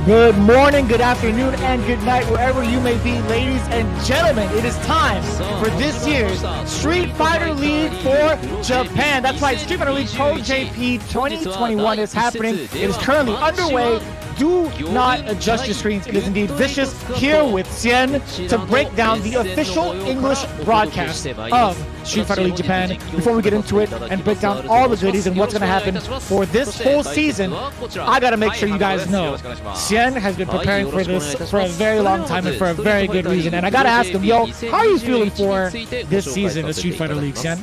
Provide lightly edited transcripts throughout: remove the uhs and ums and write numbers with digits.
Good morning, good afternoon, and good night, wherever you may be, ladies and gentlemen. It is time for this year's Street Fighter League for Japan. That's right, Street Fighter League Pro-JP 2021 is happening. It is currently underway. Do not adjust your screens. It is indeed Vicious here with Xian to break down the official English broadcast of Street Fighter League Japan. Before we get into it and break down all the goodies and what's going to happen for this whole season, I got to make sure you guys know Xian has been preparing for this for a very long time and for a very good reason. And I got to ask him, yo, how are you feeling for this season of Street Fighter League, Xian?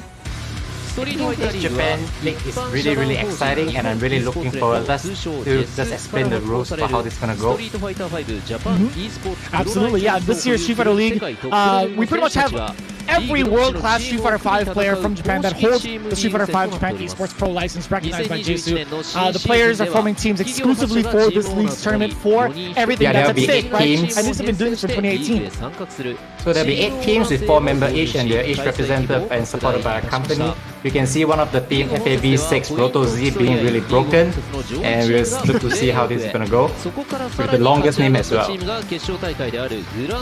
This Japan League is really exciting, and I'm really looking forward to just explain the rules for how this is gonna go. Absolutely, yeah. This year's Street Fighter League, we pretty much have every world-class Street Fighter V player from Japan that holds the Street Fighter V Japan Esports Pro license recognized by JSU. The players are forming teams exclusively for this league's tournament for everything that's at stake, right? And this has been doing this for 2018. So there'll be 8 teams with 4 members each, and they're each represented and supported by a company. You can see one of the team, FAV6 Roto Z, being really broken, and we'll look to see how this is gonna go with the longest name as well.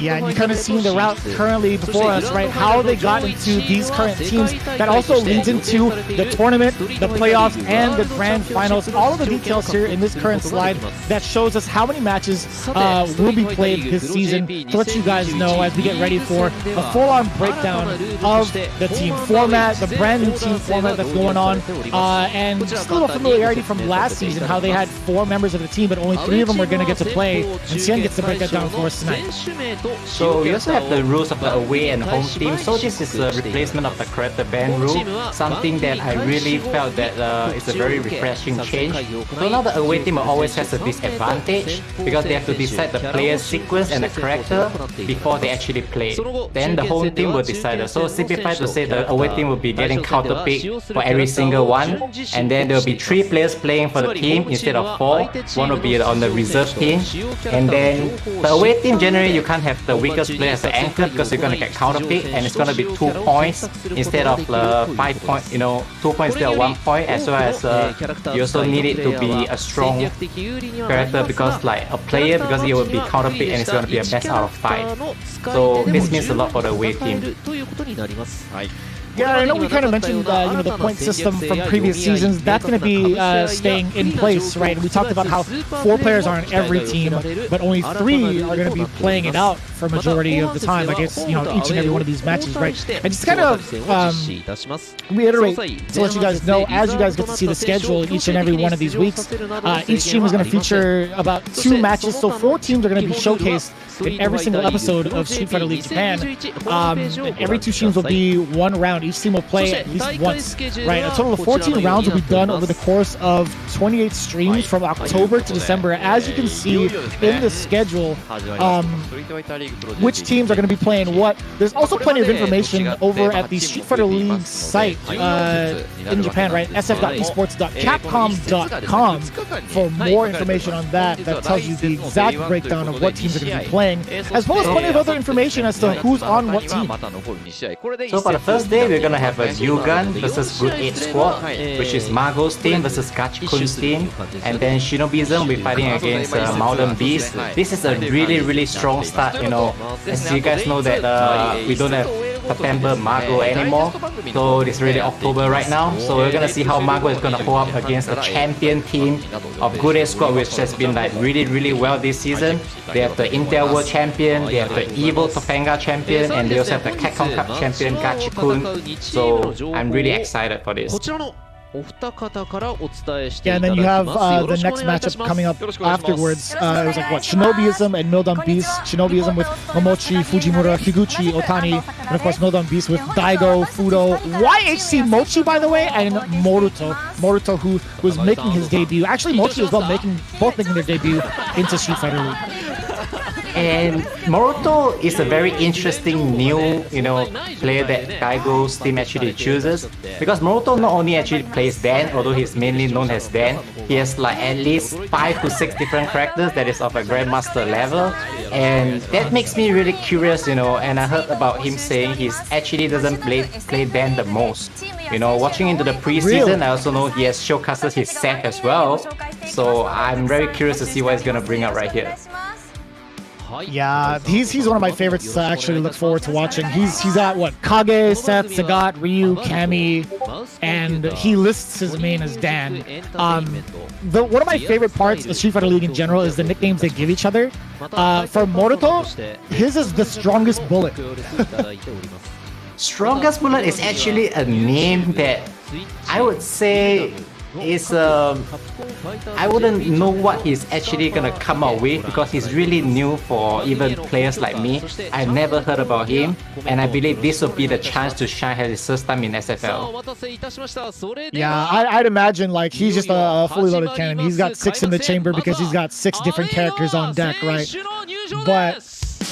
Yeah, and you kind of seen the route currently before us, right? How they got into these current teams. That also leads into the tournament, the playoffs, and the grand finals. All of the details here in this current slide that shows us how many matches will be played this season, to let you guys know as we get ready for a full-on breakdown of the team format, the brand new team format that's going on, and just a little familiarity from last season, how they had 4 members of the team, but only 3 of them are going to get to play, and Xian gets to break that down for us tonight. So we also have the rules of the away and home team. So this is a replacement of the character ban rule, something that I really felt that is a very refreshing change. So now the away team always has a disadvantage because they have to decide the player sequence and the character before they actually play. Then the home team will decide. So simplified to say, the away team will be getting counter pick for every single one, and then there will be 3 players playing for the team instead of 4. One will be on the reserve team, and then the away team, generally you can't have the weakest player as the anchor because you're gonna get counter pick, and it's gonna be 2 points instead of 5 points, 2 points instead of 1 point, as well as you also need it to be a strong character because like a player, because it will be counter pick and it's gonna be a best out of 5. So this means a lot for the away team. Yeah, I know we kind of mentioned the point system from previous seasons. That's going to be staying in place, right? And we talked about how 4 players are on every team, but only 3 are going to be playing it out for majority of the time, I guess, each and every one of these matches, right? And just kind of reiterate to let you guys know, as you guys get to see the schedule each and every one of these weeks, each team is going to feature about 2 matches, so 4 teams are going to be showcased in every single episode of Street Fighter League Japan. Every 2 teams will be 1 round. Each team will play at least once, right? A total of 14 rounds will be done over the course of 28 streams from October to December. As you can see in the schedule, which teams are going to be playing what. There's also plenty of information over at the Street Fighter League site in Japan, right? sf.esports.capcom.com for more information on that. That tells you the exact breakdown of what teams are going to be playing, as well as plenty of other information as to who's on what team. So for the first day, we're gonna have a Yugan versus Good 8 squad, which is Margot's team versus Gachikun's team, and then Shinobism will be fighting against Modern Beast. This is a really strong start, as you guys know that we don't have September Margot anymore, so it's really October right now. So we're gonna see how Margot is gonna hold up against the champion team of Good 8 squad, which has been like really well this season. They have the Intel World Champion, they have the Evil Topanga Champion, and they also have the Capcom Cup Champion Gachikun. So I'm really excited for this. Yeah, and then you have the next matchup coming up afterwards. It was like what, Shinobiism and Mildon Beast. Shinobiism with Momochi, Fujimura, Higuchi, Otani, and of course Mildon Beast with Daigo, Fudo, YHC Mochi, by the way, and Moruto, who was making his debut. Actually, Mochi as well, both making their debut into Street Fighter League. And Moruto is a very interesting new, player that Daigo's team actually chooses, because Moruto not only actually plays Dan, although he's mainly known as Dan, he has like at least 5 to 6 different characters that is of a Grandmaster level, and that makes me really curious, and I heard about him saying he actually doesn't play Dan the most. Watching into the preseason, I also know he has showcases his set as well. So I'm very curious to see what he's gonna bring out right here. Yeah, he's one of my favorites to actually look forward to watching. He's got what, Kage, Seth, Sagat, Ryu, Kami, and he lists his main as Dan. One of my favorite parts of Street Fighter League in general is the nicknames they give each other. For Moruto, his is the strongest bullet. Strongest bullet is actually a name that I would say is I wouldn't know what he's actually gonna come out with because he's really new for even players like me. I've never heard about him, and I believe this will be the chance to shine at his first time in SFL. Yeah, I'd imagine like he's just a fully loaded cannon. He's got 6 in the chamber because he's got 6 different characters on deck, right? But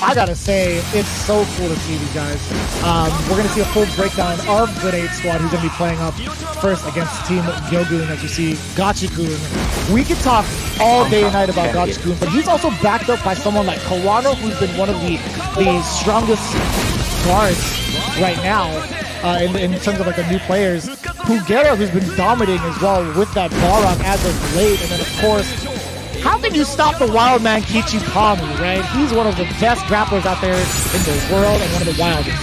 I gotta say, it's so cool to see these guys. We're gonna see a full breakdown of the 8 squad who's gonna be playing up first against Team Gyogun. As you see, Gachi-kun. We could talk all day and night about Gachi-kun, but he's also backed up by someone like Kawano, who's been one of the strongest guards right now in terms of like the new players. Pugera, who's been dominating as well with that Baro as of late, and then of course, how can you stop the wild man Kichi Pamu, right? He's one of the best grapplers out there in the world and one of the wildest.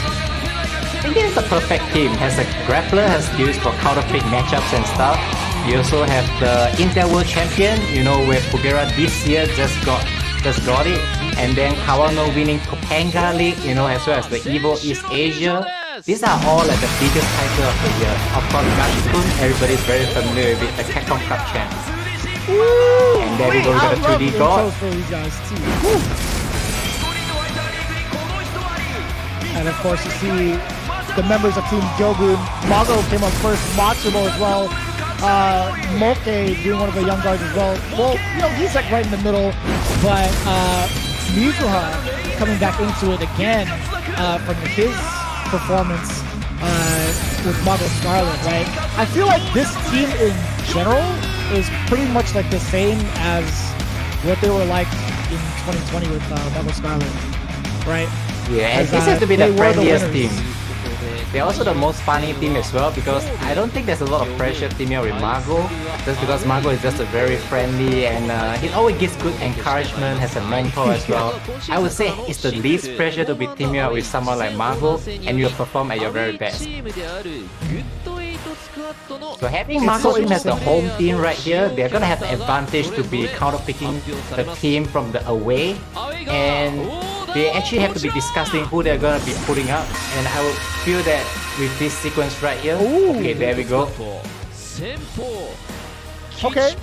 I think it's the perfect team. Has a grappler, has skills for counter-pick matchups and stuff. You also have the Intel World Champion, you know, where Pugera this year just got it. And then Kawano winning Topanga League, you know, as well as the Evo East Asia. These are all like the biggest title of the year. Of course, Gachi-kun, everybody's very familiar with the Capcom Cup champ. And there we go, we got a 2D god. And of course you see the members of Team Gyogun. Mago came up first, Machibo as well. Moke being one of the young guards as well. Well, you know, he's like right in the middle. But Mizuha coming back into it again from his performance with Mago Scarlet, right? I feel like this team in general is pretty much like the same as what they were like in 2020 with Mago Scarlet, right? Yeah, and this has to be the friendliest team. They're also the most funny team as well because I don't think there's a lot of pressure teaming up with Mago, just because Mago is just a very friendly and he always gives good encouragement, has a mentor as well. I would say it's the least pressure to be teaming up with someone like Mago and you'll perform at your very best. So having Mago team as the home team right here, they're gonna have the advantage to be counter-picking the team from the away, and they actually have to be discussing who they're gonna be putting up, and I would feel that with this sequence right here. Okay, there we go. Okay.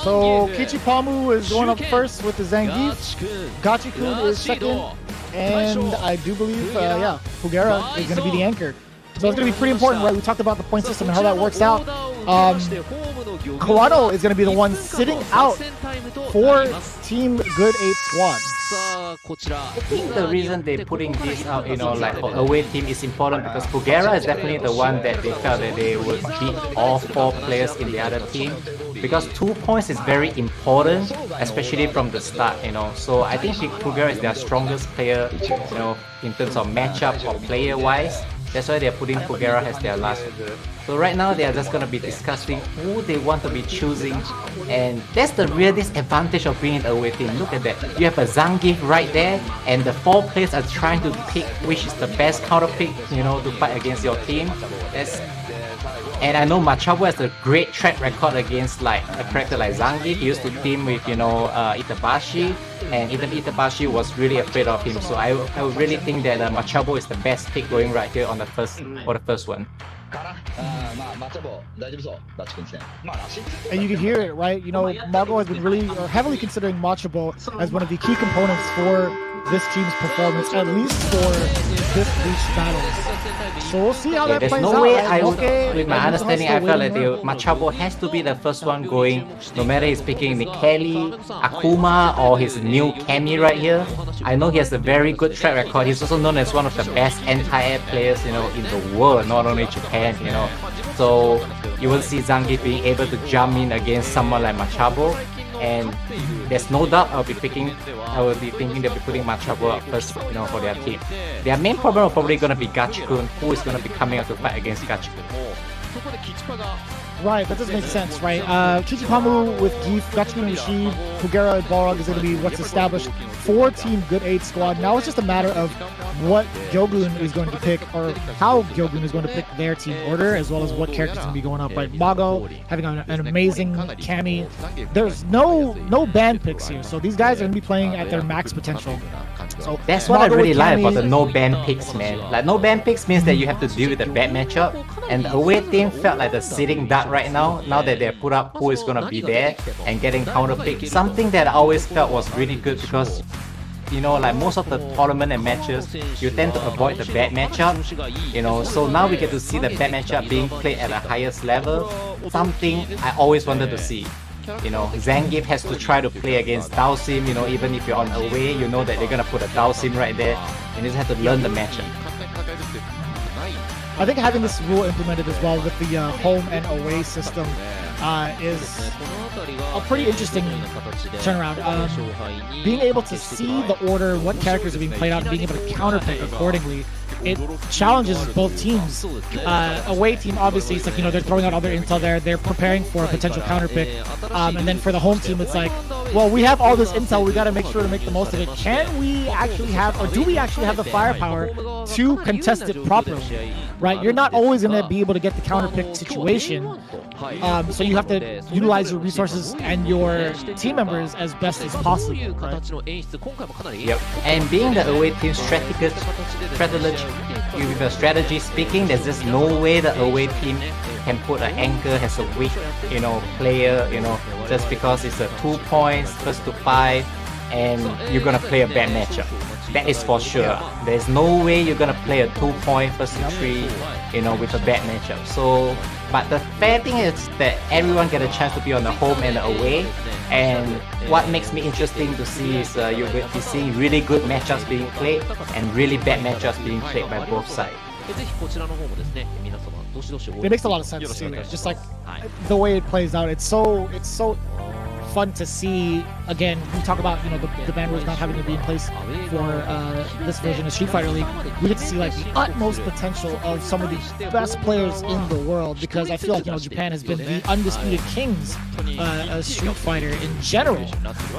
So Kichi Pamu is going up first with the Zangief. Gachi-kun is second, and I do believe, yeah, Pugera is gonna be the anchor. So it's going to be pretty important, right? We talked about the point system and how that works out. Kawano is going to be the one sitting out for Team Good 8 Squad. I think the reason they're putting this out, you know, like for away team is important because Pugera is definitely the one that they felt that they would beat all 4 players in the other team. Because 2 points is very important, especially from the start, you know. So I think Pugera is their strongest player, you know, in terms of matchup or player-wise. That's why they're putting Pugera as their last. So right now they are just gonna be discussing who they want to be choosing, and that's the real disadvantage of being an away team. Look at that. You have a Zangief right there, and the 4 players are trying to pick which is the best counter pick, you know, to fight against your team. And I know Machabo has a great track record against like a character like Zangief. He used to team with, you know, Itabashi, and even Itabashi was really afraid of him. So I would really think that Machabo is the best pick going right here on the first one. And you can hear it, right? You know, Mago has been really or heavily considering Machabo as one of the key components for this team's performance, at least for this Bleach battles. So we'll see how that plays out. There's no way with my understanding, I felt like Machabo has to be the first one going, no matter he's picking Nikeli, Akuma, or his new Kami right here. I know he has a very good track record. He's also known as one of the best anti-air players, you know, in the world, not only Japan, you know. So you will see Zangief being able to jump in against someone like Machabo. And there's no doubt I will be thinking they'll be putting Machabo up first, you know, for their team. Their main problem is probably going to be Gachi-kun, who is going to be coming out to fight against Gachi-kun. Right, that does make sense, right? Kichipamu with Geef, Gachi and Rashid, Kugera and Balrog is going to be what's established 4-team Good 8 squad. Now it's just a matter of what Gyogun is going to pick, or how Gyogun is going to pick their team order, as well as what characters are going to be going up, right? Mago having an amazing Kami. There's no ban picks here, so these guys are going to be playing at their max potential. So that's what I really like about the no ban picks, man. Like, no ban picks means that you have to deal with a bad matchup, and the away team felt like the sitting duck right now that they put up who is gonna be there and getting counter picked. Something that I always felt was really good, because you know, like most of the tournament and matches, you tend to avoid the bad matchup, you know, so now we get to see the bad matchup being played at the highest level, something I always wanted to see. You know, Zangief has to try to play against Dhalsim, you know, even if you're on away, you know that they're gonna put a Dhalsim right there, and you just have to learn the matchup. I think having this rule implemented as well with the home and away system is a pretty interesting turnaround. Being able to see the order, what characters are being played out, and being able to counterpick accordingly, it challenges both teams. Away team, obviously, it's like, you know, they're throwing out other intel there, they're preparing for a potential counterpick, and then for the home team, it's like, well, we have all this intel, we got to make sure to make the most of it. Can we actually have, or do we actually have the firepower to contest it properly? Right, you're not always going to be able to get the counterpick situation, so you have to utilize your resources and your team members as best as possible. Right? Yep, and being the away team strategy speaking, there's just no way the away team can put an anchor as a weak, you know, player, you know, just because it's a 2 points, first to 5, and you're gonna play a bad matchup. That is for sure. There's no way you're gonna play a 2 point first to 3, you know, with a bad matchup. So, but the fair thing is that everyone get a chance to be on the home and the away. And what makes me interesting to see is you'll be seeing really good matchups being played and really bad matchups being played by both sides. It makes a lot of sense too. Just like the way it plays out, it's so fun to see. Again, we talk about, you know, the ban rules not having to be in place for this version of Street Fighter League. We get to see like the utmost potential of some of the best players in the world, because I feel like, you know, Japan has been the undisputed kings of Street Fighter in general,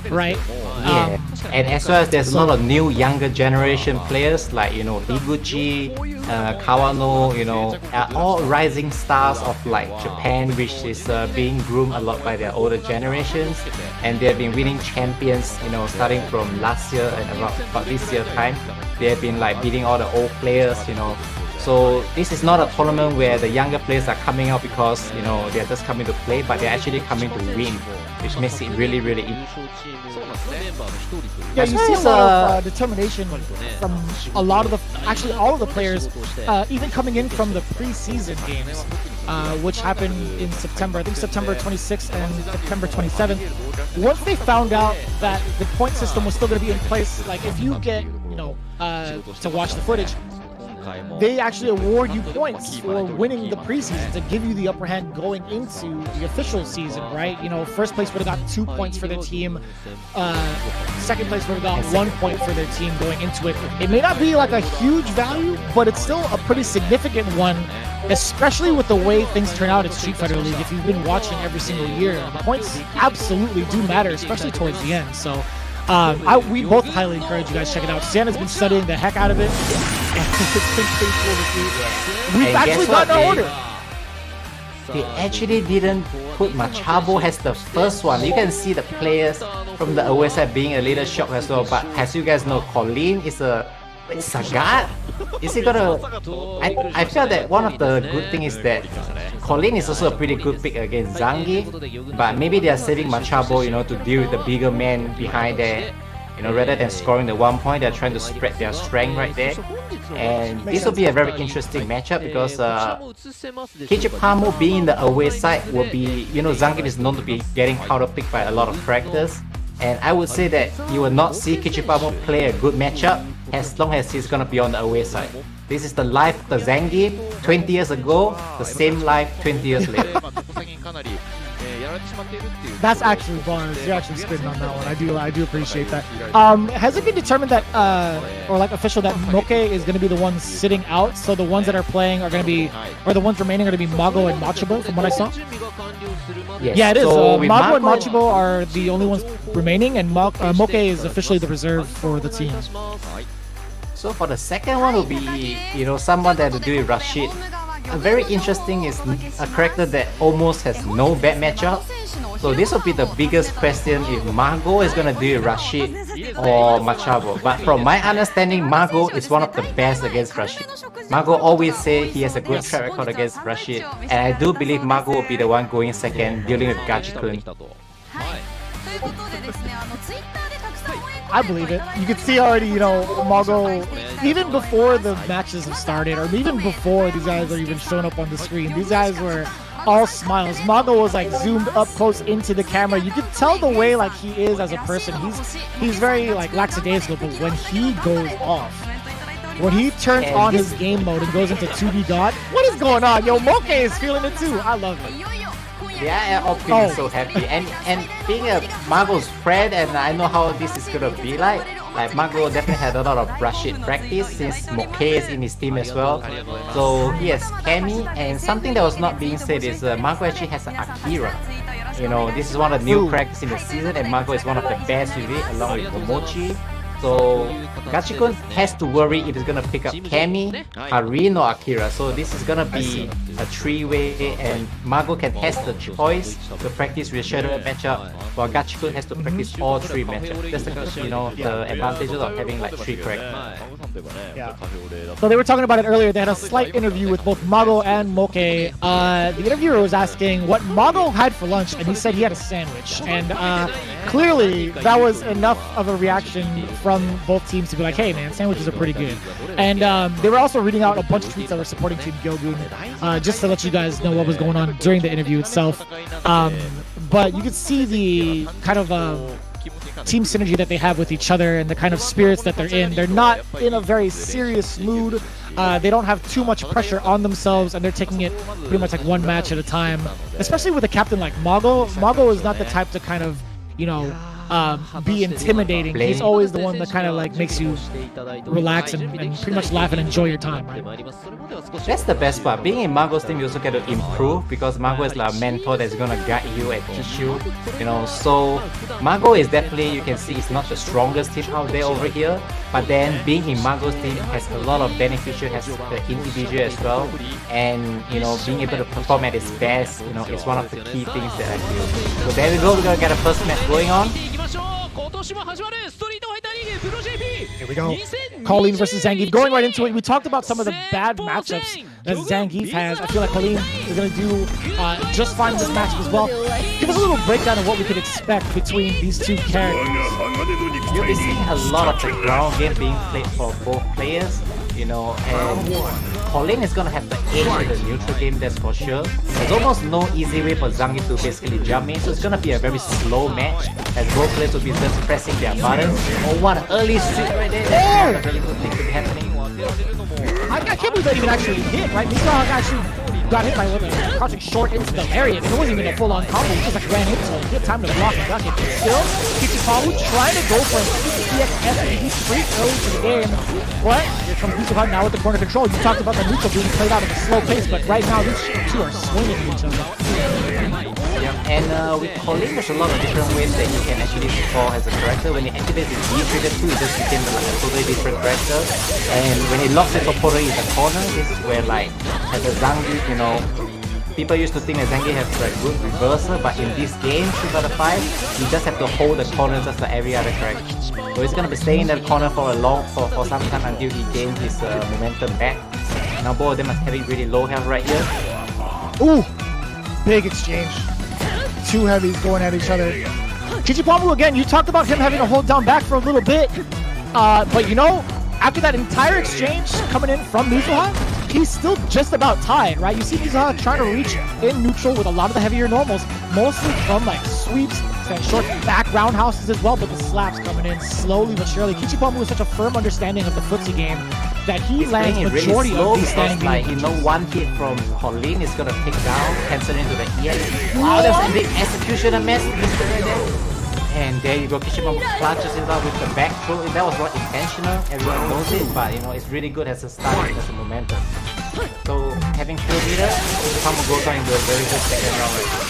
right? Yeah, and as well as there's a lot of new younger generation players like, you know, Higuchi, Kawano, you know, all rising stars of like Japan, which is being groomed a lot by their older generations, and they've been winning champions, you know, starting from last year and about this year time. They have been like beating all the old players, you know. So this is not a tournament where the younger players are coming out because, you know, they're just coming to play, but they're actually coming to win, which makes it really, really interesting. Yeah, you see a lot of determination from a lot of actually all of the players, even coming in from the preseason games, which happened in September. I think September 26th and September 27th. Once they found out that the point system was still going to be in place, like if you get, you know, to watch the footage, they actually award you points for winning the preseason to give you the upper hand going into the official season, right? You know, first place would have got 2 points for their team. Second place would have got 1 point for their team going into it. It may not be like a huge value, but it's still a pretty significant one, especially with the way things turn out at Street Fighter League. If you've been watching every single year, the points absolutely do matter, especially towards the end. So we both highly encourage you guys to check it out. Xian has been studying the heck out of it. It's been pretty cool to see. We've actually gotten our order. They actually didn't put Machabo as the first one. You can see the players from the away side being a little shocked as well. But as you guys know, Colleen is a Sagat. Is he gonna? I feel that one of the good things is that Colleen is also a pretty good pick against Zangief, but maybe they are saving Machabo, you know, to deal with the bigger man behind there. You know, rather than scoring the 1 point, they're trying to spread their strength right there. And this will be a very interesting matchup because Kichipamu being the away side will be, you know, Zangief is known to be getting counter-picked by a lot of characters. And I would say that you will not see Kichipamu play a good matchup as long as he's gonna be on the away side. This is the life of the Zangief 20 years ago, the same life 20 years later. That's actually bars. You're actually spitting on that one. I do appreciate that. Has it been determined that, or like official that Moke is going to be the ones sitting out? So the ones that are playing are going to be, or the ones remaining are going to be Mago and Machibo, from what I saw? Yes. Yeah, it is. So Mago and Machibo are the only ones remaining, and Moke is officially the reserve for the team. So for the second one will be, someone that will do it Rashid. Very interesting is a character that almost has no bad matchup. So this will be the biggest question if Mago is gonna do it Rashid or Machabo. But from my understanding, Mago is one of the best against Rashid. Mago always say he has a good track record against Rashid, and I do believe Mago will be the one going second, dealing with Gachi-kun. I believe it. You can see already, Mago, even before the matches have started, or even before these guys are even shown up on the screen, these guys were all smiles. Mago was like zoomed up close into the camera. You could tell the way like he is as a person. He's very like lackadaisical, but when he goes off, when he turns on his game mode and goes into 2D God, what is going on? Yo, Moke is feeling it too. I love it. Yeah, all feeling so happy, and being a Mago's friend, and I know how this is gonna be like. Like Mago definitely had a lot of Rashid practice since Moke is in his team as well. So he has Kami, and something that was not being said is Mago actually has an Akira. This is one of the new characters in the season, and Mago is one of the best with it, along with Momochi. So Gachi-kun has to worry if he's gonna pick up Kami, Harin, or Akira. So this is gonna be a three-way, and Mago has the choice to practice with scheduled matchup, while Gachi-kun has to practice all three matchups. That's the advantages of having like three characters. Yeah. So they were talking about it earlier. They had a slight interview with both Mago and Moke. The interviewer was asking what Mago had for lunch, and he said he had a sandwich. And clearly that was enough of a reaction from both teams to be like, hey man, sandwiches are pretty good. And they were also reading out a bunch of tweets that were supporting Team Gyogun, just to let you guys know what was going on during the interview itself. But you could see the kind of team synergy that they have with each other and the kind of spirits that they're in. They're not in a very serious mood. They don't have too much pressure on themselves, and they're taking it pretty much like one match at a time. Especially with a captain like Mago. Mago is not the type to kind of, be intimidating. He's always the one that kind of like makes you relax and pretty much laugh and enjoy your time, right? That's the best part. Being in Mago's team, you also get to improve because Mago is like a mentor that's gonna guide you and teach you. So Mago is definitely, you can see, it's not the strongest team out there over here. But then being in Mago's team has a lot of beneficial, has the individual as well, and being able to perform at its best, is one of the key things that I feel. So there we go. We're gonna get a first match going on. Here we go. Colleen versus Zangief. Going right into it, we talked about some of the bad matchups that Zangief has. I feel like Colleen is going to do just fine in this matchup as well. Give us a little breakdown of what we could expect between these two characters. You'll be seeing a lot of the ground game being played for both players, and Colleen is going to have the edge with the neutral game, that's for sure. There's almost no easy way for Zangief to basically jump in, so it's going to be a very slow match, as both players will be just pressing their buttons. Oh, what an early sweep right there! That's really good thing to be happening. I can't believe that even actually hit, right? Mizrahak actually got hit by crouching short into the lariat, and it wasn't even a full-on combo, he just like ran into it. He had time to block and duck it. Still, Kichipawu trying to go for an EXF, and he's free early to the game. But here comes Mizrahak now with the corner control. You talked about the neutral being played out at a slow pace, but right now these two are swinging at each other. And with Colleen, there's a lot of different ways that you can actually score as a character. When he activates his B-trigger 2, it just became like a totally different character. And when he locks it for Poro in the corner, this is where like, as a Zangief, people used to think that Zangief has a good reversal, but in this game, 2 out of 5, you just have to hold the corner just like every other character. So he's gonna be staying in that corner for for some time until he gains his momentum back. Now both of them are having really low health right here. Ooh! Big exchange. Two heavies going at each other. Kichipawu, again, you talked about him having to hold down back for a little bit. But after that entire exchange coming in from Mizrahak, he's still just about tied, right? You see Mizrahak trying to reach in neutral with a lot of the heavier normals, mostly from like sweeps, short back roundhouses as well, but the slaps coming in slowly but surely. Kichipamu has such a firm understanding of the footsie game that he lands majority really of these standing like, you know, one hit from Colleen is gonna pick down, cancel into the EX. Wow, that's a big executioner mess. And there you go, Kichipamu clutches it out with the back throw. That was not intentional, everyone knows it, but you know, it's really good as a start, as a momentum. So having 4 meters, Kichipamu goes on into a very good second round right now.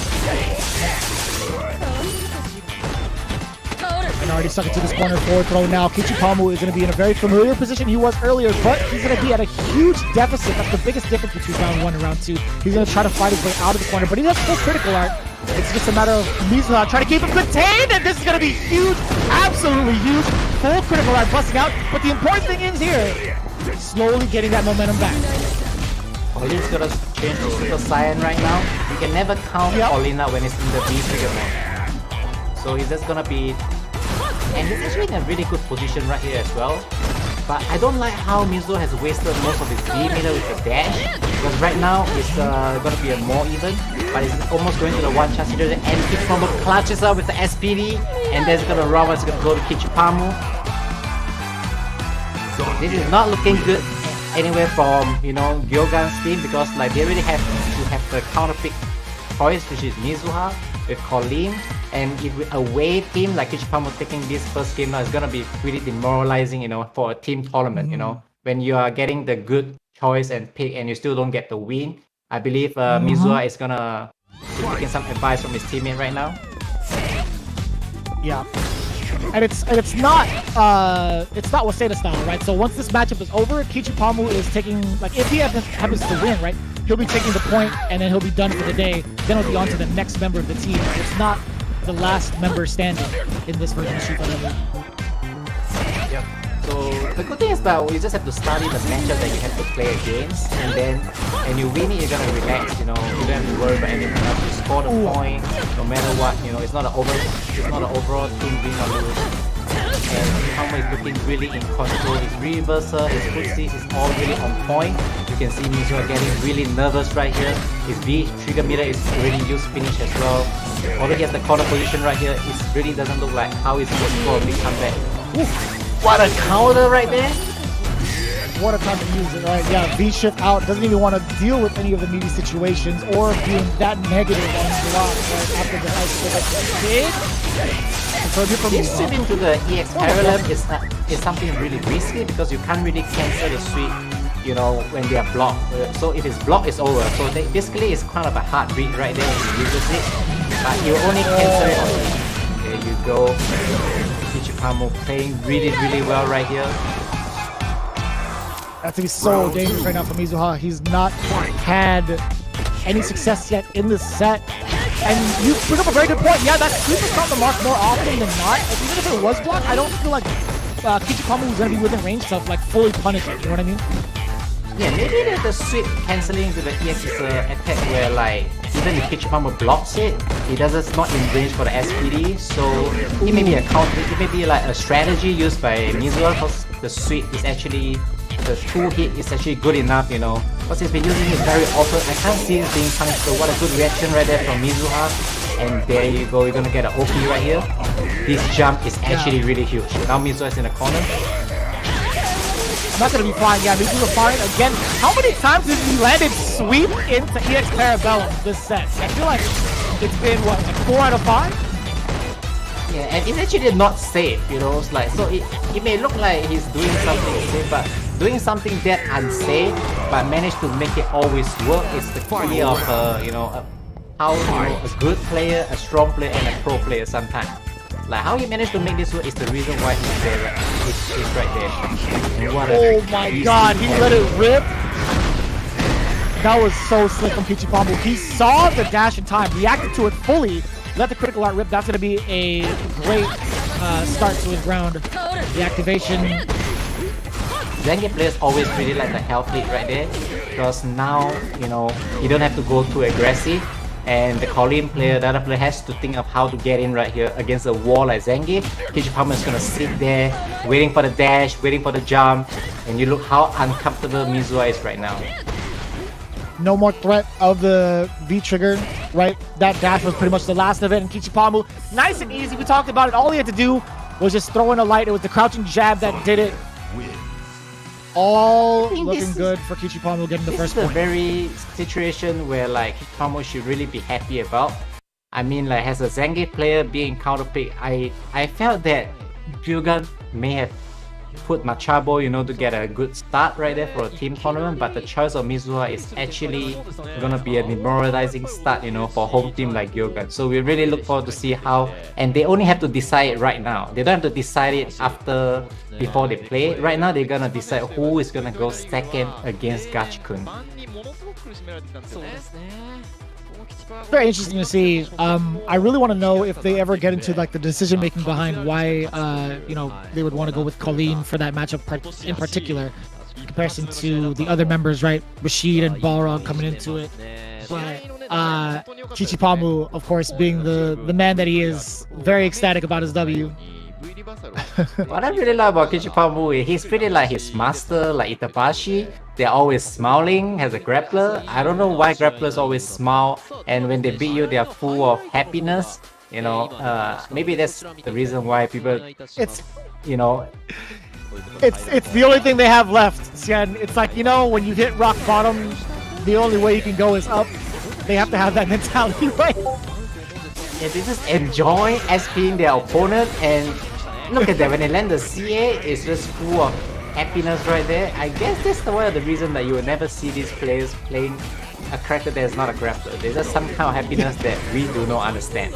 And already stuck into this corner forward throw now. Kichipamu is going to be in a very familiar position he was earlier, but he's going to be at a huge deficit. That's the biggest difference between round 1 and round 2. He's going to try to fight his way out of the corner, but he has full critical art. It's just a matter of Mizuha trying to keep him contained, and this is going to be huge, absolutely huge. Full critical art busting out, but the important thing is here, slowly getting that momentum back. Oline's gonna change to Super Saiyan right now. You can never count Olina when it's in the V-trigger mode. So he's just gonna be... And he's actually in a really good position right here as well. But I don't like how Mizuha has wasted most of his V-meter with the dash. Because right now it's gonna be a more even. But it's almost going to the one chance situation. And Kichipamu clutches up with the SPD. And then it's gonna run, it's gonna go to Kichipamu. This is not looking good anywhere from, you know, Gyogan's team, because like they really have to have the counter pick choice, which is Mizuha with Colleen, and if with a away team like Kichipamu taking this first game now, it's gonna be really demoralizing, you know, for a team tournament. You know, when you are getting the good choice and pick and you still don't get the win. I believe Mizuha is gonna be taking some advice from his teammate right now. Yeah. And it's not Waseda style, right? So once this matchup is over, Kichipamu is taking, like, if he happens to win, right, he'll be taking the point and then he'll be done for the day. Then he'll be on to the next member of the team. It's not the last member standing in this version of Street Fighter. Yep. So the good thing is that you just have to study the matchup that you have to play against, and then when you win it, you're gonna relax. You know, you don't have to worry about anything else. You score the point, no matter what. You know, it's not an overall team win or lose. And Kichipamu is looking really in control. His reversal, his footsies is all really on point. You can see Mizuha getting really nervous right here. His V trigger meter is already used finish as well. Although he has the corner position right here, it really doesn't look like how he's going to score a big comeback. Oof. What a counter right there! What a time to use it, right? Yeah, V-shift out, doesn't even want to deal with any of the meaty situations or being that negative on the block right after the high score. This sweep into the EX parallel is something really risky because you can't really cancel the sweep, you know, when they are blocked. So if it's blocked, it's over. So basically it's kind of a hard read right there when he uses it. But you only cancel it on the... There you go. Kichipamu playing really well right here. That's gonna be so dangerous right now for Mizuha. He's not had any success yet in this set. And you bring up a very good point. Yeah, that sweep is on the mark more often than not. Even if it was blocked, I don't feel like Kichipamu is gonna be within range to like fully punish it. You know what I mean? Yeah, maybe the sweep cancelling to the EX is an attack where like even if Kichipamu blocks it, it doesn't not in range for the SPD. So it may be a counter, it may be like a strategy used by Mizuha because the sweep is actually, the 2 hit is actually good enough, you know. Because he's been using it very often. I can't see it being punished, so what a good reaction right there from Mizuha. And there you go, you're gonna get an OP right here. This jump is actually really huge. Now Mizuha is in the corner. I'm not gonna be fine. Yeah, Mizuha fine again. How many times has he landed sweep into EX Parabellum this set? I feel like it's been what, like 4 out of 5? Yeah, and it's actually not safe, you know. It's like, so it may look like he's doing something safe, but doing something that unsafe but managed to make it always work is the key of you know, how, you know, a good player, a strong player, and a pro player sometimes. Like how he managed to make this work is the reason why he's there. Right? He's right there. And what oh my god, he let it rip. That was so slick from Kichipamu. He saw the dash in time, reacted to it fully, let the critical art rip. That's going to be a great start to his round. The activation. Zengi players always really like the health lead right there, because now, you know, you don't have to go too aggressive, and the Colleen player, the other player, has to think of how to get in right here against a wall like Zengi. Kichipamu is gonna sit there, waiting for the dash, waiting for the jump, and you look how uncomfortable Mizuha is right now. No more threat of the V trigger. right? That dash was pretty much the last of it, and Kichipamu, nice and easy. We talked about it. All he had to do was just throw in a light. It was the crouching jab that did it. All looking good for Kichipamu getting the first point. This is a very situation where like Kichipamu should really be happy about. I mean, like as a Zangief player being counterpick, I felt that Gilgan may have put Machabo, you know, to get a good start right there for a team tournament, but the choice of Mizuha is actually gonna be a demoralizing start, you know, for home team like Gilgan. So we really look forward to see how, and they only have to decide it right now. They don't have to decide it before they play. Right now they're gonna decide who is gonna go second against Gachikun. Very interesting to see. I really want to know if they ever get into like the decision making behind why you know, they would want to go with Colleen for that matchup in particular, in comparison to the other members, right? Rashid and Baro coming into it. But Kichipamu, of course, being the man that he is, very ecstatic about his W. What I really love about Kichipamu is he's pretty like his master, like Itabashi. They're always smiling as a grappler. I don't know why grapplers always smile, and when they beat you, they are full of happiness. You know, maybe that's the reason why people, you know, it's the only thing they have left, Xian. It's like, you know, when you hit rock bottom, the only way you can go is up. They have to have that mentality, right? Yeah, they just enjoy SPing their opponent, and look at that, when they land the CA, it's just full of happiness right there. I guess that's one of the reasons that you will never see these players playing a character that is not a grappler. There's just some kind of happiness that we do not understand.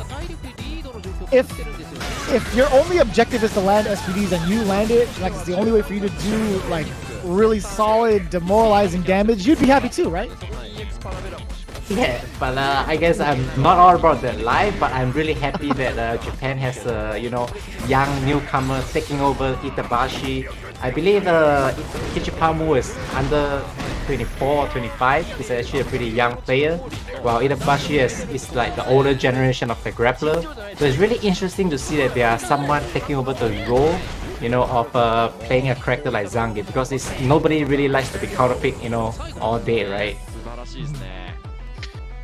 If your only objective is to land SPDs and you land it, like it's the only way for you to do like really solid demoralizing damage, you'd be happy too, right? Yeah, but I guess I'm not all about that life, but I'm really happy that Japan has you know, young newcomer taking over Itabashi. I believe Kichipamu is under 24 or 25. He's actually a pretty young player, while Itabashi is like the older generation of the grappler. So it's really interesting to see that there are someone taking over the role, you know, of playing a character like Zangief, because nobody really likes to be counterpicked, you know, all day, right?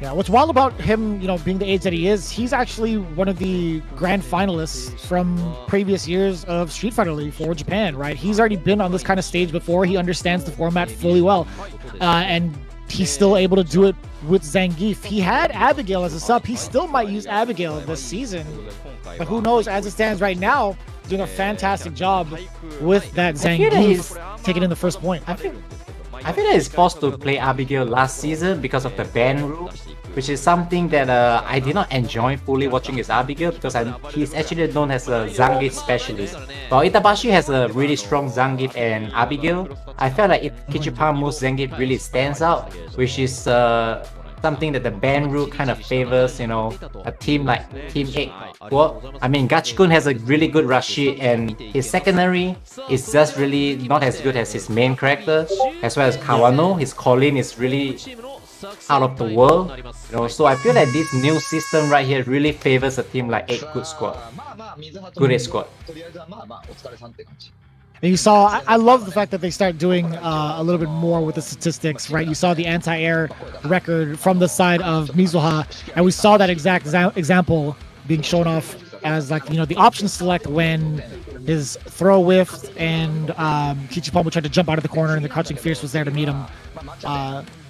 Yeah, what's wild about him, you know, being the age that he is, he's actually one of the grand finalists from previous years of Street Fighter League for Japan, right? He's already been on this kind of stage before. He understands the format fully well, and he's still able to do it with Zangief. He had Abigail as a sub. He still might use Abigail this season, but who knows? As it stands right now, doing a fantastic job with that Zangief taking in the first point. I feel that he's forced to play Abigail last season because of the ban rule, which is something that I did not enjoy fully watching his Abigail, because he's actually known as a Zangief specialist. While Itabashi has a really strong Zangief and Abigail, I felt like Kichipamu's Zangief really stands out, which is something that the ban rule kind of favors, you know, a team like Team 8. Well, I mean, Gachikun has a really good Rashid, and his secondary is just really not as good as his main character, as well as Kawano. His Colin is really out of the world, you know. So I feel that this new system right here really favors a team like 8 Good Squad. Good 8 Squad. And you saw, I love the fact that they start doing a little bit more with the statistics, right? You saw the anti-air record from the side of Mizuha, and we saw that exact example being shown off as, like, you know, the option select when his throw whiffed and Kichipamu tried to jump out of the corner and the crouching fierce was there to meet him.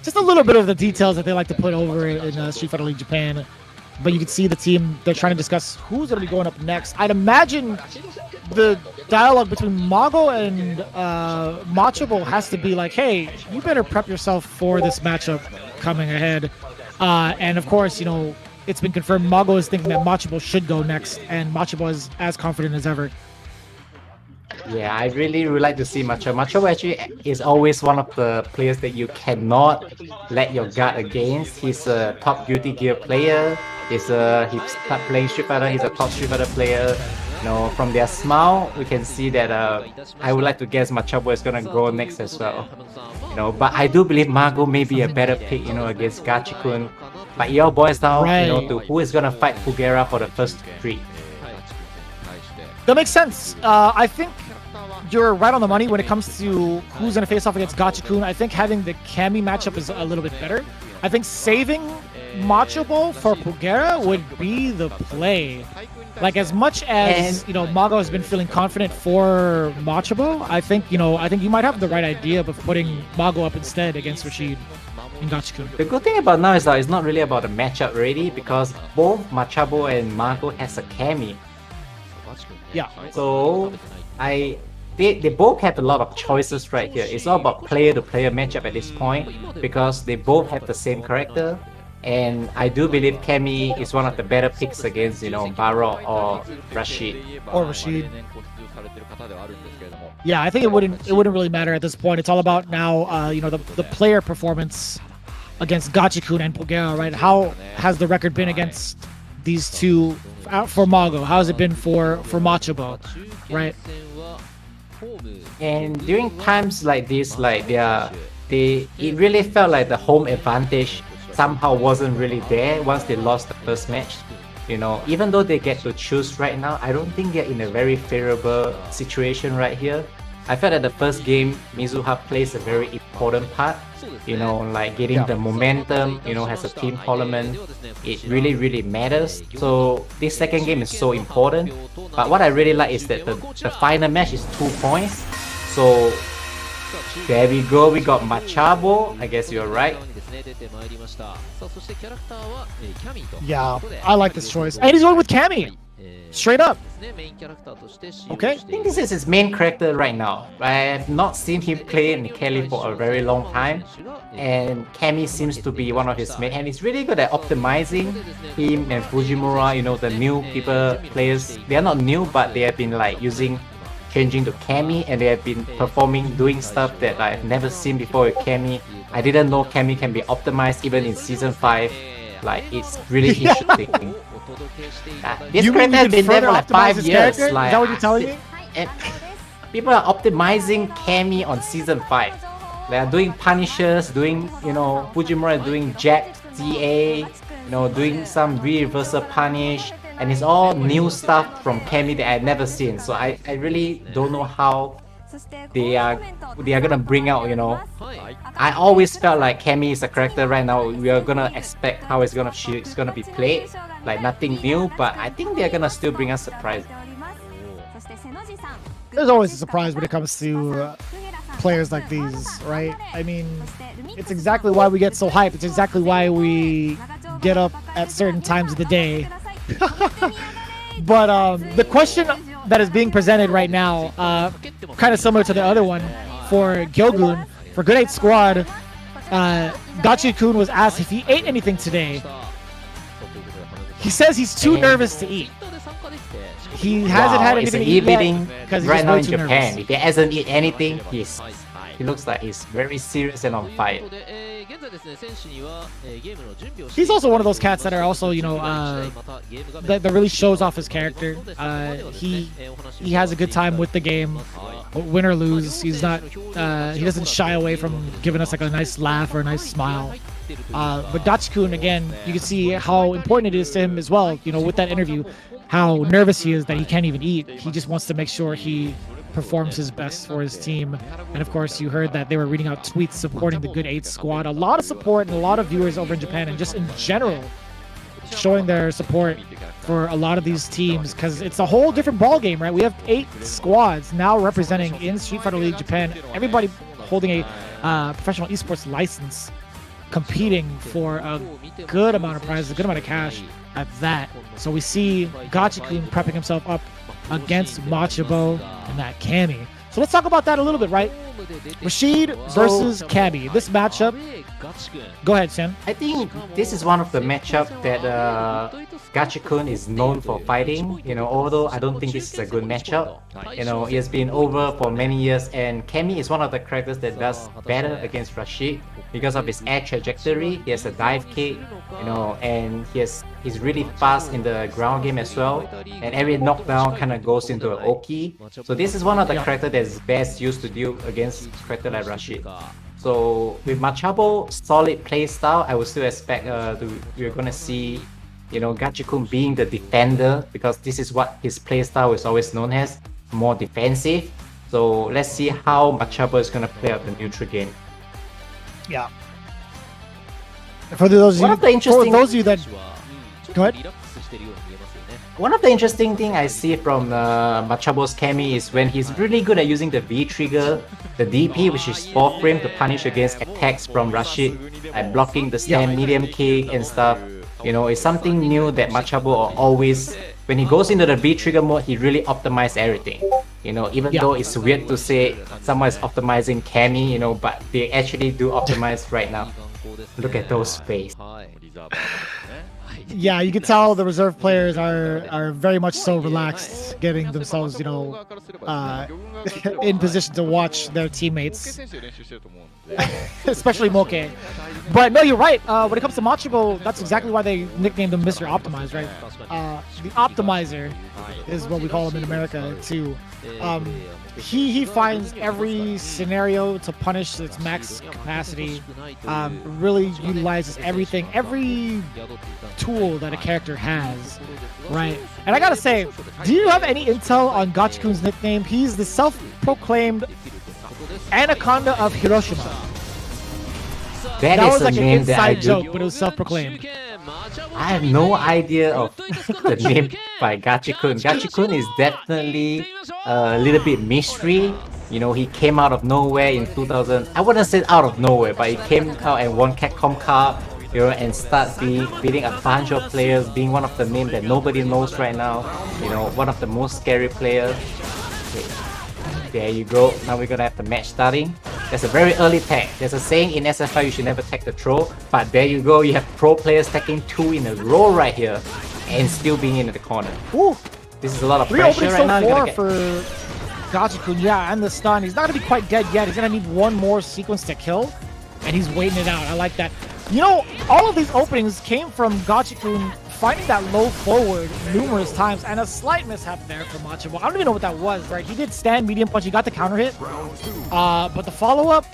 Just a little bit of the details that they like to put over in Street Fighter League Japan. But you can see the team, they're trying to discuss who's going to be going up next. I'd imagine the dialogue between Mago and Machabo has to be like, hey, you better prep yourself for this matchup coming ahead. And of course, you know, it's been confirmed Mago is thinking that Machabo should go next, and Machabo is as confident as ever. Yeah, I really would like to see Machabo. Machabo actually is always one of the players that you cannot let your guard against. He's a top Guilty Gear player. He started playing Street Fighter. He's a top Street Fighter player. You know, from their smile, we can see that I would like to guess Machabo is gonna go next as well. You know, but I do believe Mago may be a better pick, you know, against Gachikun. But it all boils down, you know, to who is gonna fight Fugera for the first 3. That makes sense. I think you're right on the money when it comes to who's going to face off against Gachikun. I think having the Kami matchup is a little bit better. I think saving Machobo for Pugera would be the play. Like, as much as Mago has been feeling confident for Machobo, I think you might have the right idea of putting Mago up instead against Rashid and Gachikun. The good thing about now is that it's not really about the matchup really, because both Machabo and Mago has a Kami. Yeah. So they both have a lot of choices right here. It's all about player-to-player matchup at this point, because they both have the same character. And I do believe Kami is one of the better picks against, Baro or Rashid. Yeah, I think it wouldn't really matter at this point. It's all about now, the player performance against Gachikun and Pugera, right? How has the record been against these two for Mago? How has it been for Machobo, right? And during times like this, it really felt like the home advantage somehow wasn't really there once they lost the first match. Even though they get to choose right now, I don't think they're in a very favorable situation right here. I felt that the first game, Mizuha plays a very important part, like getting the momentum, as a team tournament. It really, really matters. So this second game is so important. But what I really like is that the final match is 2 points. So there we go, we got Machabo. I guess you're right. Yeah, I like this choice. And he's going with Kami. Straight up. Okay. I think this is his main character right now. I have not seen him play Nikeli for a very long time. And Kami seems to be one of his main. And he's really good at optimizing him and Fujimura, the new players. They are not new, but they have been changing to Kami, and they have been doing stuff that I've never seen before with Kami. I didn't know Kami can be optimized even in season 5. It's really interesting. This character has been there for 5 years. Is that what you're telling me? People are optimizing Kami on season 5. They are doing Punishers, Fujimura doing Jack CA, doing some reversal punish. And it's all new stuff from Kami that I've never seen. So I really don't know how they are gonna bring out, I always felt like Kami is a character right now. We are gonna expect how it's gonna be played, like nothing new. But I think they're gonna still bring us surprises. There's always a surprise when it comes to players like these, right? I mean, it's exactly why we get so hyped. It's exactly why we get up at certain times of the day. But the question that is being presented right now, kind of similar to the other one for Gyogun, for Good 8 Squad, Gachikun was asked if he ate anything today. He says he's too nervous to eat. He hasn't had anything to eat yet because he's right now in too Japan. nervous. If he hasn't eaten anything, he looks like he's very serious and on fire. He's also one of those cats that are also, that really shows off his character. He has a good time with the game, win or lose. He's not, he doesn't shy away from giving us like a nice laugh or a nice smile. But Gachikun, again, you can see how important it is to him as well, with that interview, how nervous he is that he can't even eat. He just wants to make sure he performs his best for his team. And of course, you heard that they were reading out tweets supporting the Good 8 Squad. A lot of support and a lot of viewers over in Japan, and just in general showing their support for a lot of these teams, because it's a whole different ball game, right? We have 8 squads now representing in Street Fighter League Japan, everybody holding a professional esports license, competing for a good amount of prizes, a good amount of cash at that. So we see Gachikun prepping himself up against Machobo and that Kami. So let's talk about that a little bit, right? Rashid versus Kami. This matchup. Go ahead, Xian. I think this is one of the matchup that Gachikun is known for fighting. Although I don't think this is a good matchup. He has been over for many years, and Kami is one of the characters that does better against Rashid because of his air trajectory. He has a dive kick, and he's really fast in the ground game as well. And every knockdown kind of goes into an Oki. So this is one of the characters that's best used to deal against a character like Rashid. So with Machabo's solid play style, I would still expect we're gonna see, Gachikun being the defender, because this is what his play style is always known as, more defensive. So let's see how Machabo is gonna play out the neutral game. Yeah. For those One of the interesting- for those of you that go ahead. One of the interesting thing I see from Machabo's Kami is when he's really good at using the V trigger, the DP, which is 4 frame to punish against attacks from Rashid, like blocking the stand, medium kick and stuff. You know, it's something new that Machabo always, when he goes into the V trigger mode, he really optimizes everything. You know, even though it's weird to say someone is optimizing Kami, you know, but they actually do optimize right now. Look at those faces. Yeah, you can tell the reserve players are very much so relaxed, getting themselves, you know, in position to watch their teammates, especially Moke. But no, you're right. When it comes to Machabo, that's exactly why they nicknamed him Mr. Optimize, right? The Optimizer is what we call him in America too. He finds every scenario to punish its max capacity, really utilizes everything, every tool that a character has, right? And I gotta say, do you have any intel on Gachikun's nickname? He's the self-proclaimed Anaconda of Hiroshima. That was is like a an name that I inside do. joke, but it was self-proclaimed. I have no idea of the name by Gachikun. Gachikun is definitely a little bit mystery. You know, he came out of nowhere in 2000. I wouldn't say out of nowhere, but he came out and won Capcom Cup, you know, and start beating a bunch of players, being one of the names that nobody knows right now. You know, one of the most scary players. Okay. There you go. Now we're gonna have the match starting. There's a very early tag. There's a saying in SFL you should never tag the throw, but there you go. You have pro players tagging 2 in a row right here, and still being in the corner. Ooh. This is a lot of Three pressure openings right so now. far for Gachikun, yeah, and the stun. He's not gonna be quite dead yet. He's gonna need one more sequence to kill, and he's waiting it out. I like that. You know, all of these openings came from Gachikun finding that low forward numerous times, and a slight mishap there for Machabo. I don't even know what that was, right? He did stand medium punch, he got the counter hit, but the follow-up,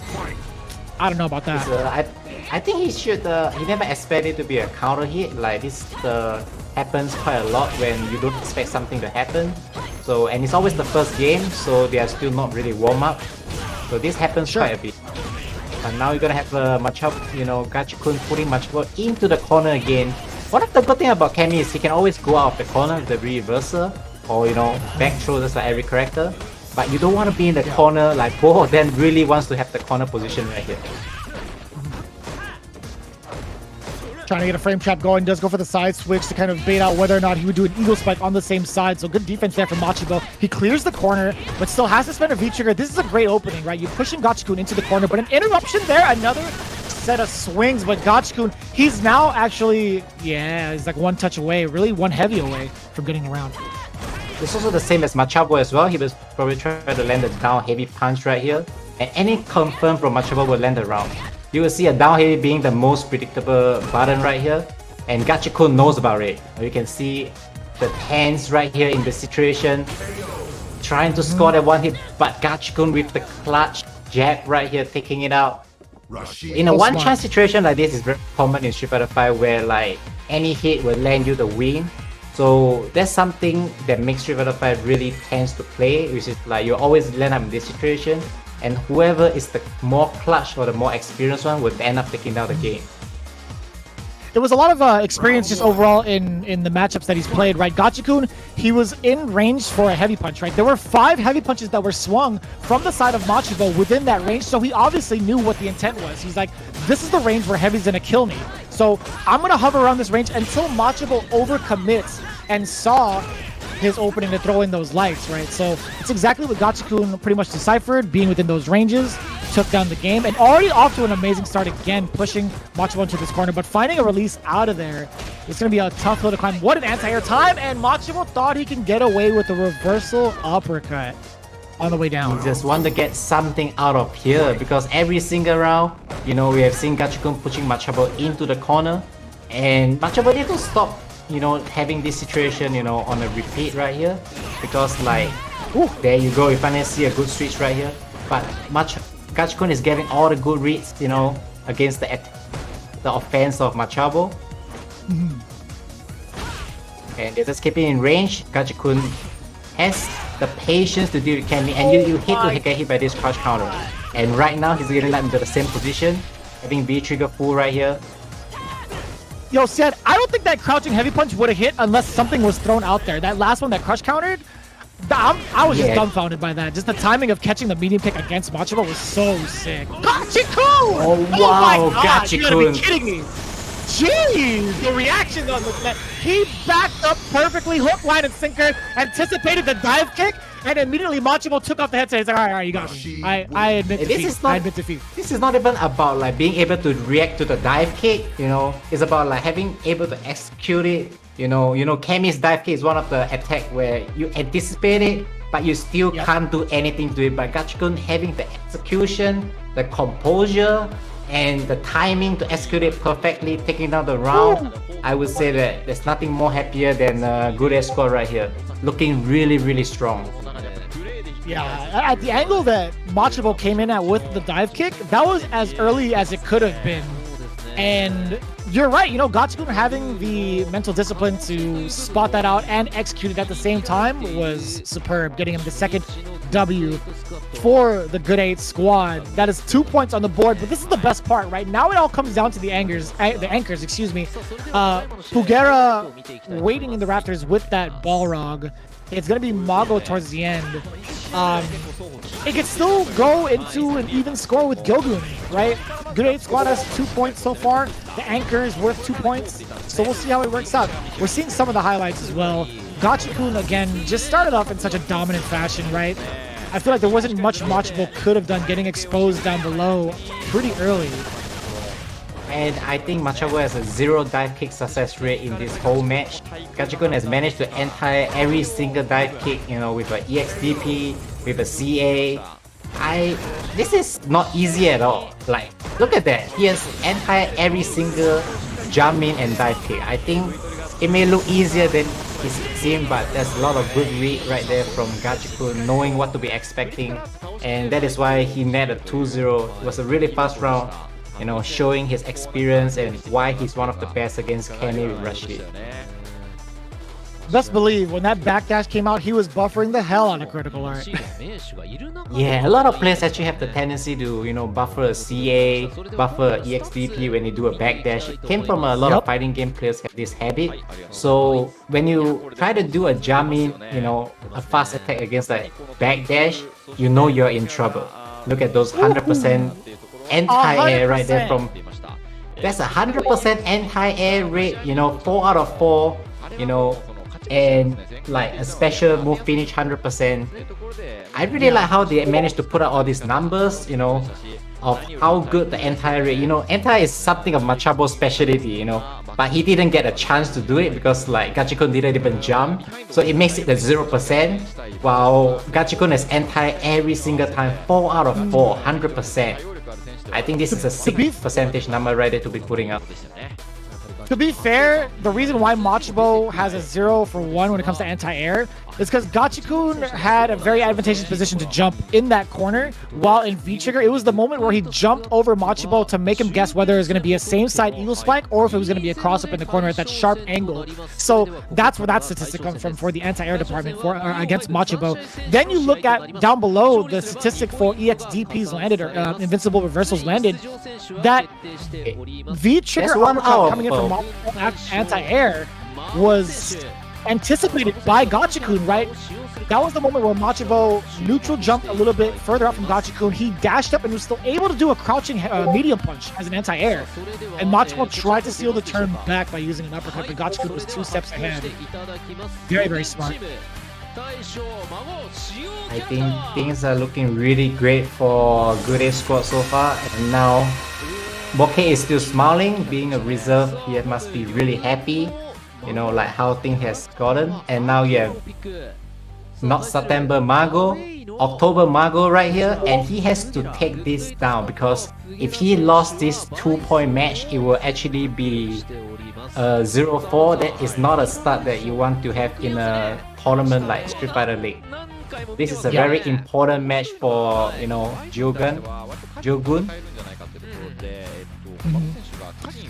I don't know about that. I think he should. He never expected to be a counter hit. Like this happens quite a lot when you don't expect something to happen. So, and it's always the first game, so they are still not really warm up. So this happens quite a bit. And now you're gonna have Machabo, you know, Gachikun putting Machabo into the corner again. One of the good thing about Kami is he can always go out of the corner with the reverser, or you know, back throw just like every character. But you don't want to be in the corner, like both of them really wants to have the corner position right here. Trying to get a frame trap going, does go for the side switch to kind of bait out whether or not he would do an eagle spike on the same side. So good defense there from Machabo. He clears the corner, but still has to spend a V-trigger. This is a great opening, right? You're pushing Gachikun into the corner, but an interruption there, another set of swings, but Gachikun, he's now actually, yeah, he's like one touch away, really one heavy away from getting around. It's also the same as Machabo as well. He was probably trying to land a down heavy punch right here, and any confirm from Machabo will land around. You will see a down heavy being the most predictable button right here, and Gachikun knows about it. You can see the hands right here in the situation, trying to score that one hit, but Gachikun with the clutch jab right here, taking it out. In a one chance situation like this is very common in Street Fighter 5 where like any hit will land you the win. So that's something that makes Street Fighter 5 really tends to play, which is like you always land up in this situation, and whoever is the more clutch or the more experienced one would end up taking down the game. There was a lot of experience just overall in the matchups that he's played, right? Gachikun, he was in range for a heavy punch, right? There were 5 heavy punches that were swung from the side of Machabo within that range, so he obviously knew what the intent was. He's like, this is the range where heavy's gonna kill me. So I'm gonna hover around this range until Machabo overcommits and saw his opening to throw in those lights, right? So it's exactly what Gachikun pretty much deciphered, being within those ranges, took down the game, and already off to an amazing start again, pushing Machabo into this corner, but finding a release out of there. It's going to be a tough hill to climb. What an anti-air time, and Machabo thought he can get away with the reversal uppercut on the way down. You just want to get something out of here, because every single round, you know, we have seen Gachikun pushing Machabo into the corner, and Machabo didn't stop, you know, having this situation, you know, on a repeat right here, because like, there you go, you finally see a good switch right here, but Gachikun is getting all the good reads, you know, against the offense of Machabo. And they're just keeping in range. Gachikun has the patience to deal with Kami, and you hate to get hit by this crouch counter. And right now he's getting into the same position, having V trigger full right here. Yo, Xian, I don't think that crouching heavy punch would have hit unless something was thrown out there. That last one that Crush countered, I was just dumbfounded by that. Just the timing of catching the medium kick against Machimo was so sick. Gachikun! Oh wow, Gachikun! You gotta be Gachikun. kidding me. Jeez, the reaction on this man. He backed up perfectly, hook, line, and sinker, anticipated the dive kick, and immediately Machimo took off the headset. He's like, all right, you got me. I admit defeat. I admit defeat. This is not even about like being able to react to the dive kick, you know. It's about like having able to execute it. You know, Kami's dive kick is one of the attack where you anticipate it, but you still can't do anything to it. But Gachikun having the execution, the composure, and the timing to execute it perfectly, taking down the round, I would say that there's nothing more happier than Good squad right here. Looking really, really strong. Yeah, at the angle that Machimo came in at with the dive kick, that was as early as it could have been. And you're right, you know, Gachikun having the mental discipline to spot that out and execute it at the same time was superb, getting him the second W for the Good 8 squad. That is 2 points on the board, but this is the best part, right? Now it all comes down to the anchors, excuse me. Pugera waiting in the rafters with that Balrog. It's going to be Mago towards the end. It could still go into an even score with Gyogun, right? Good 8 squad has 2 points so far. The anchor is worth 2 points, so we'll see how it works out. We're seeing some of the highlights as well. Gachikun, again, just started off in such a dominant fashion, right? I feel like there wasn't much Machimo could have done getting exposed down below pretty early. And I think Machimo has a 0 dive kick success rate in this whole match. Gachikun has managed to anti every single dive kick, you know, with an EXDP, with a CA. This is not easy at all. Like, look at that. He has anti every single jump in and dive kick. I think it may look easier than it seems, but there's a lot of good read right there from Gachikun, knowing what to be expecting. And that is why he net a 2-0. It was a really fast round, you know, showing his experience and why he's one of the best against Kami with Rashid. Best believe, when that backdash came out, he was buffering the hell out of critical art. Yeah, a lot of players actually have the tendency to, you know, buffer a CA, buffer EXDP when they do a backdash. It came from a lot of fighting game players have this habit. So when you try to do a jump in, you know, a fast attack against a backdash, you know you're in trouble. Look at those 100% anti-air right there from... That's a 100% anti-air rate, you know, 4 out of 4, you know, and like a special move finish 100%. I really like how they managed to put out all these numbers, you know, of how good the anti-air rate, you know, anti is something of Machabo's specialty, you know, but he didn't get a chance to do it because like Gachikun didn't even jump, so it makes it a 0%, while Gachikun has anti every single time, 4 out of 4, 100%. I think this is a sick percentage number right there to be putting up. To be fair, the reason why Machimo has a 0 for 1 when it comes to anti-air is because Gachikun had a very advantageous position to jump in that corner, while in V-Trigger, it was the moment where he jumped over Machimo to make him guess whether it was going to be a same side eagle spike or if it was going to be a cross up in the corner at that sharp angle. So that's where that statistic comes from for the anti-air department against Machimo. Then you look at down below the statistic for EXDPs landed, or invincible reversals landed, that V-Trigger uppercut coming in from anti-air was anticipated by Gachikun, right? That was the moment where Machimo neutral jumped a little bit further up from Gachikun. He dashed up and was still able to do a crouching medium punch as an anti-air. And Machimo tried to seal the turn back by using an uppercut, but Gachikun was 2 steps ahead. Very, very smart. I think things are looking really great for Good 8 squad so far, and now Bokeh is still smiling. Being a reserve, he must be really happy, you know, like how things has gotten. And now you have not September Mago, October Mago right here, and he has to take this down, because if he lost this 2-point match, it will actually be 0-4. That is not a start that you want to have in a tournament like Street Fighter League. This is a very important match for, you know, Jogun.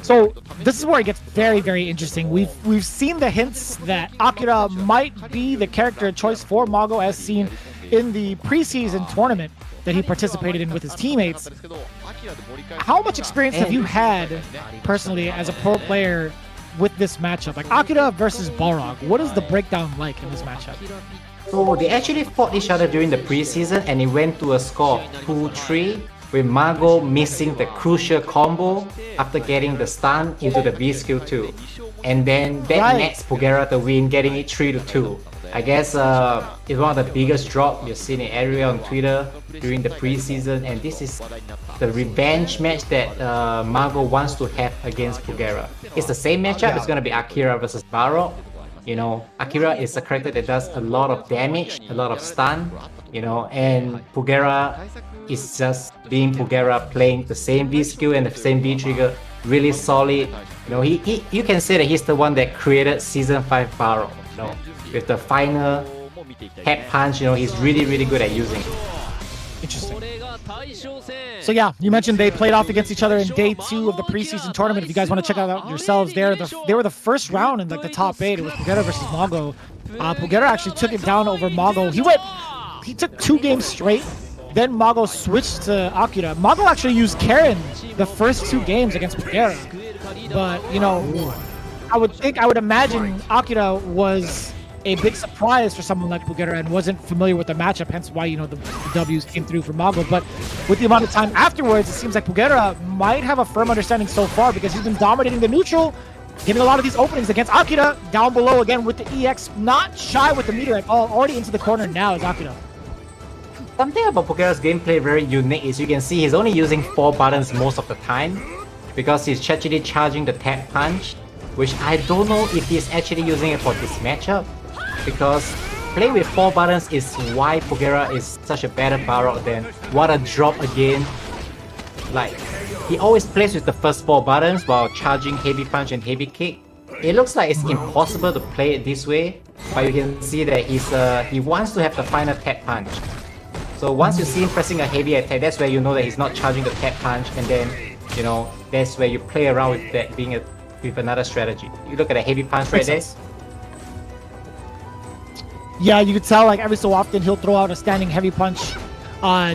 So this is where it gets very, very interesting. We've seen the hints that Akira might be the character of choice for Mago, as seen in the preseason tournament that he participated in with his teammates. How much experience have you had personally as a pro player with this matchup? Like Akira versus Balrog, what is the breakdown like in this matchup? So they actually fought each other during the preseason and it went to a score of 2-3 with Mago missing the crucial combo after getting the stun into the V skill 2. And then that nets Pugera the win, getting it 3-2. I guess it's one of the biggest drop you've seen in area on Twitter during the preseason, and this is the revenge match that Mago wants to have against Pugera. It's the same matchup, it's gonna be Akira versus Baro. You know, Akira is a character that does a lot of damage, a lot of stun, you know, and Pugera is just being Pugera, playing the same V skill and the same V trigger, really solid. You know, you can say that he's the one that created Season 5 Baro, you know, with the final head punch, you know, he's really, really good at using it. Interesting. So yeah, you mentioned they played off against each other in day 2 of the preseason tournament. If you guys want to check out yourselves, they were the first round in like the top 8. It was Pugera versus Mago. Pugera actually took it down over Mago. He took 2 games straight. Then Mago switched to Akira. Mago actually used Karen the first 2 games against Pugera. But you know, I would imagine Akira was a big surprise for someone like Pugera and wasn't familiar with the matchup, hence why, you know, the W's came through for Mago. But with the amount of time afterwards, it seems like Pugera might have a firm understanding so far because he's been dominating the neutral, getting a lot of these openings against Akira down below again with the EX, not shy with the meter at all, already into the corner now is Akira. Something about Pugera's gameplay very unique is you can see he's only using 4 buttons most of the time because he's actually charging the tap punch, which I don't know if he's actually using it for this matchup. Because playing with 4 buttons is why Pugera is such a better Baro than what a drop again. Like, he always plays with the first 4 buttons while charging heavy punch and heavy kick. It looks like it's impossible to play it this way, but you can see that he wants to have the final tap punch. So once you see him pressing a heavy attack, that's where you know that he's not charging the tap punch, and then, you know, that's where you play around with that being with another strategy. You look at a heavy punch right there. Yeah, you could tell like every so often he'll throw out a standing heavy punch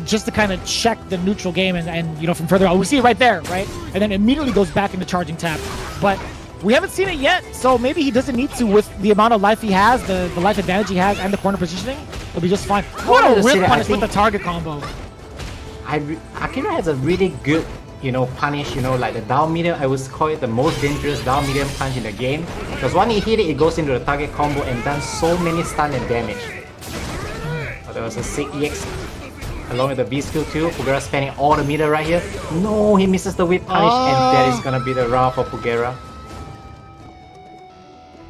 just to kind of check the neutral game and you know, from further out. We see it right there, right? And then immediately goes back into charging tap. But we haven't seen it yet, so maybe he doesn't need to with the amount of life he has, the life advantage he has, and the corner positioning. It'll be just fine. What a whip punish with the target combo. Akira has a really good, you know, punish, you know, like the down medium. I would call it the most dangerous down medium punch in the game, because when he hit it, it goes into the target combo and does so many stun and damage. Oh, there was a sick EX along with the V skill too. Pugera spending all the meter right here. No, he misses the whip punish, and that is gonna be the round for Pugera.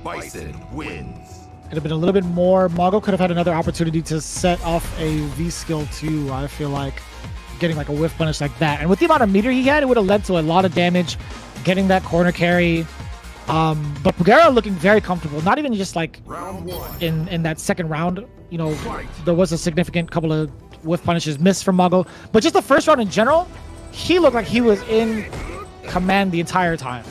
Bison wins. It'd have been a little bit more. Mago could have had another opportunity to set off a V skill too, I feel like. Getting like a whiff punish like that, and with the amount of meter he had, it would have led to a lot of damage, getting that corner carry. But Pugera looking very comfortable, not even just like in that second round, you know, there was a significant couple of whiff punishes missed from Mago, but just the first round in general, he looked like he was in command the entire time.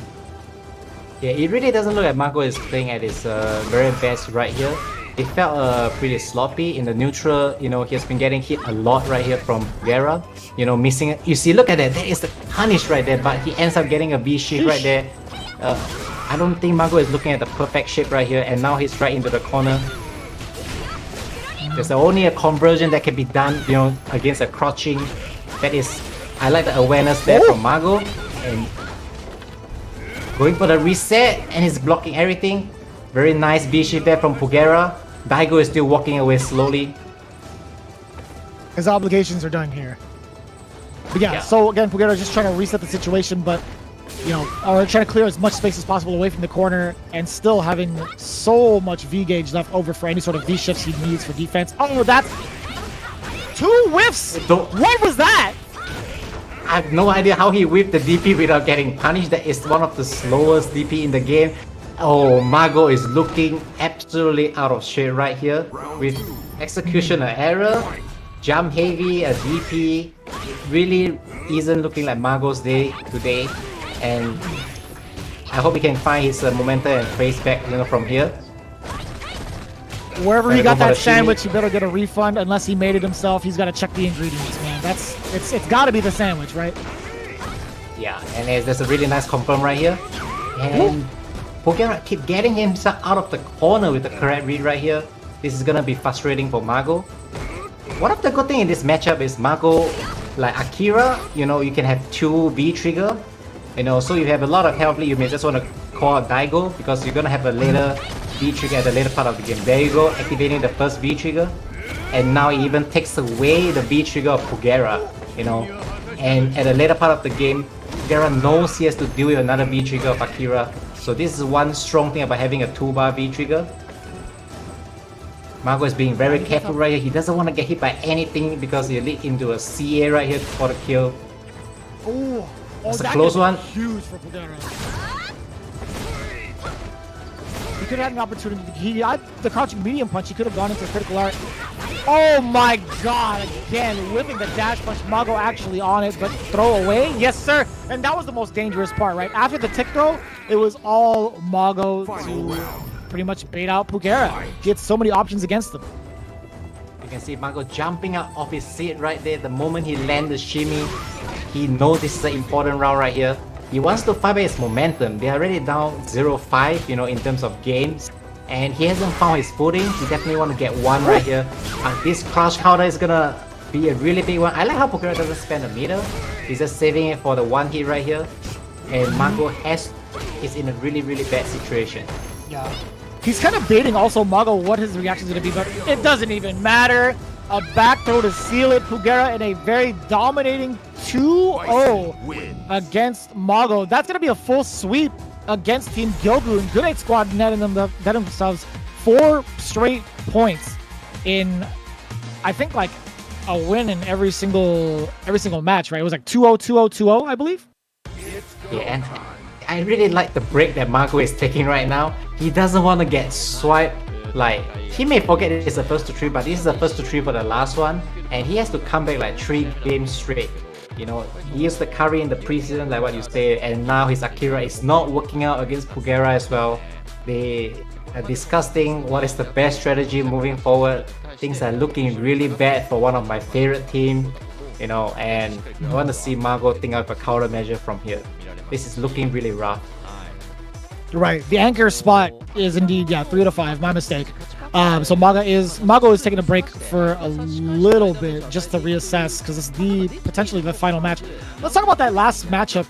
Yeah, it really doesn't look like Mago is playing at his very best right here. It felt pretty sloppy in the neutral. You know, he has been getting hit a lot right here from Pugera. You know, missing it. You see, look at that. That is the punish right there, but he ends up getting a V shift right there. I don't think Mago is looking at the perfect shape right here, and now he's right into the corner. There's only a conversion that can be done, you know, against a crouching. That is, I like the awareness there from Mago, and going for the reset, and he's blocking everything. Very nice V shift there from Pugera. Daigo is still walking away slowly. His obligations are done here. But yeah, so again, Pugera is just trying to reset the situation, but you know, or trying to clear as much space as possible away from the corner, and still having so much V gauge left over for any sort of V shifts he needs for defense. Oh, that's 2 whiffs! What was that? I have no idea how he whipped the DP without getting punished. That is one of the slowest DP in the game. Oh, Mago is looking absolutely out of shape right here with execution error, jump heavy, a DP. Really isn't looking like Mago's day today, and I hope he can find his momentum and pace back, you know, from here. Wherever he got that sandwich, he better get a refund. Unless he made it himself, he's got to check the ingredients, man. It's got to be the sandwich, right? Yeah, and there's a really nice confirm right here, and Pugera keep getting himself out of the corner with the correct read right here. This is gonna be frustrating for Mago. One of the good thing in this matchup is Mago, like Akira, you know, you can have 2 V trigger. You know, so you have a lot of health lead, you may just want to call out Daigo because you're gonna have a later V trigger at the later part of the game. There you go, activating the first V trigger. And now it even takes away the V trigger of Pugera, you know. And at the later part of the game, Pugera knows he has to deal with another V trigger of Akira. So this is one strong thing about having a 2-bar V trigger. Mago is being very careful right here. He doesn't want to get hit by anything because he lead into a CA right here for the kill. Oh, that's a close one. Huge for Pugera. He could have had an opportunity. He had the crouching medium punch. He could have gone into critical art. Oh my god, again, whipping the dash punch. Mago actually on it, but throw away. Yes, sir. And that was the most dangerous part, right? After the tick throw, it was all Mago to pretty much bait out Pugera. He had so many options against him. You can see Mago jumping out of his seat right there. The moment he lands the shimmy, he knows this is an important round right here. He wants to fight by his momentum. They are already down 0-5, you know, in terms of games. And he hasn't found his footing. He definitely want to get one right here. This crouch counter is gonna be a really big one. I like how Pugera doesn't spend a meter. He's just saving it for the one hit right here. And Mago is in a really, really bad situation. Yeah. He's kind of baiting also Mago what his reaction is going to be, but it doesn't even matter. A back throw to seal it. Pugera in a very dominating 2-0 against Mago. That's going to be a full sweep against Team Gyogu. And Good 8 Squad netting themselves 4 straight points in, I think, like a win in every single match, right? It was like 2-0, 2-0, 2-0, I believe. Yeah, and I really like the break that Mago is taking right now. He doesn't want to get swiped. Like, he may forget it's the first to 3, but this is the first to 3 for the last one, and he has to come back like 3 games straight. You know, he used the curry in the preseason, like what you say, and now his Akira is not working out against Pugera as well. They are discussing what is the best strategy moving forward. Things are looking really bad for one of my favorite teams, you know, and I want to see Mago think of a countermeasure from here. This is looking really rough. Right, the anchor spot is indeed 3-5. My mistake. So Mago is taking a break for a little bit just to reassess because it's potentially the final match. Let's talk about that last matchup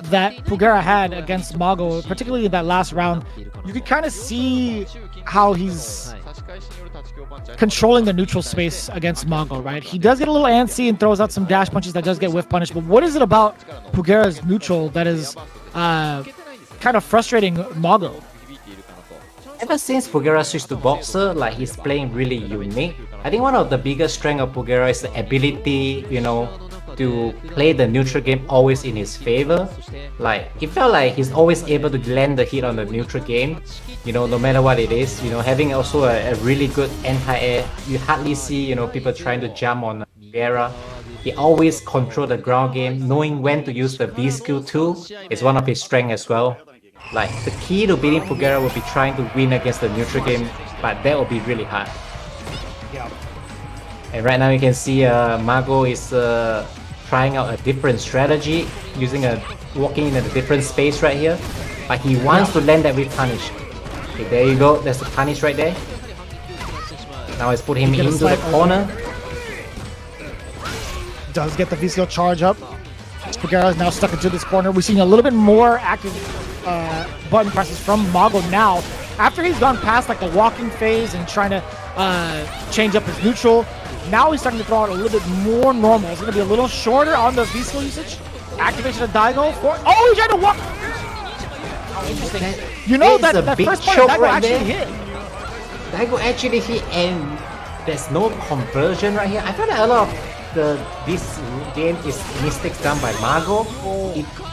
that Pugera had against Mago, particularly in that last round. You could kind of see how he's controlling the neutral space against Mago, right? He does get a little antsy and throws out some dash punches that does get whiff punished, but what is it about Pugera's neutral that is kind of frustrating Mago? Ever since Pugera switched to Boxer, like, he's playing really unique. I think one of the biggest strengths of Pugera is the ability, you know, to play the neutral game always in his favor. Like, it felt like he's always able to land the hit on the neutral game, you know, no matter what it is. You know, having also a really good anti-air, you hardly see, you know, people trying to jump on Pugera. He always controls the ground game. Knowing when to use the V skill too is one of his strengths as well. Like, the key to beating Pugera will be trying to win against the neutral game, but that will be really hard. Yeah. And right now you can see Mago is trying out a different strategy, walking in a different space right here. But he wants to land that with punish. Okay, there you go. That's the punish right there. Now it's put him into the corner. Does get the V-skill charge up. Pugera is now stuck into this corner. We're seeing a little bit more active button presses from Mago now. After he's gone past like the walking phase and trying to change up his neutral, now he's starting to throw out a little bit more normal. It's going to be a little shorter on the V-skill usage. Activation of Daigo. Oh, he tried to walk. Oh, interesting. You know that first part of Daigo right actually hit. Daigo actually hit, and there's no conversion right here. I feel like a lot of this game is mistakes done by Mago.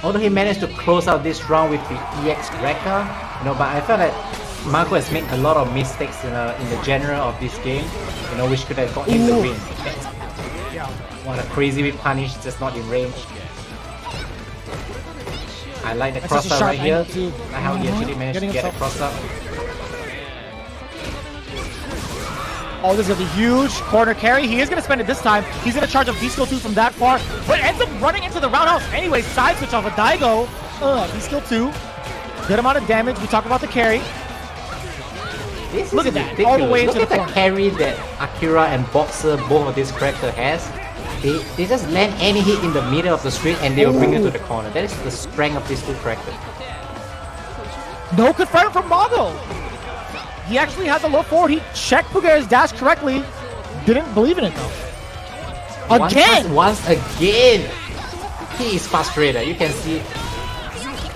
Although he managed to close out this round with the EX Wrecker, you know, but I felt like Mago has made a lot of mistakes in the genre of this game, you know, which could have got him the win. What a crazy whip punish, just not in range. I like the cross up right here. Like how he actually managed to get a cross up. Oh, this is going to be huge. Corner carry. He is going to spend it this time. He's going to charge up V-skill 2 from that far, but ends up running into the roundhouse anyway. Side switch off of Daigo. V-skill 2. Good amount of damage. We talk about the carry. Look at that, ridiculous. all the way into Look the at corner. the carry that Akira and Boxer, both of these characters has. They just land any hit in the middle of the screen and they will bring it to the corner. That is the strength of these two characters. No confirm from Mago. He actually had the low forward. He checked Pugera's dash correctly. Didn't believe in it though. Again! Once again! He is frustrated. You can see.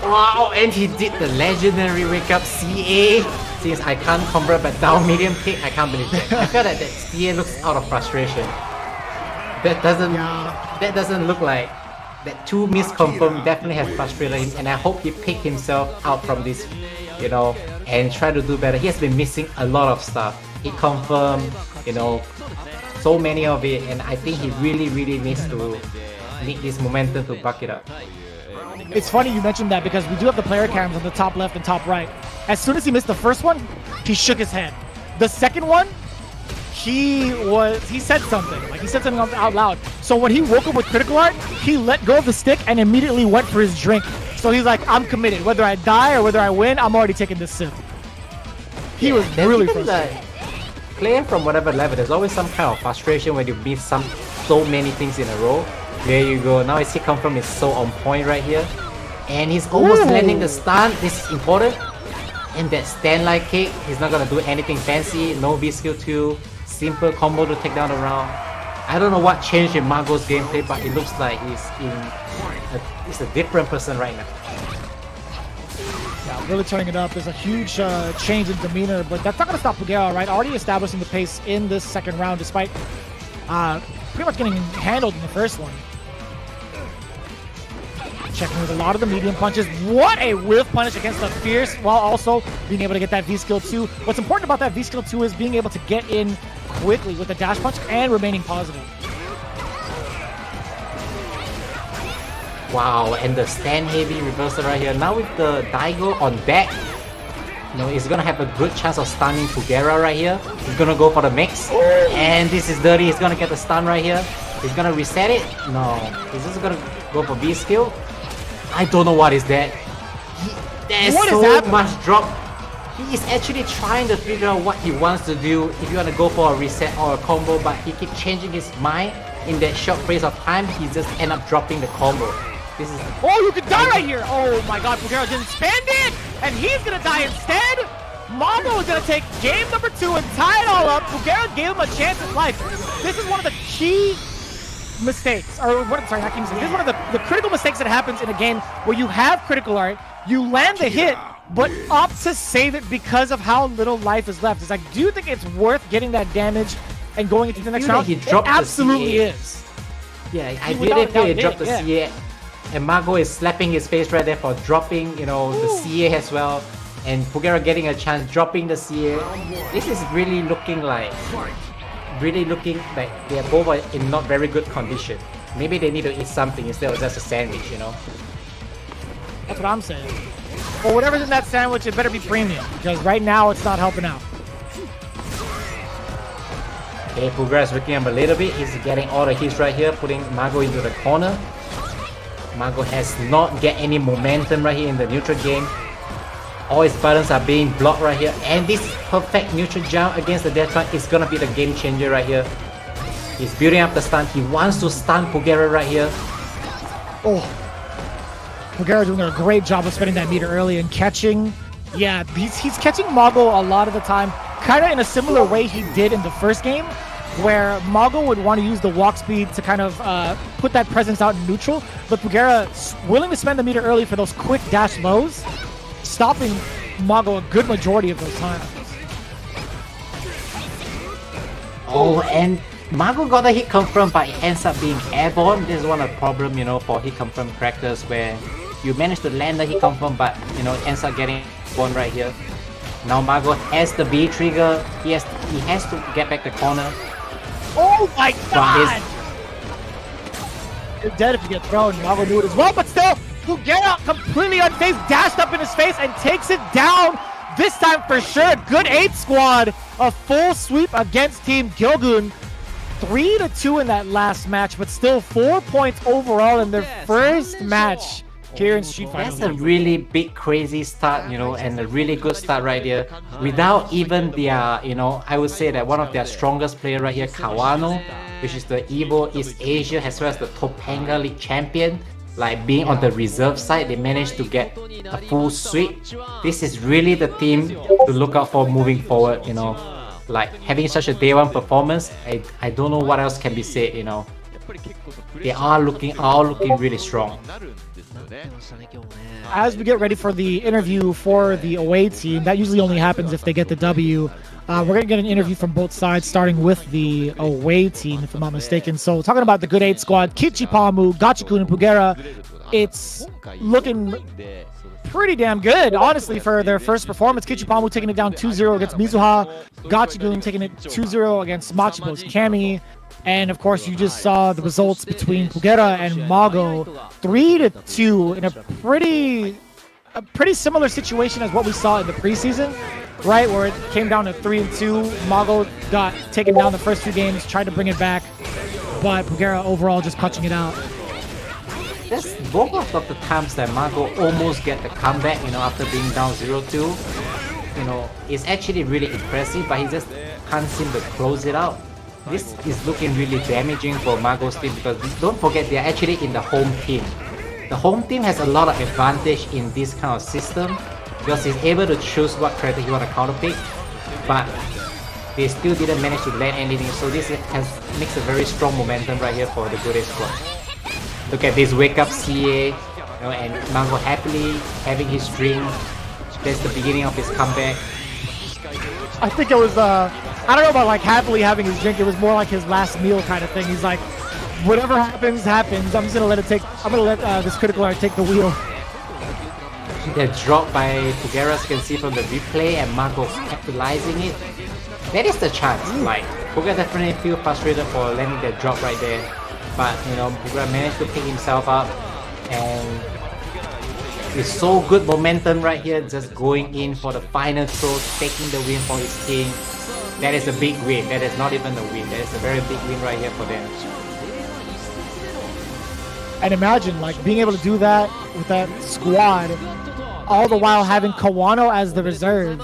Wow! And he did the legendary wake up CA. Since I can't convert but down medium kick, I can't believe that. I feel that CA looks out of frustration. That doesn't look like that 2 misconfirm definitely has frustrated him, and I hope he picked himself out from this, you know, and try to do better. He has been missing a lot of stuff. He confirmed, you know, so many of it, and I think he really needs to need this momentum to buck it up. It's funny you mentioned that because we do have the player cams on the top left and top right. As soon as he missed the first one, he shook his head. The second one, he said something. Like, he said something out loud. So when he woke up with critical art, he let go of the stick and immediately went for his drink. So he's like, I'm committed. Whether I die or whether I win, I'm already taking this sip. He was really frustrated. Playing from whatever level, there's always some kind of frustration when you miss so many things in a row. There you go. Now his hit confirm is so on point right here. And he's almost landing the stun. This is important. And that stand-like kick, he's not gonna do anything fancy. No V skill 2. Simple combo to take down the round. I don't know what changed in Mago's gameplay, but it looks like he's a different person right now. Yeah, really turning it up. There's a huge change in demeanor, but that's not going to stop Pugera, right? Already establishing the pace in this second round, despite pretty much getting handled in the first one. Checking with a lot of the medium punches. What a whiff punish against the Fierce, while also being able to get that V-Skill 2. What's important about that V-Skill 2 is being able to get in quickly with the dash punch and remaining positive. Wow, and the stand heavy reversal right here. Now with the Daigo on deck, you know, he's gonna have a good chance of stunning Pugera right here. He's gonna go for the mix. And this is dirty. He's gonna get the stun right here. He's gonna reset it. No, he's just gonna go for V-Skill. I don't know what is that. There's so much drop. He is actually trying to figure out what he wants to do. If you want to go for a reset or a combo, but he keeps changing his mind in that short phase of time. He just end up dropping the combo. This is. Oh, you could die right here! Oh my God, Pugera didn't spend it, and he's gonna die instead. Momo is gonna take game number 2 and tie it all up. Pugera gave him a chance at life. This is one of the key mistakes, or what? Sorry, not key mistakes. This is one of the critical mistakes that happens in a game where you have critical art, you land the hit, but opt to save it because of how little life is left. Is I do think it's worth getting that damage and going into the next round. It absolutely is. Yeah, I really feel he dropped the CA. And Mago is slapping his face right there for dropping, you know, the CA as well. And Pugera getting a chance, dropping the CA. This is really looking like they are both in not very good condition. Maybe they need to eat something instead of just a sandwich, you know? That's what I'm saying. Or whatever's in that sandwich, it better be premium, because right now it's not helping out. Okay, Pugera is waking up a little bit. He's getting all the hits right here, putting Mago into the corner. Mago has not get any momentum right here in the neutral game. All his buttons are being blocked right here. And this perfect neutral jump against the death punch is gonna be the game changer right here. He's building up the stun. He wants to stun Pugera right here. Oh. Pugera doing a great job of spending that meter early and catching. Yeah, he's catching Mago a lot of the time. Kind of in a similar way he did in the first game, where Mago would want to use the walk speed to kind of put that presence out in neutral, but Pugera willing to spend the meter early for those quick dash lows, stopping Mago a good majority of those times. Oh, and Mago got a hit confirm, but it ends up being airborne. This is one of the problems, you know, for hit confirm characters, where you manage to land the hit confirm, but you know, it ends up getting airborne right here. Now Mago has the B trigger. He has to get back the corner. Oh my God! You're dead if you get thrown. Mago knew it as well, but still, Pugera completely unfazed, dashed up in his face and takes it down. This time for sure. Good 8 squad. A full sweep against Team Gilgun. 3-2 in that last match, but still 4 points overall in their first match here in Street Fighter. That's a really big, crazy start, you know, and a really good start right there. Without even their, you know, I would say that one of their strongest player right here, Kawano, which is the Evo East Asia as well as the Topanga League champion. Like being on the reserve side, they managed to get a full sweep. This is really the team to look out for moving forward, you know. Like having such a day one performance, I don't know what else can be said, you know. They are looking really strong. As we get ready for the interview for the away team, that usually only happens if they get the W. We're going to get an interview from both sides, starting with the away team, if I'm not mistaken. So talking about the Good 8 squad, Kichipamu, Gachikun, and Pugera, it's looking pretty damn good, honestly, for their first performance. Kichipamu taking it down 2-0 against Mizuha, Gachikun taking it 2-0 against Machibo's Kami. And of course, you just saw the results between Pugera and Mago, 3-2 in a pretty similar situation as what we saw in the preseason, right? Where it came down to 3-2. Mago got taken down the first 2 games, tried to bring it back, but Pugera overall just punching it out. That's both of the times that Mago almost get the comeback, you know, after being down 0-2. You know, it's actually really impressive, but he just can't seem to close it out. This is looking really damaging for Mago's team because don't forget they're actually in the home team. The home team has a lot of advantage in this kind of system because he's able to choose what character he want to counterpick, but they still didn't manage to land anything, so this makes a very strong momentum right here for the Good 8 squad. Look at this wake up CA, you know, and Mago happily having his drink. That's the beginning of his comeback. I think it was, I don't know about like happily having his drink. It was more like his last meal kind of thing. He's like, whatever happens, happens. I'm just gonna let this critical art take the wheel. The drop by Pugera, as you can see from the replay, and Mago capitalizing it. That is the chance. Like, Pugera definitely feel frustrated for landing that drop right there. But, you know, Pugera managed to pick himself up, and it's so good momentum right here, just going in for the final throw, taking the win for his team. That is a big win. That is not even a win. That is a very big win right here for them. And imagine like being able to do that with that squad, all the while having Kawano as the reserve.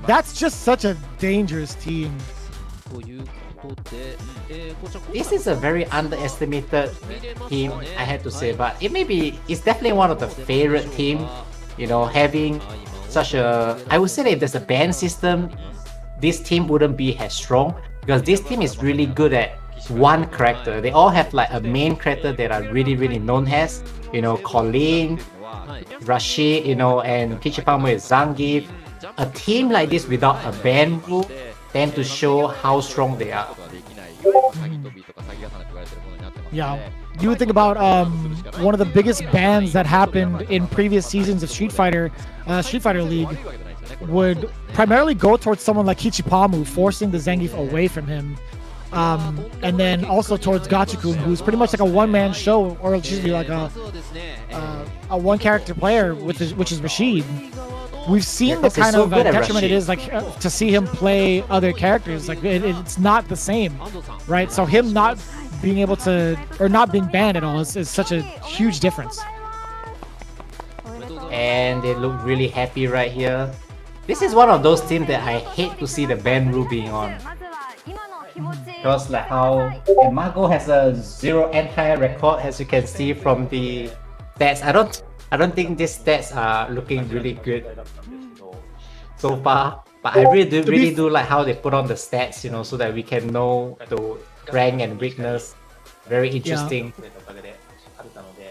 That's just such a dangerous team. This is a very underestimated team, I had to say, but it's definitely one of the favorite team. You know, having such a, I would say that if there's a ban system, this team wouldn't be as strong because this team is really good at one character. They all have like a main character that are really known as, you know, Colleen, Rashid, you know, and Kichipamu is Zangief. A team like this without a ban rule tend to show how strong they are. Yeah, you would think about one of the biggest bans that happened in previous seasons of Street Fighter League would primarily go towards someone like Kichipamu, forcing the Zangief away from him. And then also towards Gachikun, who's pretty much like a one-man show, or excuse me, like a one-character player, which is Rashid. We've seen the kind of detriment it is, like to see him play other characters. Like it's not the same, right? So him not being able to, or not being banned at all, is such a huge difference. And they look really happy right here. This is one of those teams that I hate to see the ban rule being on. Because like how Mago has a 0 anti record, as you can see from the stats. I don't think these stats are looking really good so far. But I really do like how they put on the stats, you know, so that we can know the rank and weakness. Very interesting. Yeah.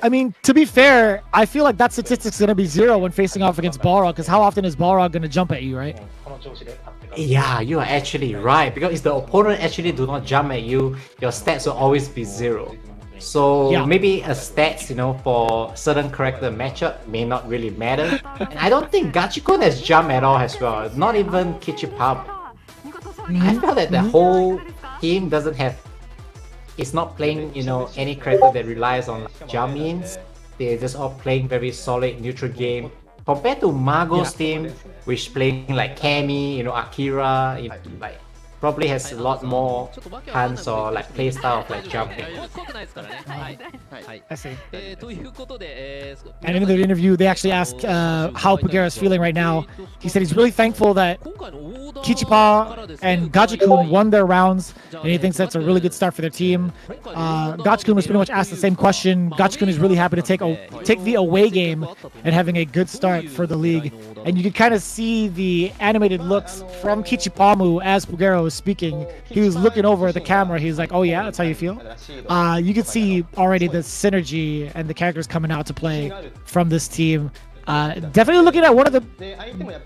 I mean, to be fair, I feel like that statistic's gonna be 0 when facing off against Baro, because how often is Baro gonna jump at you, right? Yeah, you are actually right. Because if the opponent actually do not jump at you, your stats will always be 0. So yeah, maybe a stats, you know, for certain character matchup may not really matter. And I don't think Gachikun has jump at all as well. Not even Kichipamu. I feel that the whole team doesn't have. It's not playing, you know, any character that relies on like, jump ins. They're just all playing very solid neutral game. Compared to Mago's team, which playing like Kami, you know, Akira, you know, like probably has a lot more hands or like play style of like jumping. I see. And in the interview, they actually asked how Pugera is feeling right now. He said he's really thankful that Kichipa and Gachikun won their rounds, and he thinks that's a really good start for their team. Gachikun was pretty much asked the same question. Gachikun is really happy to take the away game and having a good start for the league. And you could kind of see the animated looks from Kichipamu as Pugera was speaking. He was looking over at the camera. He was like, "Oh yeah, that's how you feel." You could see already the synergy and the characters coming out to play from this team. Definitely looking at one of the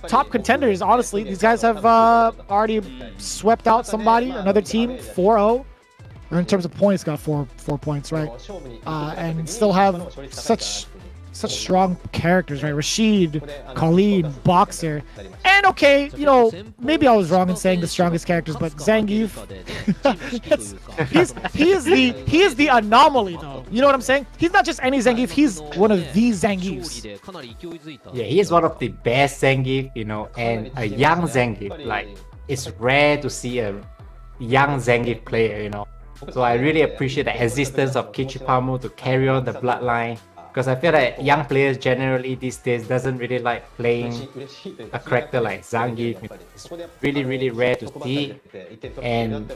top contenders. Honestly, these guys have already swept out somebody, another team, 4-0. Or in terms of points, got four points, right? And still have such strong characters, right? Rashid, Colleen, Boxer, and okay, you know, maybe I was wrong in saying the strongest characters, but Zangief, he is the anomaly, though. You know what I'm saying? He's not just any Zangief; he's one of the Zangiefs. Yeah, he is one of the best Zangief, you know, and a young Zangief. Like, it's rare to see a young Zangief player, you know. So I really appreciate the existence of Kichipamu to carry on the bloodline. Because I feel like young players generally these days doesn't really like playing a character like Zangief. It's really, really rare to see. And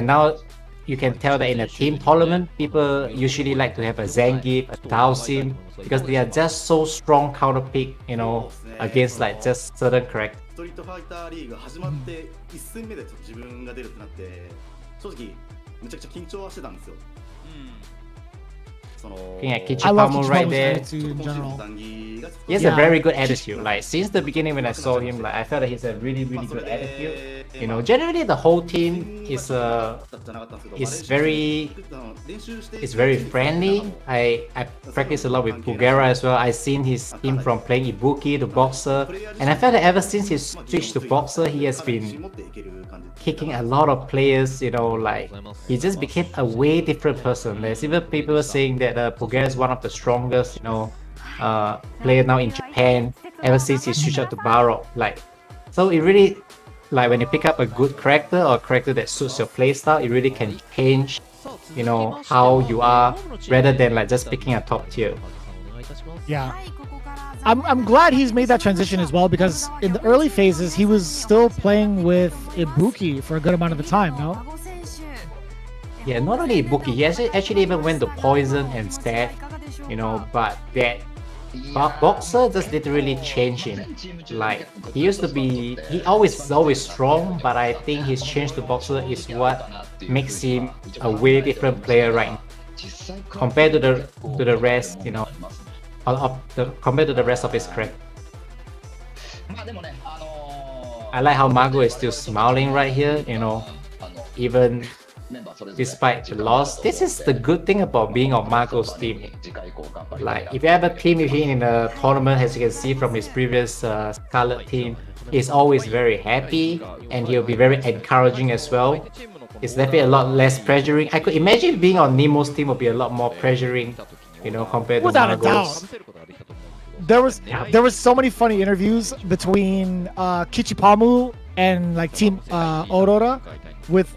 now you can tell that in a team tournament, people usually like to have a Zangief, a Dalsim, because they are just so strong counter pick, you know, against like just certain characters. ストリートファイターリーグ始まって1戦目で自分が出るってなって正直めちゃくちゃ緊張はしてたんですよ。 Looking at Kichipamu right there, he has a very good attitude. Like since the beginning when I saw him, like I felt that he's a really, really good attitude. You know, generally the whole team is very friendly. I practice a lot with Pugera as well. I've seen his team from playing Ibuki to Boxer, and I felt that ever since he switched to Boxer, he has been kicking a lot of players. You know, like he just became a way different person. There's even people saying that Pugera is one of the strongest, you know, player now in Japan ever since he switched out to Baro. Like, so it really, like when you pick up a good character or a character that suits your playstyle, it really can change, you know, how you are rather than like just picking a top tier. Yeah. I'm glad he's made that transition as well, because in the early phases he was still playing with Ibuki for a good amount of the time, no? Yeah, not only Ibuki, he actually even went to Poison and Stat, you know, but that Boxer just literally changed him. Like, he used to be, he always strong, but I think his change to Boxer is what makes him a way different player right now. Compared to the rest, you know, compared to the rest of his character. I like how Mago is still smiling right here, you know, even despite the loss. This is the good thing about being on Mago's team. Like, if you have a team with him in a tournament, as you can see from his previous Scarlet team, he's always very happy and he'll be very encouraging as well. It's definitely a lot less pressuring. I could imagine being on Nemo's team would be a lot more pressuring, you know, compared to Without Mago's. a doubt. There was so many funny interviews between Kichipamu and like Team Aurora with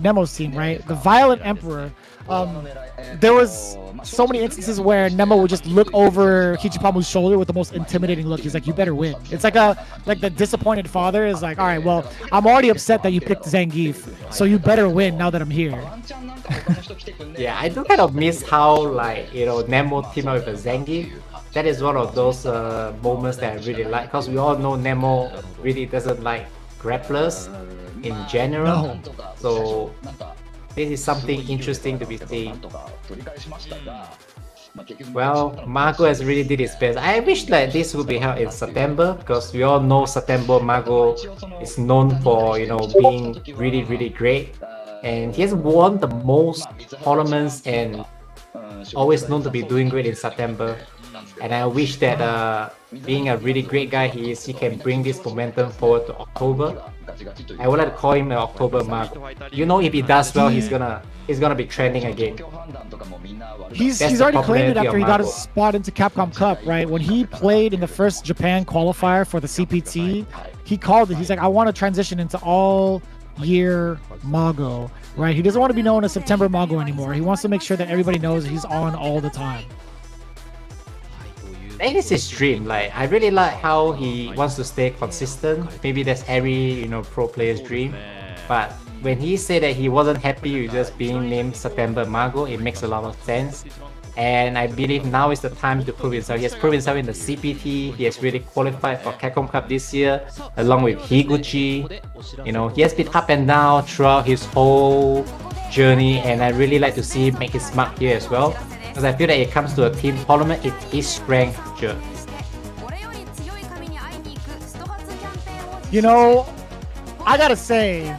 Nemo's team, right? The Violent Emperor. There was so many instances where Nemo would just look over Kichipamu's shoulder with the most intimidating look. He's like, "You better win." It's like the disappointed father is like, "All right, well, I'm already upset that you picked Zangief, so you better win now that I'm here." Yeah, I do kind of miss how, like, you know, Nemo team up with a Zangief. That is one of those moments that I really like, because we all know Nemo really doesn't like grapplers in general. So this is something interesting to be seen. Well, Mago has really did his best. I wish that this would be held in September, because we all know September Mago is known for, you know, being really, really great. And he has won the most tournaments and always known to be doing great in September. And I wish that being a really great guy he is, he can bring this momentum forward to October. I would like to call him an October Mago. You know, if he does well, he's gonna be trending again. He's already claimed it after he got his spot into Capcom Cup, right? When he played in the first Japan qualifier for the CPT, he called it. He's like, "I want to transition into all year Mago, right? He doesn't want to be known as September Mago anymore. He wants to make sure that everybody knows he's on all the time. That is his dream. Like, I really like how he wants to stay consistent. Maybe that's every pro player's dream. But when he said that he wasn't happy with just being named September Mago, it makes a lot of sense. And I believe now is the time to prove himself. He has proven himself in the CPT. He has really qualified for Capcom Cup this year, along with Higuchi. He has been up and down throughout his whole journey, and I really like to see him make his mark here as well. Because I feel that it comes to a team tournament, it is strength judged. I gotta say,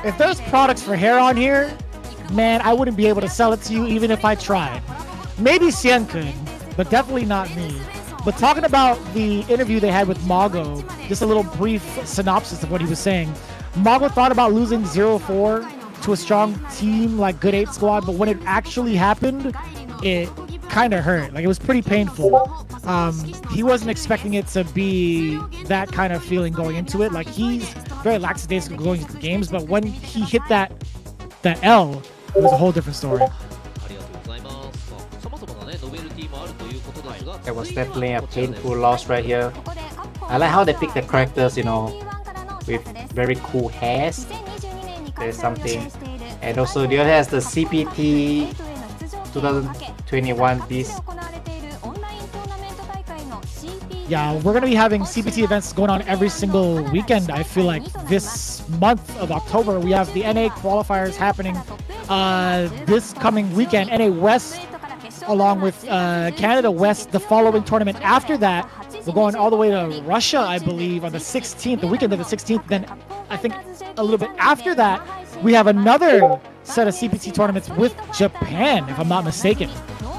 if there's products for hair on here, man, I wouldn't be able to sell it to you even if I tried. Maybe Xian could, but definitely not me. But talking about the interview they had with Mago, just a little brief synopsis of what he was saying. Mago thought about losing 0-4 to a strong team like Good 8 Squad, but when it actually happened, it kind of hurt. Like, it was pretty painful. He wasn't expecting it to be that kind of feeling going into it. Like, he's very lackadaisical going into the games, but when he hit that L, it was a whole different story. That was definitely a painful loss right here. I like how they pick the characters, with very cool hairs. There's something. And also the other has the CPT 2021 beast. Yeah, we're going to be having CPT events going on every single weekend. I feel like this month of October, we have the NA qualifiers happening this coming weekend. NA West, along with Canada West, the following tournament. After that, we're going all the way to Russia, I believe, on the 16th, the weekend of the 16th. Then I think a little bit after that, we have another set of CPT tournaments with Japan, if I'm not mistaken.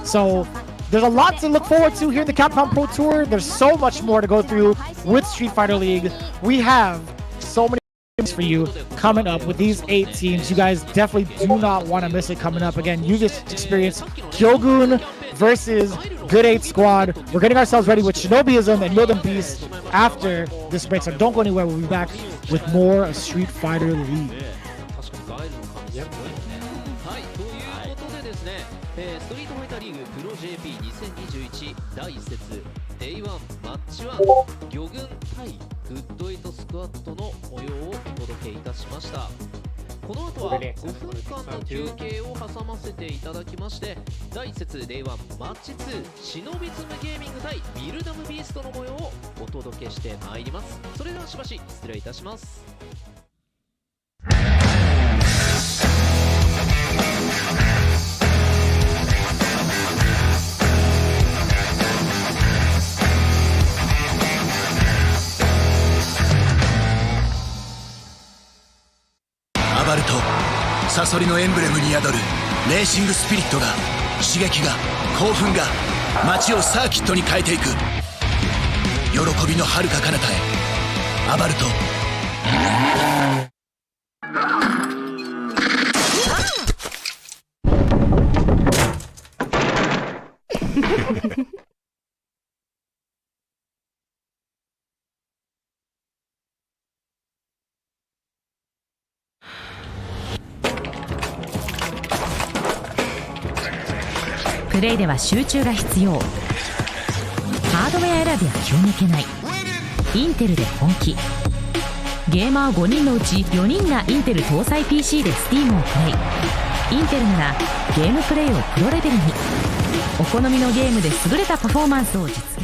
So there's a lot to look forward to here in the Capcom Pro Tour. There's so much more to go through with Street Fighter League. We have so many things for you coming up with these 8 teams. You guys definitely do not want to miss it coming up. Again, you just experienced Kyogun versus Good 8 Squad. We're getting ourselves ready with Shinobiism and Northern Beast after this break. So don't go anywhere. We'll be back with more of Street Fighter League. Yep. ストリートファイターリーグプロ JP 2021第1節 Day1 マッチは魚群対グッドエイトスクワットの模様をお届けいたしました。この後は5分間の休憩を挟ませていただきまして、第1節 Day1 マッチ2シノビズムゲーミング対ビルダムビーストの模様をお届けしてまいります。それではしばし失礼いたします。バルトサソリのエンブレムに宿るレーシングスピリットが刺激が興奮が街をサーキットに変えていく喜びの遥か彼方へアバルトプレイでは集中が必要。ハードウェア選びは気を抜けない。インテルで本気。ゲーマー5人のうち4人がインテル搭載 PC で Steam をプレイ。インテルならゲームプレイをプロレベルに。お好みのゲームで優れたパフォーマンスを実現。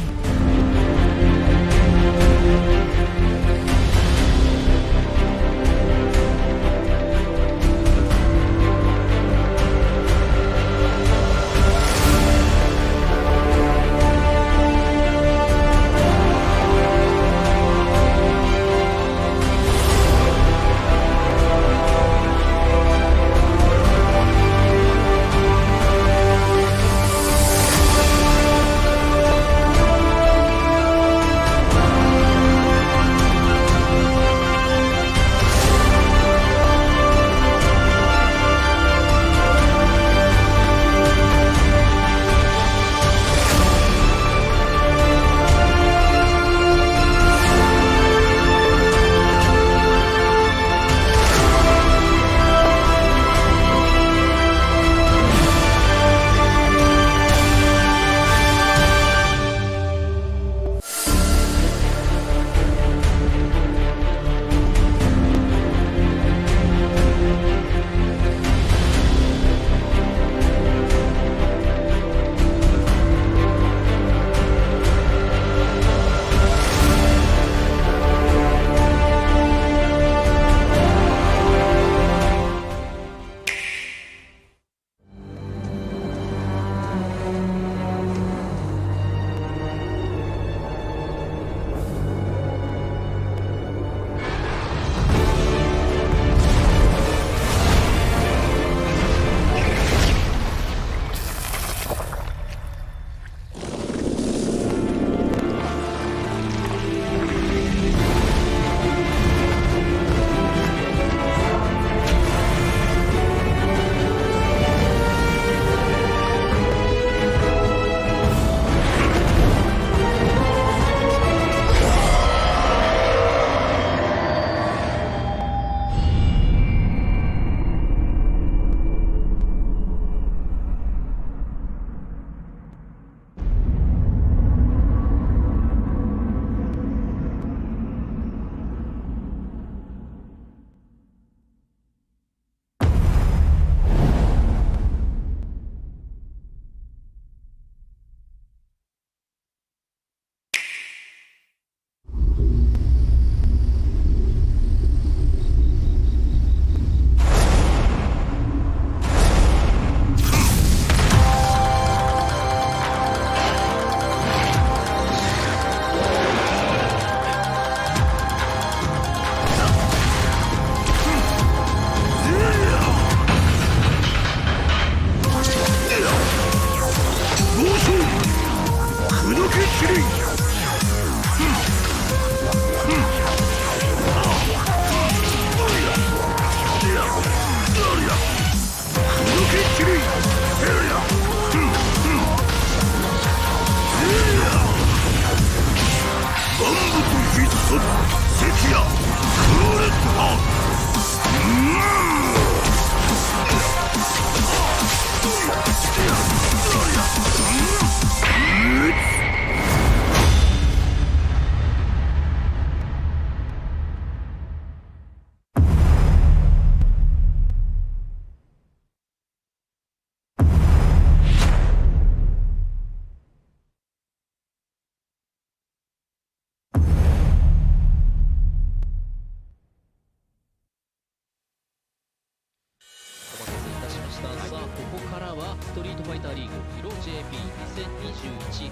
さあここからはストリートファイターリーグプロ JP2021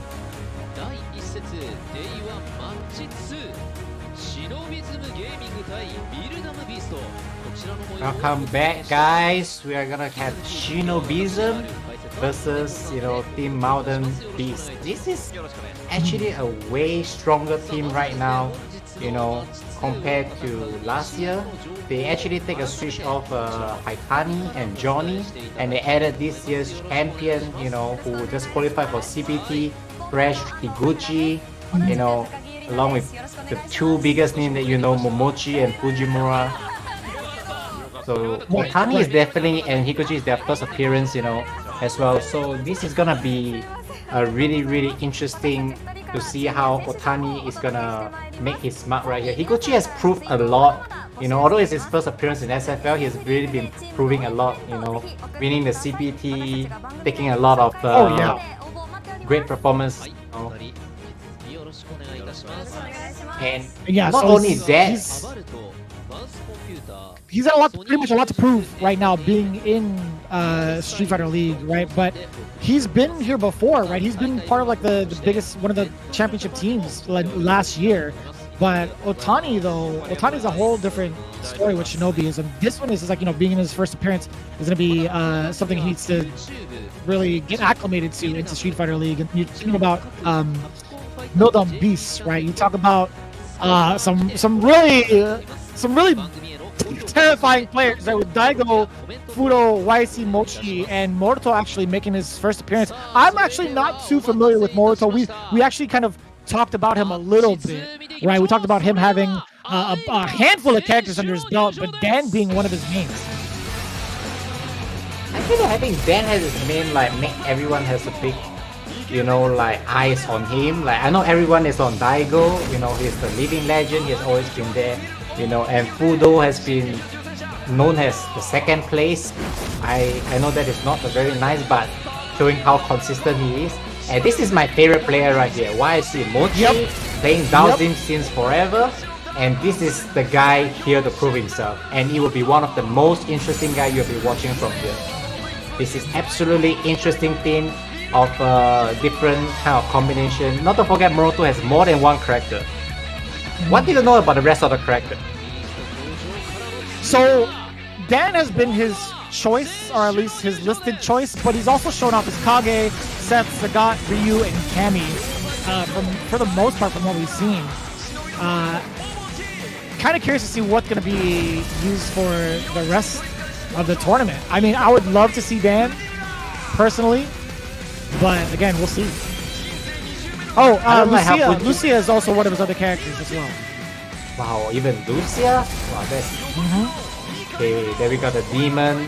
第1節 Day1 マッチ2シノビズムゲーミング対ビルダムビーストこちらの模様を Welcome back, guys. We are gonna have Shinobism versus, Team Mountain Beast. This is actually a way stronger team right now, compared to last year. They actually take a switch of Haitani and Johnny, and they added this year's champion, who just qualified for CPT, Fresh Higuchi, along with the two biggest names that Momochi and Fujimura. So Otani is definitely, and Higuchi is their first appearance, as well. So this is gonna be a really interesting to see how Otani is gonna make his mark right here. Higuchi has proved a lot, although it's his first appearance in SFL, he has really been proving a lot, winning the CPT, taking a lot of great performance. And not only that, he's got pretty much a lot to prove right now, being in Street Fighter League, right? But he's been here before, right? He's been part of like the biggest, one of the championship teams like last year. But Otani's a whole different story with Shinobi. And this one is like, being in his first appearance is going to be something he needs to really get acclimated to into Street Fighter League. And you're thinking about Mildom Beasts, right? You talk about some really terrifying players, right? With Daigo, Fudo, YC, Mochi, and Moruto actually making his first appearance. I'm actually not too familiar with Moruto. We actually kind of talked about him a little bit, right? We talked about him having a handful of characters under his belt, but Dan being one of his mains. I think Dan has his main, make everyone has a big, eyes on him. I know everyone is on Daigo, he's the living legend, he has always been there, and Fudo has been known as the second place. I know that is not very nice, but showing how consistent he is. And this is my favorite player right here, YC Mochi, playing Dowsim since forever. And this is the guy here to prove himself. And he will be one of the most interesting guys you'll be watching from here. This is absolutely interesting team of different kind of combination. Not to forget, Moruto has more than one character. What do you know about the rest of the character? So Dan has been his choice, or at least his listed choice, but he's also shown off his Kage, Seth, Sagat, Ryu, and Kami for the most part from what we've seen. Kind of curious to see what's going to be used for the rest of the tournament. I mean, I would love to see Dan, personally, but again, we'll see. Oh, Lucia is also one of his other characters as well. Wow, even Lucia? Wow, that's... Okay, there we got the Demon,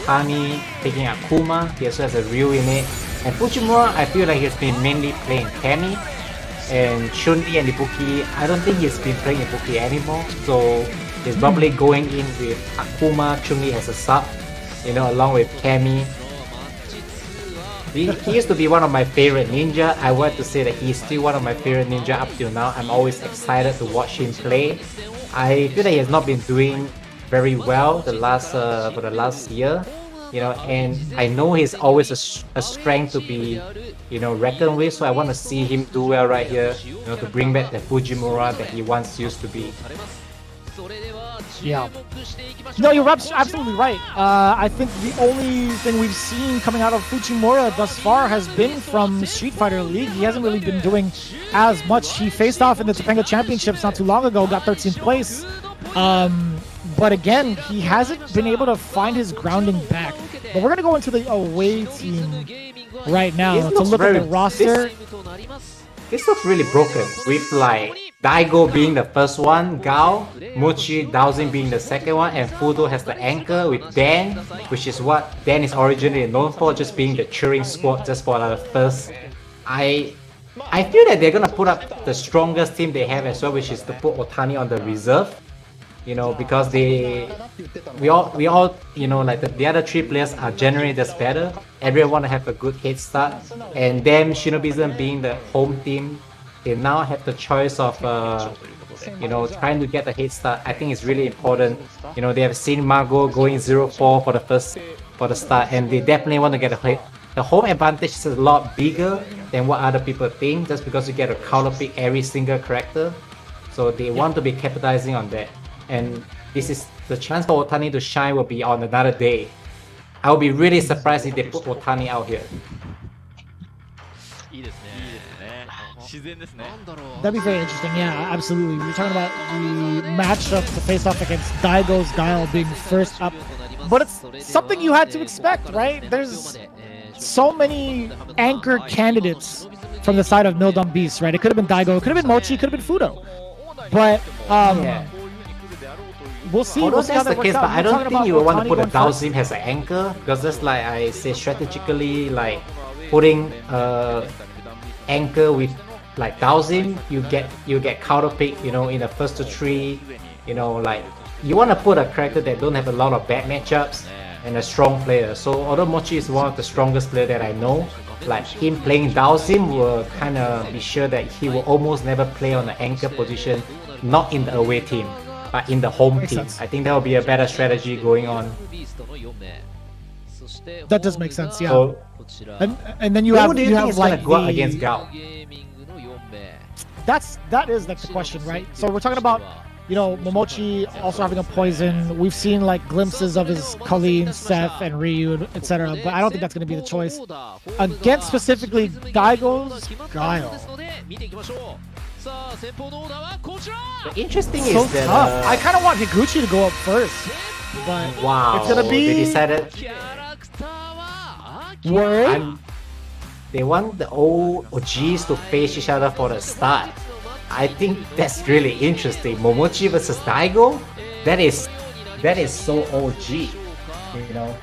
Tani taking Akuma, he also has a Ryu in it. And Fujimura, I feel like he's been mainly playing Kami. And Chun-Li and Ibuki, I don't think he's been playing Ibuki anymore. So he's probably going in with Akuma, Chun-Li as a sub, along with Kami. He used to be one of my favorite ninja. I want to say that he's still one of my favorite ninja up till now. I'm always excited to watch him play. I feel that he has not been doing very well for the last year, and I know he's always a strength to be, reckoned with. So I want to see him do well right here, to bring back the Fujimura that he once used to be. Yeah. No, you're absolutely right. I think the only thing we've seen coming out of Fujimura thus far has been from Street Fighter League. He hasn't really been doing as much. He faced off in the Topanga Championships not too long ago, got 13th place. But again, he hasn't been able to find his grounding back. But we're going to go into the away team right now to look at the roster. This looks really broken with Daigo being the first one, Gao, Mochi, Daozin being the second one, and Fudo has the anchor with Dan, which is what Dan is originally known for, just being the cheering squad just for the first. I feel that they're gonna put up the strongest team they have as well, which is to put Otani on the reserve. You know, because we all you know, like the other three players are generally just better. Everyone want to have a good head start, and them Shinobism being the home team, they now have the choice of you know, trying to get a head start. I think it's really important. You know, they have seen Margo going 0-4 for the start, and they definitely want to get a hit. The home advantage is a lot bigger than what other people think, just because you get a counter pick every single character. So they want to be capitalizing on that. And this is the chance for Otani to shine will be on another day. I will be really surprised if they put Otani out here. That'd be very interesting. Yeah, absolutely. We're talking about the matchup to face off against Daigo's Guile being first up, but it's something you had to expect, right? There's so many anchor candidates from the side of Mildom Beast, right? It could have been Daigo, it could have been Mochi, it could have been Fudo, but yeah. We'll see. Although we'll see that's how the case, works but out. I don't think you would want to put a Otani Daozin as an anchor, because just like I say, strategically, like putting anchor with like Daozin, you get counter pick, you know, in the first to three, you know, like you want to put a character that don't have a lot of bad matchups and a strong player. So although Mochi is one of the strongest player that I know, like him playing Daozin will kind of be sure that he will almost never play on the anchor position, not in the away team, but in the home team. Sense. I think that will be a better strategy going on. That does make sense, yeah. So, and then you who have do you you think have is like gonna go up against Gao? that is like the question, right? So we're talking about, you know, Momochi also having a poison. We've seen like glimpses of his Colleen, Seth, and Ryu, etc. But I don't think that's going to be the choice against specifically Daigo's Guile. The interesting So is that tough. I kind of want Higuchi to go up first, but wow, it's gonna be they decided word. they want the old OGs to face each other for the start. I think that's really interesting. Momochi versus Daigo, that is so OG, you know.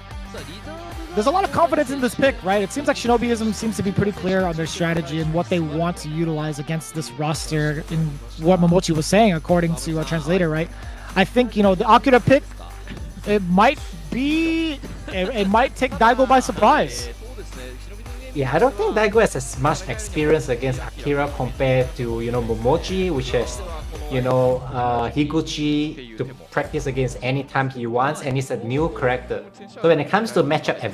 There's a lot of confidence in this pick, right? It seems like Shinobiism seems to be pretty clear on their strategy and what they want to utilize against this roster in what Momochi was saying, according to a translator, right? I think, you know, the Akira pick, it might take Daigo by surprise. Yeah, I don't think Daigo has as much experience against Akira compared to, you know, Momochi, which has, you know, Higuchi to practice against anytime he wants, and he's a new character. So when it comes to matchup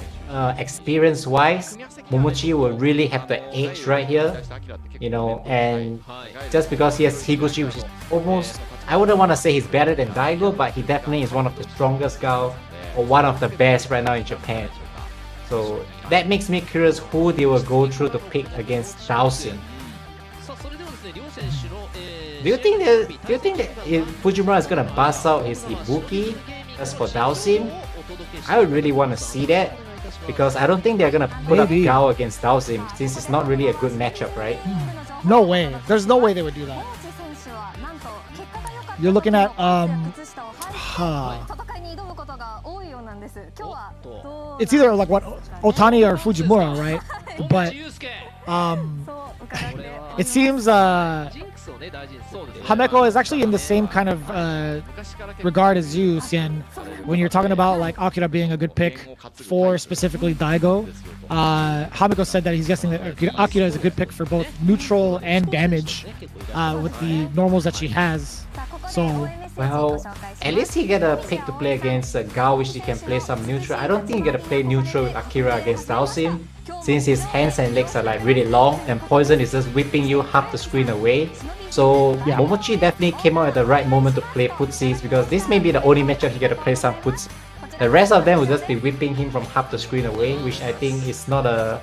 experience-wise, Momochi will really have the edge right here, you know, and just because he has Higuchi, which is almost, I wouldn't want to say he's better than Daigo, but he definitely is one of the strongest Gao, or one of the best right now in Japan. So that makes me curious who they will go through to pick against Daozin. Do you think that if Fujimura is gonna bust out his Ibuki just for Daozin? I would really want to see that, because I don't think they're gonna put up Gao against Daozin, since it's not really a good matchup, right? No way. There's no way they would do that. You're looking at it's either like what, Otani or Fujimura, right? But it seems Hameko is actually in the same kind of regard as you, Xian, when you're talking about like Akira being a good pick for specifically Daigo. Hameko said that he's guessing that Akira is a good pick for both neutral and damage with the normals that she has. So, well, at least he get a pick to play against Gao, which he can play some neutral. I don't think you get to play neutral with Akira against Daozin, since his hands and legs are like really long, and poison is just whipping you half the screen away. So yeah, Momochi definitely came out at the right moment to play footsies, because this may be the only matchup he get to play some foots. The rest of them will just be whipping him from half the screen away, which I think is not a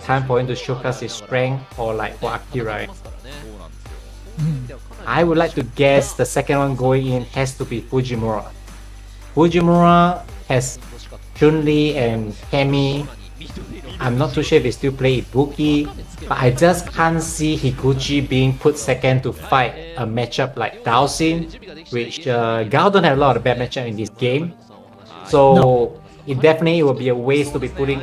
time for him to showcase his strength, or like for Akira. I would like to guess the second one going in has to be Fujimura. Fujimura has Chun-Li and Cammy I'm not too sure if they still play Ibuki, but I just can't see Higuchi being put second to fight a matchup like Daosin, which Gao don't have a lot of bad matchup in this game. So it definitely will be a waste to be putting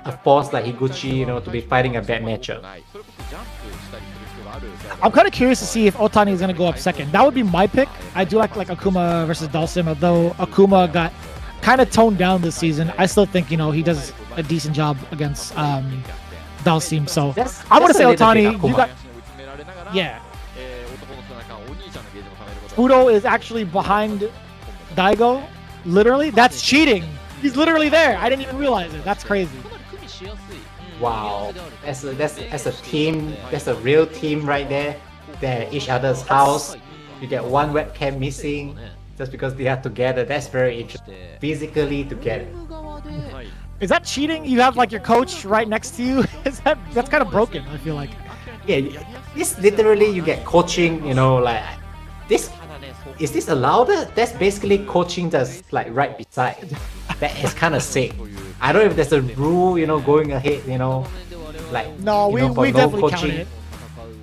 a force like Higuchi, you know, to be fighting a bad matchup. I'm kind of curious to see if Otani is going to go up second. That would be my pick. I do like Akuma versus Dalsim, although Akuma got kind of toned down this season. I still think, you know, he does a decent job against Dalsim. So I'm going to say Otani. You got, yeah. Fudo is actually behind Daigo. Literally, that's cheating. He's literally there. I didn't even realize it. That's crazy. Wow, that's a team. That's a real team right there. They're at each other's house. You get one webcam missing just because they are together. That's very interesting. Physically together. Is that cheating? You have like your coach right next to you. That's kind of broken? I feel like. Yeah, this literally you get coaching. You know, like this. Is this allowed? That's basically coaching just like right beside. That is kind of sick. I don't know if there's a rule, you know, going ahead, you know, like no, we definitely coaching. count it.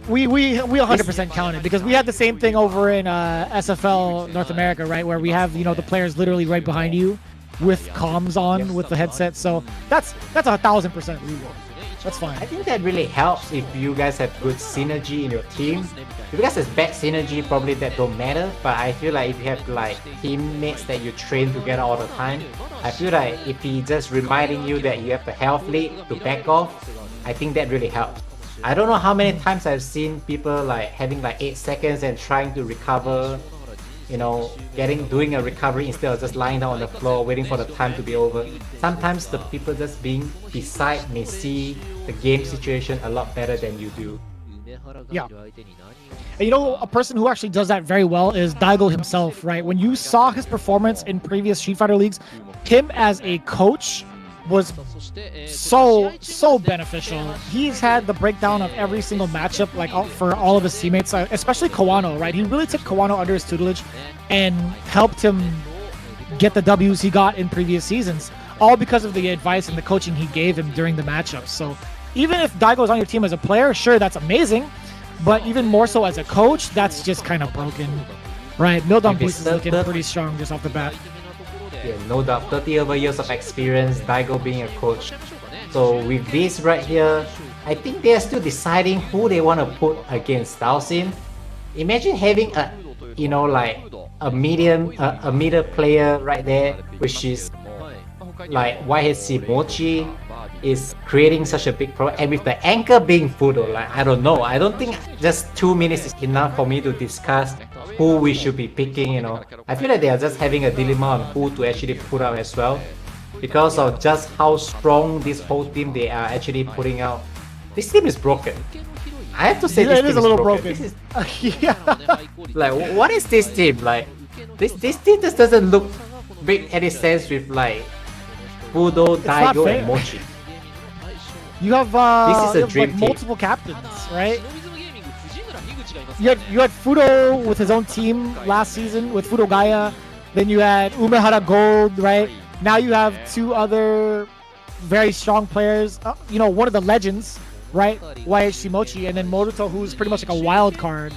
We 100% count it because we had the same thing over in SFL North America, right, where we have, you know, the players literally right behind you with comms on with the headset. So that's 1,000% legal. That's fine. I think that really helps if you guys have good synergy in your team. If you guys have bad synergy, probably that don't matter. But I feel like if you have like teammates that you train together all the time, I feel like if he just reminding you that you have a health lead to back off, I think that really helps. I don't know how many times I've seen people like having like 8 seconds and trying to recover, you know, doing a recovery instead of just lying down on the floor waiting for the time to be over. Sometimes the people just being beside may see the game situation a lot better than you do. Yeah. And you know, a person who actually does that very well is Daigo himself, right? When you saw his performance in previous Street Fighter leagues, him as a coach was so beneficial. He's had the breakdown of every single matchup, like for all of his teammates, especially Kawano, right? He really took Kawano under his tutelage and helped him get the W's he got in previous seasons, all because of the advice and the coaching he gave him during the matchups. So even if Daigo's on your team as a player, sure, that's amazing, but even more so as a coach, that's just kind of broken, right? Mildon Beast is looking pretty strong just off the bat. Yeah, no doubt, 30 over years of experience, Daigo being a coach. So with this right here, I think they are still deciding who they want to put against Dalsim. Imagine having a, you know, like a middle player right there, which is like YHC Mochi, is creating such a big problem. And with the anchor being Fudo, like I don't know. I don't think just 2 minutes is enough for me to discuss who we should be picking, you know. I feel like they are just having a dilemma on who to actually put out as well, because of just how strong this whole team they are actually putting out. This team is broken. I have to say, this team is a little broken. Yeah. Like, what is this team? Like, this team just doesn't look make any sense with like Fudo, Daigo, and Mochi. You have this is a dream like multiple captains, right? You had Fudo with his own team last season with Fudo Gaia. Then you had Umehara Gold, right? Now you have 2 other very strong players. You know, one of the legends, right? YHC Mochi, and then Moruto, who's pretty much like a wild card.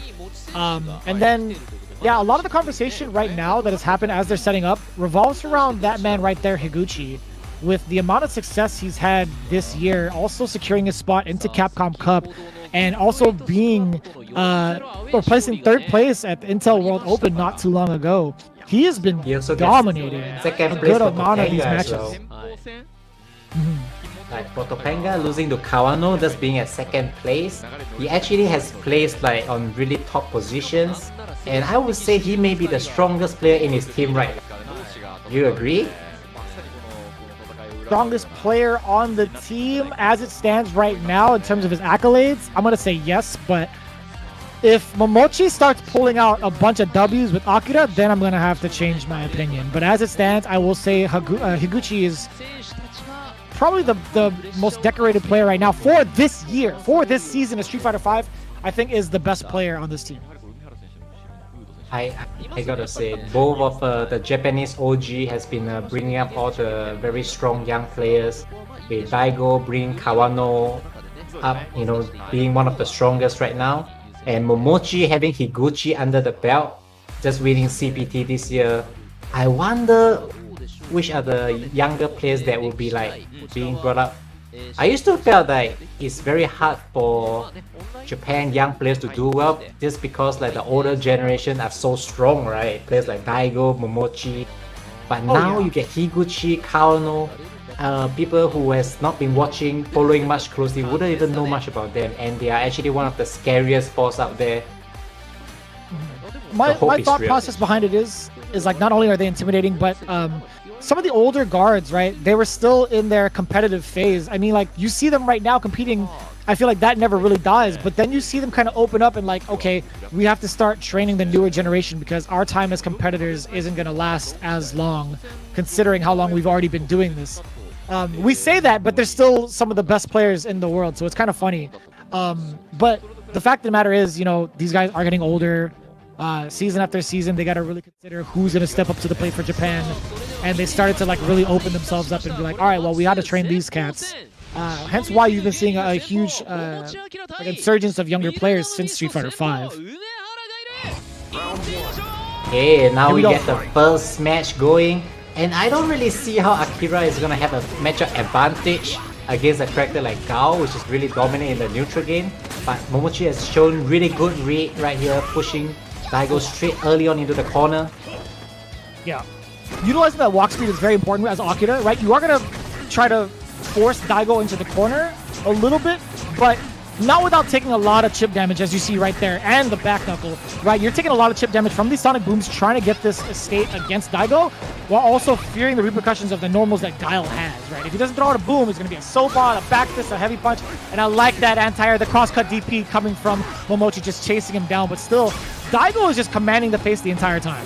And then, yeah, a lot of the conversation right now that has happened as they're setting up revolves around that man right there, Higuchi. With the amount of success he's had this year, also securing his spot into Capcom Cup, and also being placing 3rd place at the Intel World Open not too long ago. He has been dominating a good amount of these matches. Like for Topanga losing to Kawano, just being at 2nd place, he actually has placed like on really top positions, and I would say he may be the strongest player in his team right now. You agree? Strongest player on the team as it stands right now in terms of his accolades? I'm going to say yes, but if Momochi starts pulling out a bunch of W's with Akira, then I'm going to have to change my opinion. But as it stands, I will say Higuchi is probably the most decorated player right now for this year, for this season of Street Fighter V. I think is the best player on this team. I gotta say, both of the Japanese OG has been bringing up all the very strong young players. With Daigo bringing Kawano up, being one of the strongest right now, and Momochi having Higuchi under the belt, just winning CPT this year. I wonder which are the younger players that will be like being brought up. I used to feel that it's very hard for Japan young players to do well just because like the older generation are so strong, right? Players like Daigo, Momochi. But now you get Higuchi, Kawano, people who has not been following much closely, wouldn't even know much about them, and they are actually one of the scariest force out there. My thought process behind it is like not only are they intimidating, but some of the older guards, right? They were still in their competitive phase. I mean, like you see them right now competing. I feel like that never really dies, but then you see them kind of open up and like, okay, we have to start training the newer generation because our time as competitors isn't going to last as long, considering how long we've already been doing this. We say that, but they're still some of the best players in the world, so it's kind of funny. But the fact of the matter is, these guys are getting older. Season after season, they got to really consider who's going to step up to the plate for Japan. And they started to like really open themselves up and be like, all right, well, we got to train these cats. Hence why you've been seeing a huge insurgence of younger players since Street Fighter V. Okay, now we get the first match going. And I don't really see how Akira is going to have a matchup advantage against a character like Gao, which is really dominant in the neutral game. But Momochi has shown really good read right here, pushing Daigo straight early on into the corner. Yeah. Utilizing that walk speed is very important as Akira, right? You are going to try to force Daigo into the corner a little bit, but not without taking a lot of chip damage, as you see right there, and the back knuckle, right? You're taking a lot of chip damage from these Sonic Booms trying to get this escape against Daigo, while also fearing the repercussions of the normals that Guile has, right? If he doesn't throw out a boom, it's going to be a soba, a back fist, a heavy punch, and I like that anti-air, the cross-cut DP coming from Momochi, just chasing him down, but still, Daigo is just commanding the pace the entire time.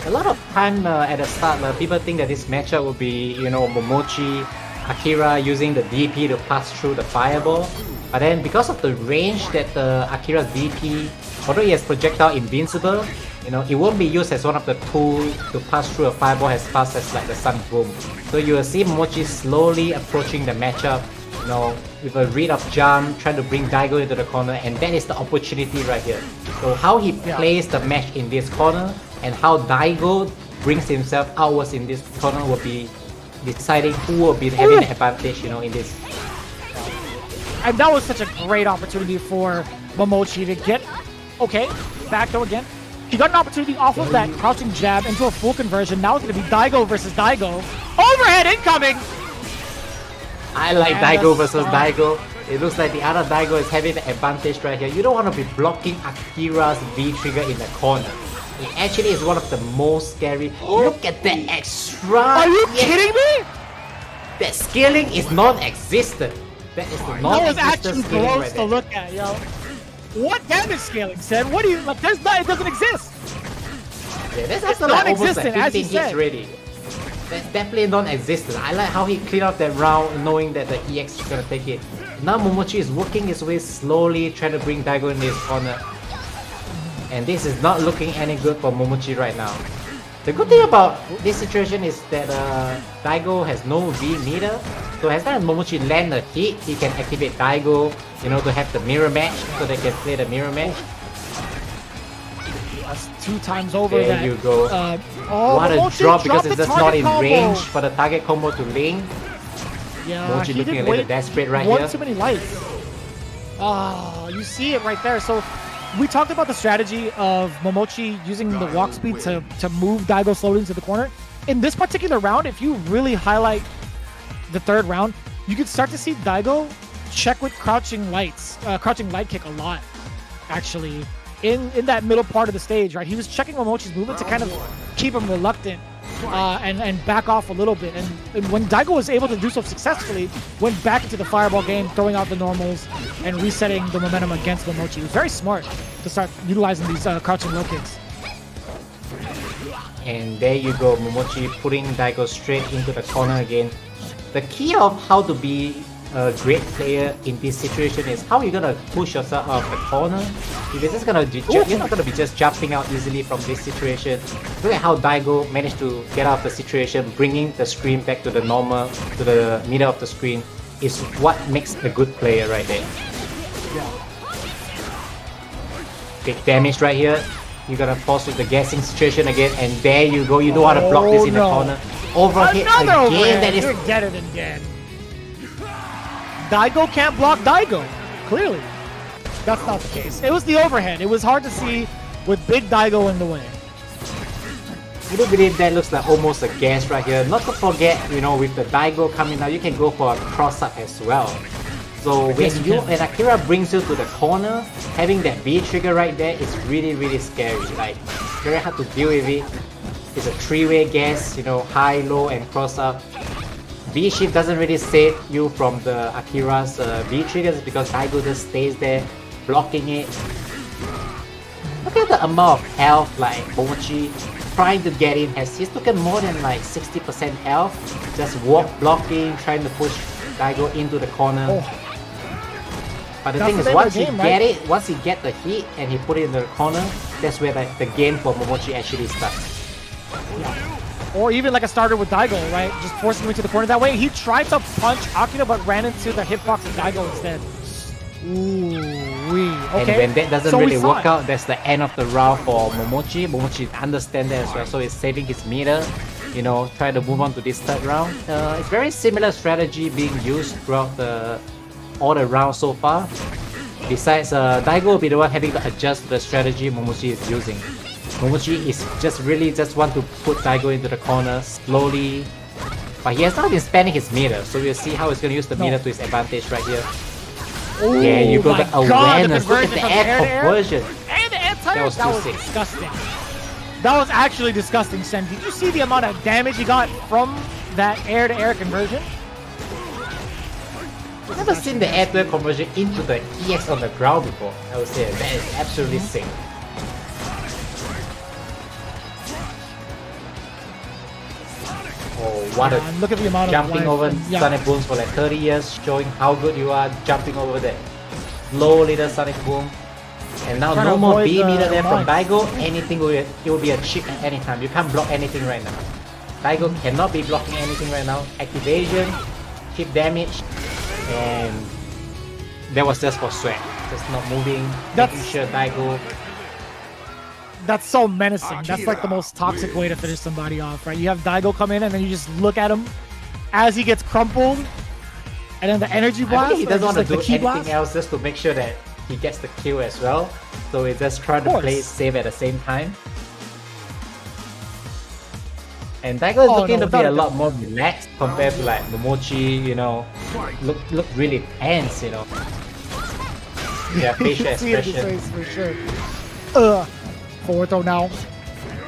A lot of time at the start, people think that this matchup will be, Momochi, Akira using the DP to pass through the fireball. But then because of the range that Akira's DP, although he has projectile invincible, it won't be used as one of the tools to pass through a fireball as fast as like the Sun Boom. So you will see Momochi slowly approaching the matchup, with a read of jump, trying to bring Daigo into the corner, and that is the opportunity right here. So how he plays the match in this corner and how Daigo brings himself outwards in this corner will be deciding who will be having the advantage, in this. And that was such a great opportunity for Momochi to get, back though again. He got an opportunity off of that crouching jab into a full conversion. Now it's going to be Daigo versus Daigo. Overhead incoming! I like Daigo versus Daigo. It looks like the other Daigo is having the advantage right here. You don't want to be blocking Akira's V-trigger in the corner. It actually is one of the most scary. Look at that extra. Are you kidding me? That scaling is non-existent. That is the non-existent actually scaling gross right to there. look at, yo. What damage scaling said? What do you like? It doesn't exist. Yeah, that's also like almost like non-existent, as 15 you hits said. already. That's definitely non-existent. I like how he cleared out that round knowing that the EX is gonna take it. Now Momochi is working his way slowly, trying to bring Daigo in his corner. And this is not looking any good for Momochi right now. The good thing about this situation is that Daigo has no V meter. So as long as Momochi land a hit, he can activate Daigo, to have the mirror match, so they can play the mirror match. That's 2 times over. There that. you go. What a Momochi drop because dropped it's the just not in target combo. range for the target combo to link. Yeah, Momochi he looking did a little wait desperate right one here. too many lights. You see it right there. So we talked about the strategy of Momochi using the walk speed to move Daigo slowly into the corner. In this particular round, if you really highlight the third round, you could start to see Daigo check with crouching light kick a lot, actually. In that middle part of the stage, right? He was checking Momochi's movement to kind of keep him reluctant and back off a little bit. And when Daigo was able to do so successfully, went back into the fireball game, throwing out the normals and resetting the momentum against Momochi. It was very smart to start utilizing these crouching low kicks. And there you go, Momochi putting Daigo straight into the corner again. The key of how to be a great player in this situation is how you're gonna push yourself out of the corner. If you're just gonna you're not gonna be just jumping out easily from this situation. Look at how Daigo managed to get out of the situation, bringing the screen back to the normal, to the middle of the screen, is what makes a good player right there. Big damage right here. You're gonna force with the guessing situation again, and there you go. You don't want to block this in the corner. Overhit again. That is. You're dead and dead. Daigo can't block Daigo. Clearly, that's not the case. It was the overhead. It was hard to see with big Daigo in the way. You do believe that looks like almost a guess right here. Not to forget, you know, with the Daigo coming out, you can go for a cross-up as well. So when Akira brings you to the corner, having that B trigger right there is really, really scary. Like, very hard to deal with it. It's a three-way guess, you know, high, low, and cross-up. B shift doesn't really save you from the Akira's B triggers because Daigo just stays there, blocking it. Look at the amount of health like Momochi trying to get in. He's taken more than like 60% health, just blocking, trying to push Daigo into the corner. But the thing is, once he get the hit and he put it in the corner, that's where the game for Momochi actually starts. Or even like a starter with Daigo, right? Just forcing him into the corner that way. He tried to punch Akira but ran into the hitbox of Daigo instead. Ooh-wee. Okay. And when that doesn't really work out, that's the end of the round for Momochi. Momochi understands that as well, so he's saving his meter, you know, trying to move on to this third round. It's very similar strategy being used throughout all the rounds so far. Besides, Daigo will be the one having to adjust the strategy Momochi is using. Momochi is just want to put Daigo into the corner slowly, but he has not been spending his meter, so we'll see how he's going to use the meter to his advantage right here. Ooh, yeah, you go the awareness. Look at the air conversion. And the air that was disgusting. That was actually disgusting, Sen. Did you see the amount of damage he got from that air-to-air conversion? I've never seen the air-to-air conversion into the EX on the ground before. I would say that is absolutely sick. Oh, what a look at the amount jumping over Sonic Booms for like 30 years, showing how good you are jumping over that low little Sonic Boom. And now no more B meter there from Daigo. Anything it will be a chip at any time. You can't block anything right now. Daigo cannot be blocking anything right now. Activation, chip damage, and that was just for sweat. Just not moving, making sure Daigo. That's so menacing. That's like the most toxic way to finish somebody off, right? You have Daigo come in and then you just look at him as he gets crumpled, and then the energy blast. I think he doesn't want to like do anything else just to make sure that he gets the kill as well. So he's just trying to play it safe at the same time. And Daigo is looking to be a lot more relaxed compared to like Momochi, you know, look really tense, you know. Yeah, facial expression. For sure. Forward throw now.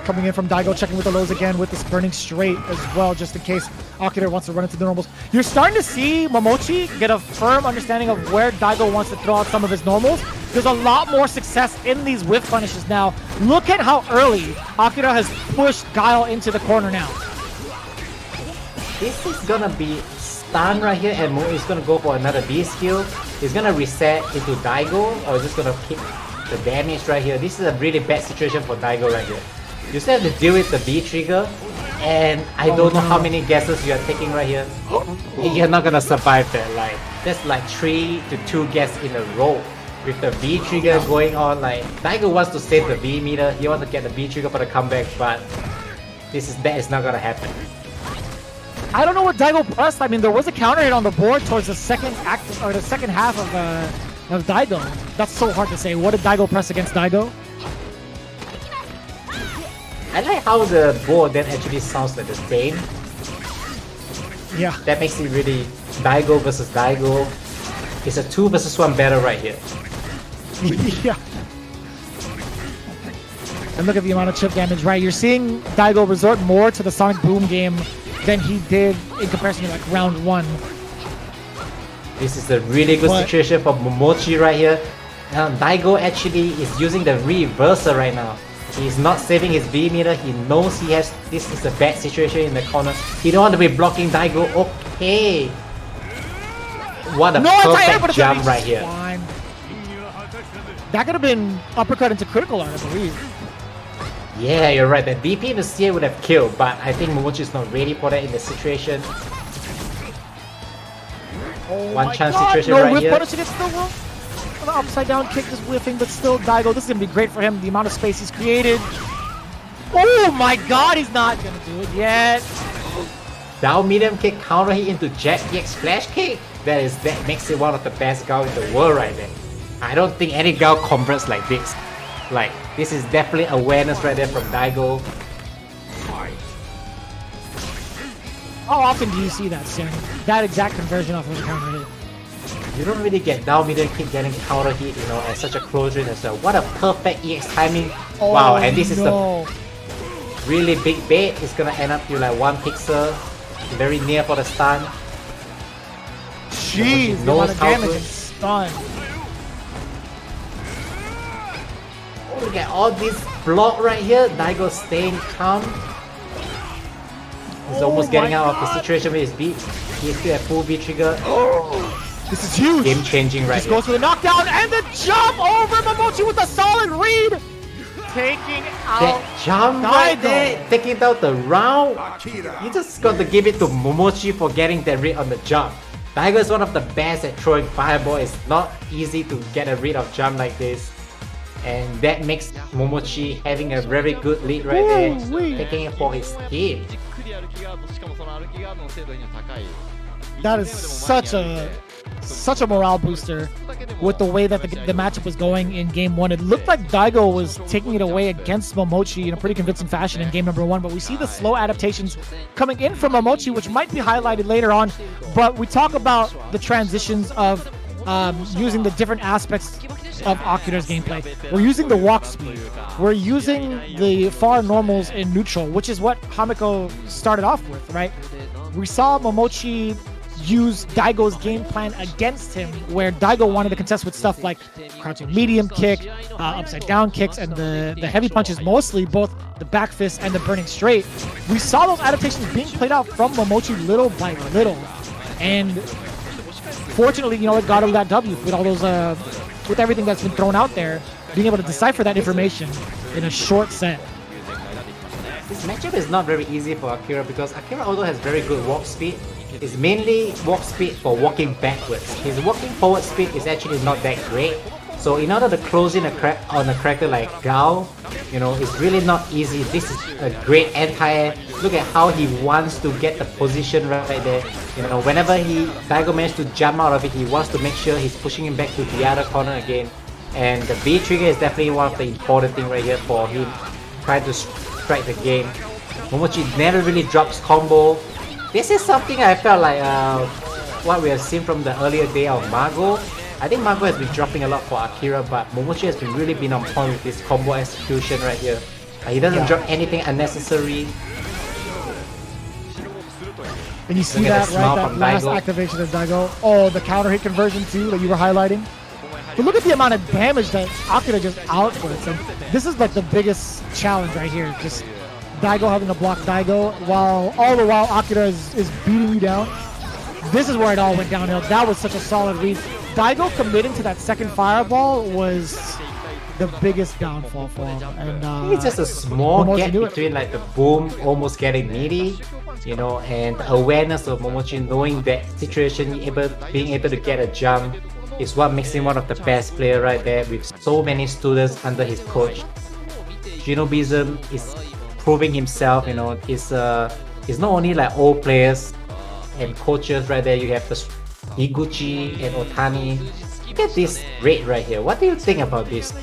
Coming in from Daigo, checking with the lows again with this burning straight as well, just in case Akira wants to run into the normals. You're starting to see Momochi get a firm understanding of where Daigo wants to throw out some of his normals. There's a lot more success in these whiff punishes now. Look at how early Akira has pushed Guile into the corner now. This is gonna be stun right here, and Mo is gonna go for another B skill. He's gonna reset into Daigo, or is just gonna keep the damage right here. This is a really bad situation for Daigo right here. You still have to deal with the B trigger, and I don't know how many guesses you are taking right here. You're not gonna survive that. Like, that's like 3 to 2 guesses in a row. With the B trigger going on, like, Daigo wants to save the B meter, he wants to get the B trigger for the comeback, but that is not gonna happen. I don't know what Daigo pressed. I mean, there was a counter hit on the board towards the second half of Daigo. That's so hard to say. What did Daigo press against Daigo? I like how the board then actually sounds like the same. Yeah. That makes it really Daigo versus Daigo. It's a 2 versus 1 battle right here. Yeah. And look at the amount of chip damage, right? You're seeing Daigo resort more to the Sonic Boom game than he did in comparison to like round 1. This is a really good situation for Momochi right here. Now Daigo actually is using the reverser right now. He's not saving his B meter. He knows this is a bad situation in the corner. He don't want to be blocking Daigo. Okay. What a No anti-air, but perfect it's jump right here. fine. That could have been uppercut into critical art, I believe. Yeah, you're right. That DP in the CA would have killed, but I think Momochi is not ready for that in the situation. Oh One my chance God. situation no, right whiff here. punish against the wall. The upside down kick is whiffing, but still Daigo. This is going to be great for him. The amount of space he's created. Oh my God, he's not going to do it yet. Down medium kick counter hit into Jack EX flash kick. That makes it one of the best Gao in the world right there. I don't think any Gao converts like this. Like, this is definitely awareness right there from Daigo. How often do you see that, Xian? That exact conversion off of a counter hit. You don't really get down medium kick getting counter hit, you know, at such a close range as well. What a perfect EX timing. Oh, wow, and this is the no. really big bait. It's gonna end up to like 1 pixel. Very near for the stun. Jeez, the knows amount of how damage to- and stun. Oh, look at all this block right here. Daigo staying calm. He's almost Oh getting my out of the God. situation with his beat. He's still at full beat trigger. This is huge. Game changing right Just here. goes for the knockdown and the jump over Momochi with a solid read. Taking out That jump right Daigo. there, taking out the round. You just got to give it to Momochi for getting that read on the jump. Daigo is one of the best at throwing fireball. It's not easy to get a read of jump like this. And that makes Momochi having a very good lead right there, Ooh-wee. taking it for his team. That is such a morale booster with the way that the matchup was going in game one. It looked like Daigo was taking it away against Momochi in a pretty convincing fashion in game number one, but we see the slow adaptations coming in from Momochi, which might be highlighted later on. But we talk about the transitions of using the different aspects of Akira's gameplay. We're using the walk speed. We're using the far normals in neutral, which is what Hamiko started off with, right? We saw Momochi use Daigo's game plan against him, where Daigo wanted to contest with stuff like crouching medium kick, upside down kicks, and the heavy punches, mostly both the back fist and the burning straight. We saw those adaptations being played out from Momochi little by little, and fortunately, you know, it got him that W with all those, with everything that's been thrown out there, being able to decipher that information in a short set. This matchup is not very easy for Akira because Akira although has very good walk speed, is mainly walk speed for walking backwards. His walking forward speed is actually not that great. So in order to close in on a character like Gao, you know, it's really not easy. This is a great anti-air. Look at how he wants to get the position right there. You know, whenever Daigo managed to jump out of it, he wants to make sure he's pushing him back to the other corner again. And the B trigger is definitely one of the important things right here for him trying to strike the game. Momochi never really drops combo. This is something I felt like what we have seen from the earlier day of Mago. I think Mago has been dropping a lot for Akira, but Momochi has been really been on point with this combo execution right here. He doesn't drop anything unnecessary. And you see Look at that, the smile right? That from last Daigo. activation of Daigo. Oh, the counter hit conversion too that you were highlighting. But look at the amount of damage that Akira just outputs. And this is like the biggest challenge right here. Just Daigo having to block Daigo while all the while Akira is beating you down. This is where it all went downhill. That was such a solid read. Daigo committing to that second fireball was the biggest downfall for him. And It's just a small Momochi gap knew it. between like the boom almost getting needy, you know, and the awareness of Momochi knowing that situation, being able to get a jump is what makes him one of the best player right there with so many students under his coach. Shinobism is proving himself, you know, it's not only like old players and coaches right there, you have the Higuchi and Otani. Look at this rate right here. What do you think about this?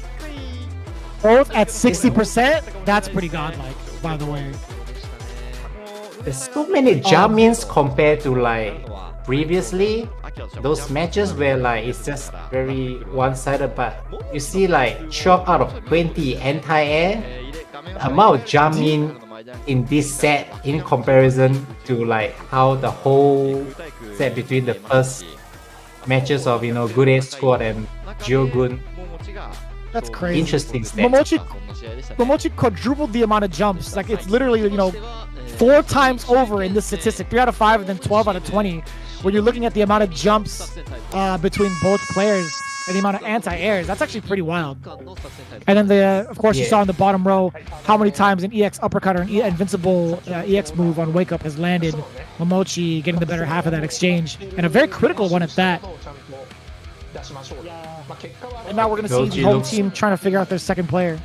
both at 60%. That's pretty godlike, by the way. There's so many jump ins compared to like previously. Those matches where like it's just very one-sided, but you see like 12 out of 20 anti-air. The amount of jump in this set in comparison to like how the whole set between the first matches of, you know, Good Ace Squad and Jyogun. That's crazy. Interesting stats. Momochi quadrupled the amount of jumps. Like, it's literally, you know, 4 times over in this statistic. 3 out of 5 and then 12 out of 20. when you're looking at the amount of jumps between both players and the amount of anti-airs. That's actually pretty wild. And then, of course, you saw in the bottom row how many times an EX uppercut or an invincible EX move on Wake Up has landed. Momochi getting the better half of that exchange, and a very critical one at that. And now we're going to see the home team trying to figure out their second player.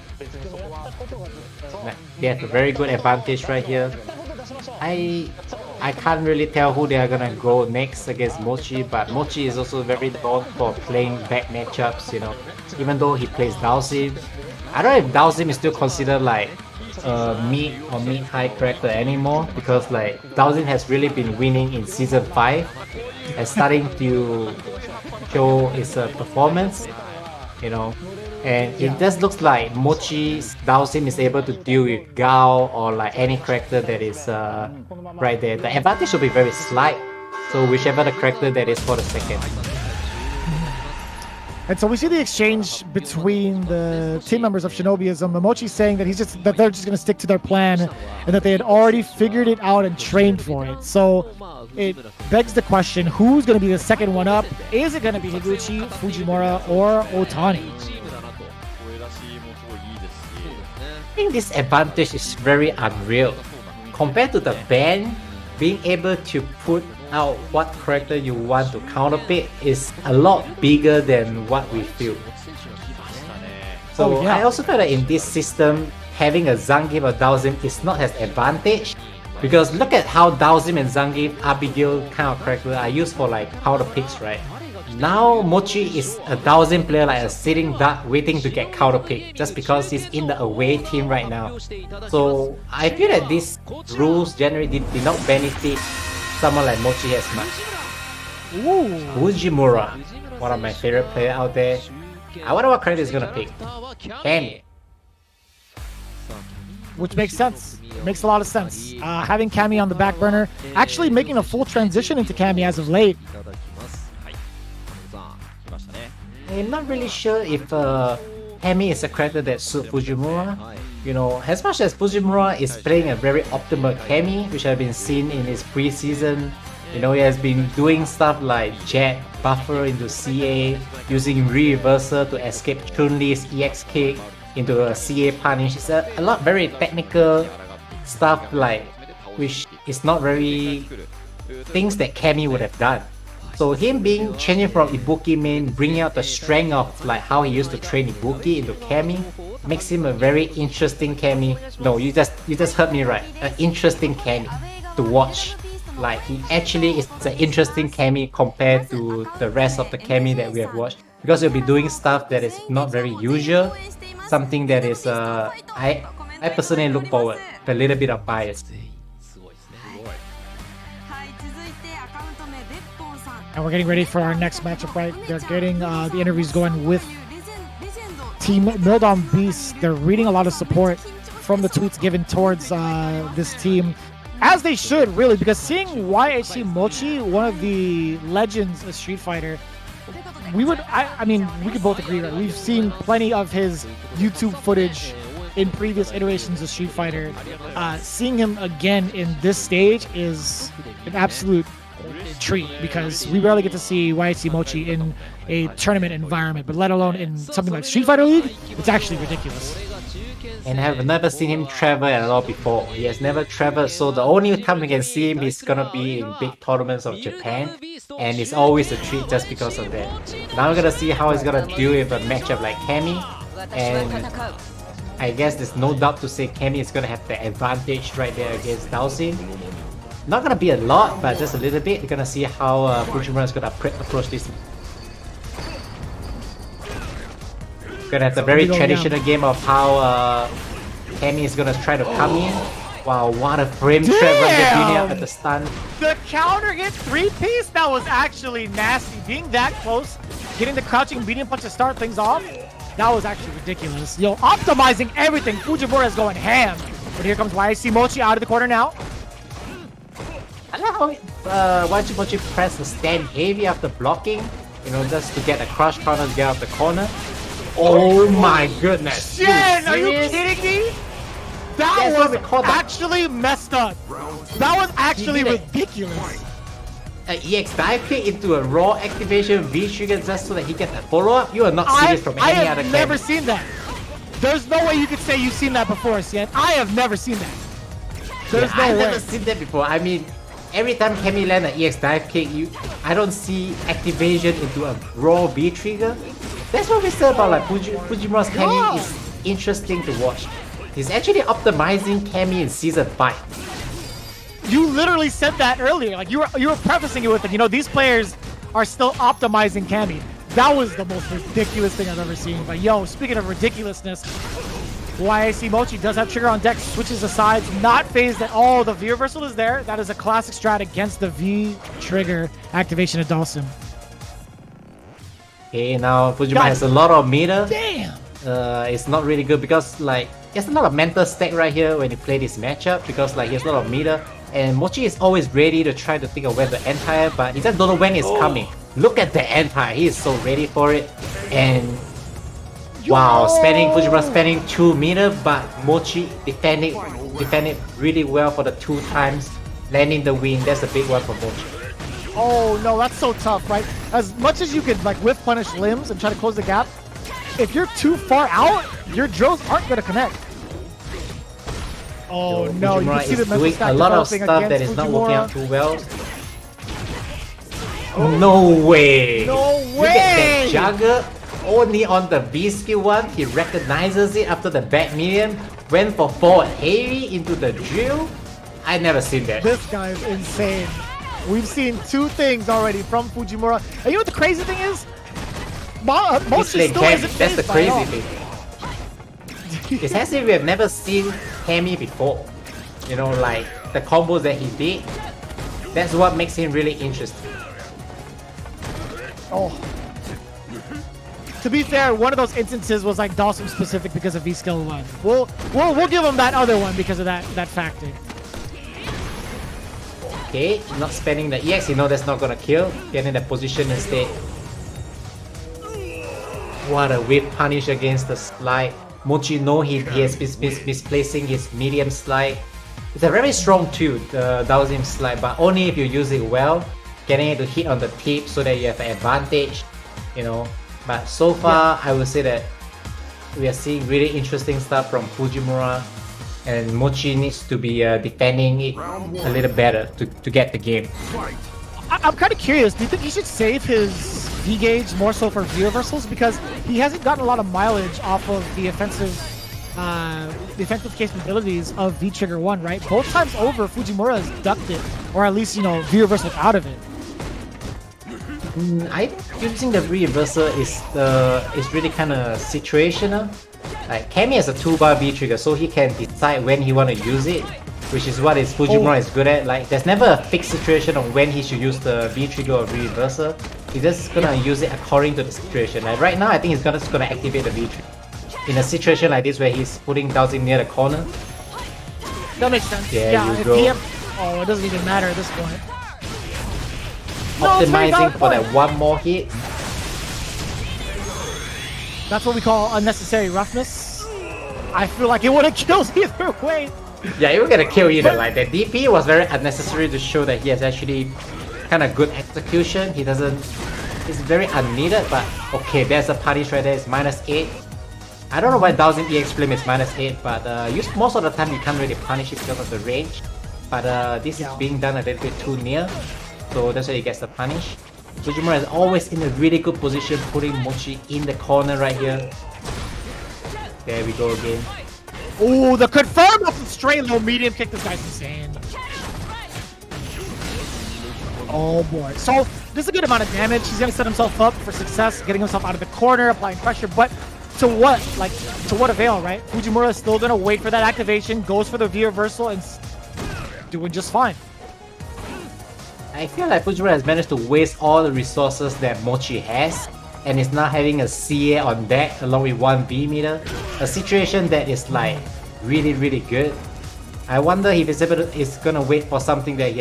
They have a very good advantage right here. I can't really tell who they are gonna go next against Mochi, but Mochi is also very known for playing back matchups, you know. Even though he plays Dalsim, I don't know if Dalsim is still considered like mid or mid-high character anymore, because like Dalsim has really been winning in season 5 and starting to show its performance, you know. And it just looks like Mochi's Dalsim is able to deal with Gao or like any character that is right there. The advantage will be very slight, so whichever the character that is for the second. And so we see the exchange between the team members of Shinobiism. Momochi saying that they're just going to stick to their plan and that they had already figured it out and trained for it. So it begs the question, who's going to be the second one up? Is it going to be Higuchi, Fujimura, or Otani? I think this advantage is very unreal. Compared to the ban, being able to put out what character you want to counterpick is a lot bigger than what we feel. So I also feel that in this system, having a Zangief or Dalsim is not as advantage, because look at how Dalsim and Zangief, Abigail kind of character are used for like counterpicks, right? Now Mochi is a Dalsim player, like a sitting duck waiting to get counterpicked just because he's in the away team right now. So I feel that these rules generally did not benefit someone like Mochi as much. Ooh. Fujimura, one of my favorite players out there. I wonder what character he's gonna pick. Cammy. Which makes sense. It makes a lot of sense. Having Cammy on the back burner, actually making a full transition into Cammy as of late. I'm not really sure if Cammy is a character that suits Fujimura. You know, as much as Fujimura is playing a very optimal Cammy, which I've been seeing in his preseason, you know, he has been doing stuff like jet, buffer into CA, using reversal to escape Chun-Li's EX kick into a CA punish. It's a lot very technical stuff, like, which is not very things that Cammy would have done. So him being changing from Ibuki main, bringing out the strength of like how he used to train Ibuki into Cammy, makes him a very interesting Cammy. No, you just heard me right. An interesting Cammy to watch. Like he actually is an interesting Cammy compared to the rest of the Cammy that we have watched, because he'll be doing stuff that is not very usual, something that is I personally look forward with a little bit of bias. And we're getting ready for our next matchup, right? They're getting the interviews going with Team Mildom Beast. They're reading a lot of support from the tweets given towards this team, as they should, really, because seeing YHC Mochi, one of the legends of Street Fighter, I mean, we could both agree, right? We've seen plenty of his YouTube footage in previous iterations of Street Fighter. Seeing him again in this stage is an absolute treat, because we rarely get to see YHC Mochi in a tournament environment, but let alone in something like Street Fighter League. It's actually ridiculous. And I have never seen him travel at all before. He has never traveled, so the only time we can see him is gonna be in big tournaments of Japan, and it's always a treat just because of that. Now we're gonna see how he's gonna deal with a matchup like Cammy, and I guess there's no doubt to say Cammy is gonna have the advantage right there against Dalsim. Not gonna be a lot, but just a little bit. We're gonna see how Fujimura is gonna approach this. Gonna have the very traditional game of how Cammy is gonna try to come in. Wow, what a frame trap right there at the stun. The counter hit 3-piece, that was actually nasty. Being that close, getting the crouching medium punch to start things off, that was actually ridiculous. Yo, optimizing everything. Fujimura is going ham. But here comes YHC Mochi out of the corner now. I love how YHC Mochi press the stand heavy after blocking, you know, just to get a crush counter to get out the corner. Oh my goodness! Xian, are you kidding me? That was actually messed up. That was actually ridiculous. an EX dive kick into a raw activation V trigger just so that he gets a follow-up? You are not serious from any other I have never Cammy. seen that. There's no way you could say you've seen that before, Xian. I have never seen that. There's Yeah, I've no way. never seen that before. I mean, every time Cammy land an EX dive kick, I don't see activation into a raw V trigger. That's what we said about like Fujimura's Cammy is interesting to watch. He's actually optimizing Cammy in Season 5. You literally said that earlier. Like you were prefacing it with, you know, these players are still optimizing Cammy. That was the most ridiculous thing I've ever seen. But yo, speaking of ridiculousness, YAC Mochi does have trigger on deck, switches the sides, not phased at all. The V reversal is there. That is a classic strat against the V trigger activation of Dawson. Okay, now Fujimura has a lot of meter. Damn! It's not really good because like there's a lot of mental stack right here when you play this matchup because like he has a lot of meter and Mochi is always ready to try to think of where the Empire, but he just don't know when it's coming. Look at the Empire, he is so ready for it. And wow, Fujimura spending 2 meter, but Mochi defended really well for the 2 times, landing the win. That's a big one for Mochi. Oh no, that's so tough, right? As much as you could like whiff punish limbs and try to close the gap, if you're too far out, your drills aren't gonna connect. Oh no, you can see the mental doing stack a lot of developing stuff that against is not working out Fujimura. too well. No way! No Look at that way! jugger only on the B skill 1. He recognizes it after the back medium. Went for forward heavy into the drill. I never seen that. This guy is insane. We've seen 2 things already from Fujimura. And you know what the crazy thing is? Mochi He's still playing isn't Cammy. That's the phased by all. crazy thing. It's as if we have never seen Cammy before. You know, like the combos that he did. That's what makes him really interesting. Oh. To be fair, one of those instances was like Dawson specific because of V skill 1. We'll give him that other one because of that factor. Okay, not spending the EX, you know that's not gonna kill. Getting the position instead. What a whip punish against the slide. Mochi he has been misplacing his medium slide. It's a very strong tool, the Dawson slide, but only if you use it well. Getting it to hit on the tip so that you have an advantage, you know. But so far, I would say that we are seeing really interesting stuff from Fujimura, and Mochi needs to be defending it a little better to get the game. I'm kind of curious. Do you think he should save his V gauge more so for V reversals because he hasn't gotten a lot of mileage off of the offensive capabilities of V trigger 1, right? Both times over, Fujimura has ducked it, or at least V reversal out of it. I think using the reversal is really kind of situational. Like Cammy has a 2-bar V trigger, so he can decide when he want to use it, which is what Fujimura is good at. Like there's never a fixed situation on when he should use the V trigger or reversal. He's just gonna use it according to the situation. Like right now, I think he's just gonna activate the V trigger in a situation like this where he's putting Dawson near the corner. That makes sense. There you if go. it doesn't even matter at this point. Optimizing for that one more hit. That's what we call unnecessary roughness. I feel like it would have killed either way. Yeah, it was gonna kill either. Like the DP was very unnecessary to show that he has actually kind of good execution. He doesn't. It's very unneeded. But okay, there's a punish right there. It's -8. I don't know why Dawson EX flame is -8, but most of the time you can't really punish it because of the range. But this is being done a little bit too near, so that's why he gets the punish. Fujimura is always in a really good position, putting Mochi in the corner right here. There we go again. Oh, the confirm off the straight low medium kick. This guy's insane. Oh boy. So this is a good amount of damage. He's gonna set himself up for success, getting himself out of the corner, applying pressure. But to what? Like, to what avail, right? Fujimura is still gonna wait for that activation, goes for the V reversal, and doing just fine. I feel like Fujimura has managed to waste all the resources that Mochi has, and is now having a CA on deck along with 1 V meter. A situation that is like really good. I wonder if he's gonna wait for something that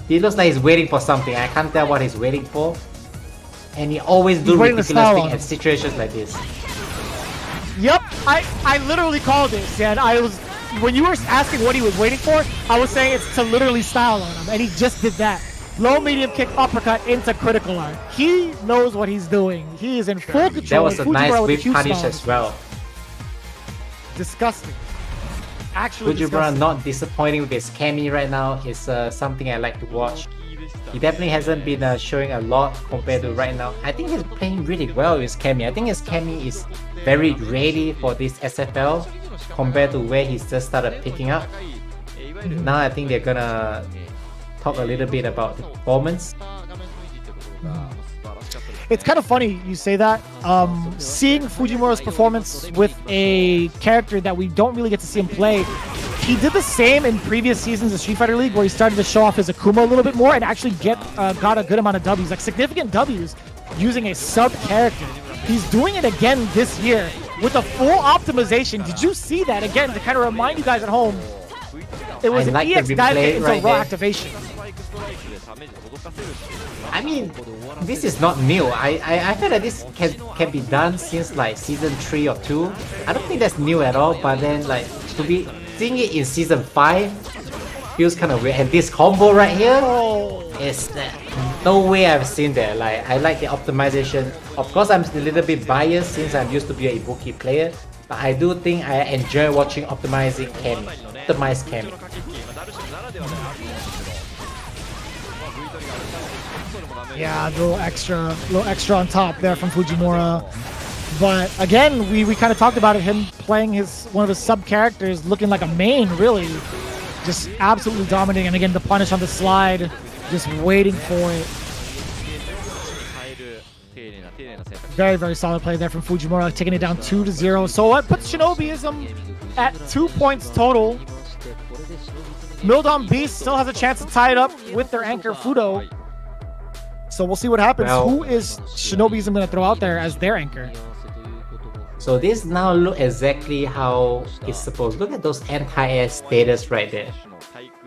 he looks like he's waiting for something. I can't tell what he's waiting for. And he always do ridiculous things at situations like this. Yep, I literally called it, and when you were asking what he was waiting for, I was saying it's to literally style on him, and he just did that. Low, medium kick, uppercut into critical art. He knows what he's doing. He is in full control. That was a nice Fujiwara with whip the Q punish style. as well. Disgusting. Actually Fujiwara disgusting. not disappointing with his Kami right now is something I like to watch. He definitely hasn't been showing a lot compared to right now. I think he's playing really well with his Kami. I think his Kami is very ready for this SFL compared to where he's just started picking up. Now I think they're gonna talk a little bit about the performance. It's kind of funny you say that. Seeing Fujimura's performance with a character that we don't really get to see him play, he did the same in previous seasons of Street Fighter League where he started to show off his Akuma a little bit more and actually got a good amount of Ws, like significant Ws, using a sub character. He's doing it again this year with a full optimization. Did you see that again to kind of remind you guys at home? It was an like the EX dive replay into right raw there. activation. I mean, this is not new. I feel that this can be done since like season 3 or 2. I don't think that's new at all, but then like to be seeing it in season 5 feels kind of weird. And this combo right here is no way I've seen that. Like I like the optimization. Of course, I'm a little bit biased since I'm used to be a Ibuki player, but I do think I enjoy watching optimized Kami. Yeah, a little extra on top there from Fujimura. But again, we kind of talked about it, him playing one of his sub characters, looking like a main, really, just absolutely dominating. And again, the punish on the slide, just waiting for it. Very, very solid play there from Fujimura, taking it down 2-0. So what puts Shinobiism at 2 points total. Mildon Beast still has a chance to tie it up with their anchor Fudo. So we'll see what happens. Well, who is Shinobiism going to throw out there as their anchor? So this now look exactly how it's supposed. Look at those anti-air status right there.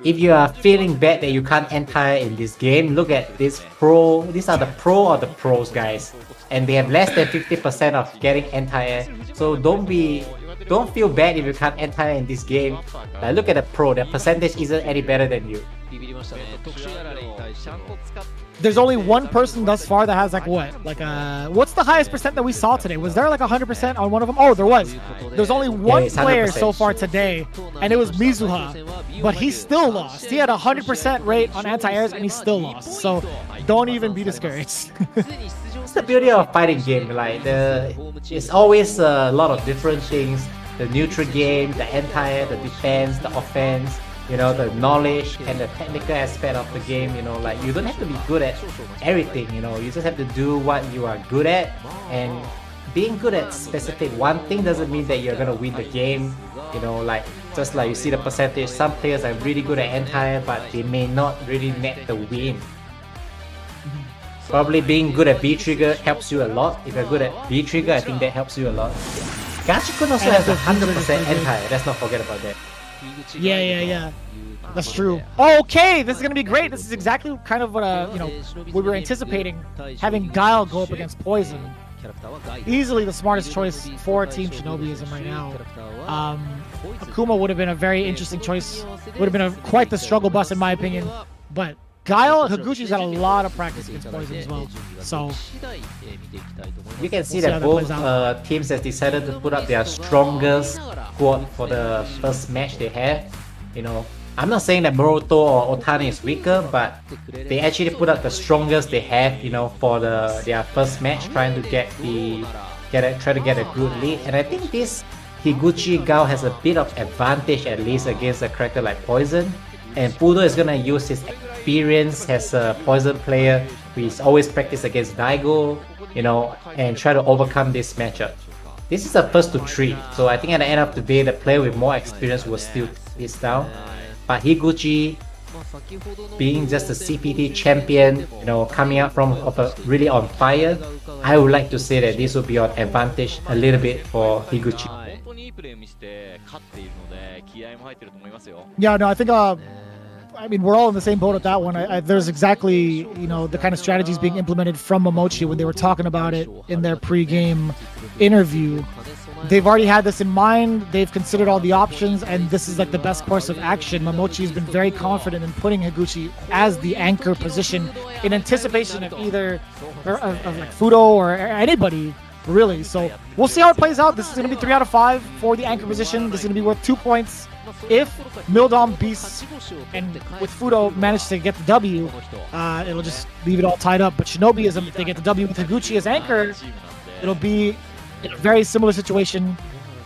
If you are feeling bad that you can't anti-air in this game, look at this pro. These are the pro or the pros, guys. And they have less than 50% of getting anti-air. So don't feel bad if you can't anti-air in this game. Like, look at the pro. Their percentage isn't any better than you. There's only one person thus far that has like what? Like what's the highest percent that we saw today? Was there like 100% on one of them? Oh, there was. There's only one it's player 100%. so far today, and it was Mizuha. But he still lost. He had a 100% rate on anti-airs, and he still lost. So don't even be discouraged. It's the beauty of a fighting game. Like it's always a lot of different things. The neutral game, the anti-air, the defense, the offense. You know, the knowledge and the technical aspect of the game, you know, like you don't have to be good at everything, you know, you just have to do what you are good at, and being good at specific one thing doesn't mean that you're gonna win the game, you know, like just like you see the percentage, some players are really good at anti, but they may not really net the win. Probably being good at B-trigger helps you a lot. If you're good at B-trigger, I think that helps you a lot. Gachikun also has 100% anti, let's not forget about that. Yeah. That's true. Okay, this is gonna be great. This is exactly kind of what we were anticipating. Having Guile go up against Poison, easily the smartest choice for Team Shinobiism right now. Akuma would have been a very interesting choice. Would have been quite the struggle bus in my opinion. But Guile, Higuchi's got a lot of practice against Poison as well. So you can see we'll that see both how that teams have decided to put up their strongest squad for the first match they have. You know, I'm not saying that Moroto or Otani is weaker, but they actually put up the strongest they have, you know, for their first match, trying to get a good lead. And I think this Higuchi Gao has a bit of advantage at least against a character like Poison. And Fudo is gonna use his experience as a Poison player, who is always practiced against Daigo, you know, and try to overcome this matchup. This is a first to 3, so I think at the end of the day, the player with more experience will still this down. But Higuchi, being just a CPT champion, you know, coming out from really on fire, I would like to say that this will be on advantage a little bit for Higuchi. yeah, no, I think I mean, we're all in the same boat at that one. There's exactly, the kind of strategies being implemented from Momochi when they were talking about it in their pre-game interview. They've already had this in mind. They've considered all the options, and this is like the best course of action. Momochi has been very confident in putting Higuchi as the anchor position in anticipation of either of like Fudo or anybody, really. So we'll see how it plays out. This is going to be 3 out of 5 for the anchor position. This is going to be worth 2 points. If Mildom beats and with Fudo manage to get the W, it'll just leave it all tied up. But Shinobiism, if they get the W with Higuchi as anchor, it'll be in a very similar situation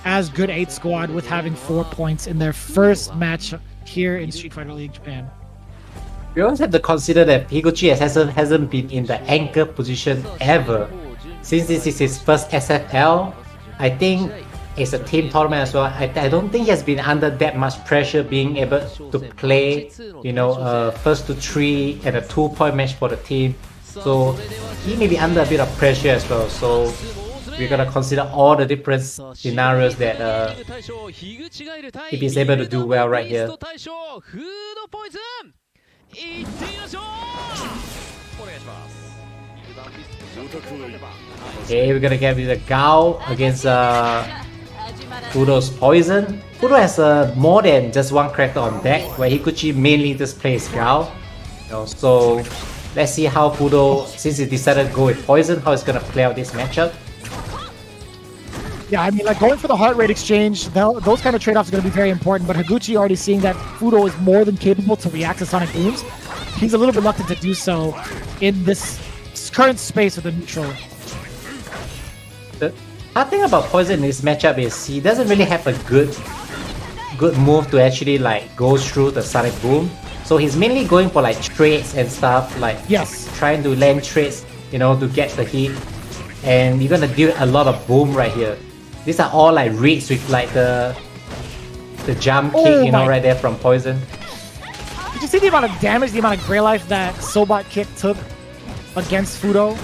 as Good 8 Squad with having 4 points in their first match here in Street Fighter League Japan. We always have to consider that Higuchi hasn't been in the anchor position ever. Since this is his first SFL, I think it's a team tournament as well. I don't think he has been under that much pressure being able to play, first to 3 and a 2-point match for the team. So he may be under a bit of pressure as well. So we're gonna consider all the different scenarios that if he's able to do well right here. Okay, we're gonna get with the Gao against Fudo's Poison. Fudo has more than just one character on deck, where Higuchi mainly just plays Gao. So let's see how Fudo, since he decided to go with Poison, how it's gonna play out this matchup. Yeah, I mean, like going for the heart rate exchange, those kind of trade-offs are going to be very important, but Higuchi already seeing that Fudo is more than capable to react to Sonic Booms. He's a little reluctant to do so in this current space of the neutral. The hard thing about Poison in this matchup is he doesn't really have a good move to actually like go through the Sonic Boom. So he's mainly going for like trades and stuff, like trying to land trades, to get the hit. And you're gonna deal a lot of boom right here. These are all like reads with like the jump kick, right there from Poison. Did you see the amount of damage, the amount of Grey Life that Sobot kick took against Fudo?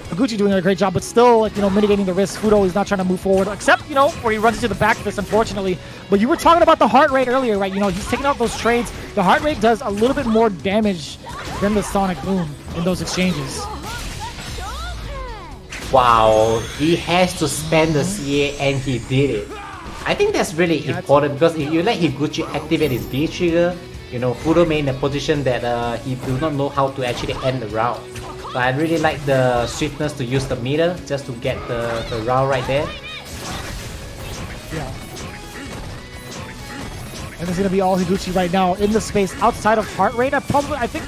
Higuchi doing a great job, but still, mitigating the risk. Fudo is not trying to move forward, except, where he runs into the back fist, unfortunately. But you were talking about the heart rate earlier, right? He's taking out those trades. The heart rate does a little bit more damage than the Sonic Boom in those exchanges. Wow, he has to spend the CA and he did it. I think that's really important because if you let Higuchi activate his B trigger, Fudo may in a position that he do not know how to actually end the round. So I really like the swiftness to use the meter just to get the round right there. Yeah. And it's going to be all Higuchi right now in the space outside of heart rate. I think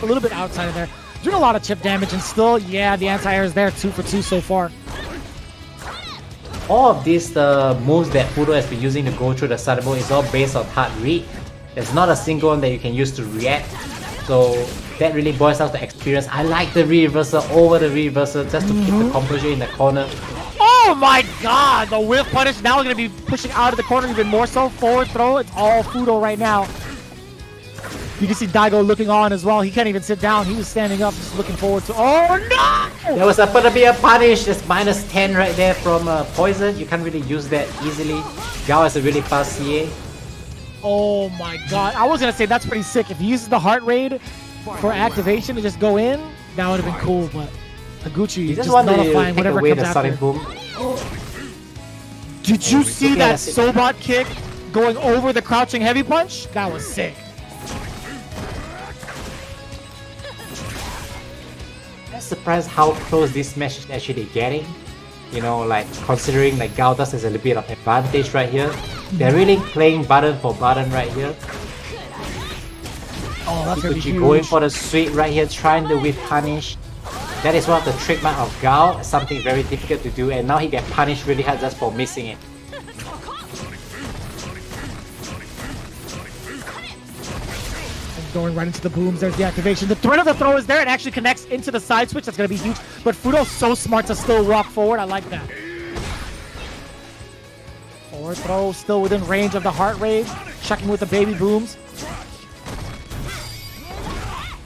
a little bit outside of there. Doing a lot of chip damage and still, the anti-air is there, 2 for 2 so far. All of these moves that Fudo has been using to go through the Sonic Boom is all based on hard read. There's not a single one that you can use to react. So that really boils down to experience. I like the reversal over the reversal just to keep the composure in the corner. Oh my god! The whiff punish now going to be pushing out of the corner even more so. Forward throw, it's all Fudo right now. You can see Daigo looking on as well. He can't even sit down. He was standing up, just looking forward to... Oh no! There was going to be a punish. That's minus 10 right there from Poison. You can't really use that easily. Gao has a really fast CA. Oh my god. I was going to say that's pretty sick. If he uses the heart rate for activation to just go in, that would have been cool, but Higuchi just nullifying whatever comes after. Boom. Did you see that Sobot kick going over the crouching heavy punch? That was sick. I'm surprised how close this match is actually getting. Considering like Gao does has a little bit of advantage right here. They're really playing button for button right here. Oh, that's gonna be huge. Going for the sweep right here, trying to whip punish. That is one of the trademark of Gao, something very difficult to do, and now he gets punished really hard just for missing it. Going right into the booms, there's the activation. The threat of the throw is there, it actually connects into the side switch, that's going to be huge. But Fudo's so smart to still walk forward, I like that. Forward throw, still within range of the heart rate, checking with the baby booms.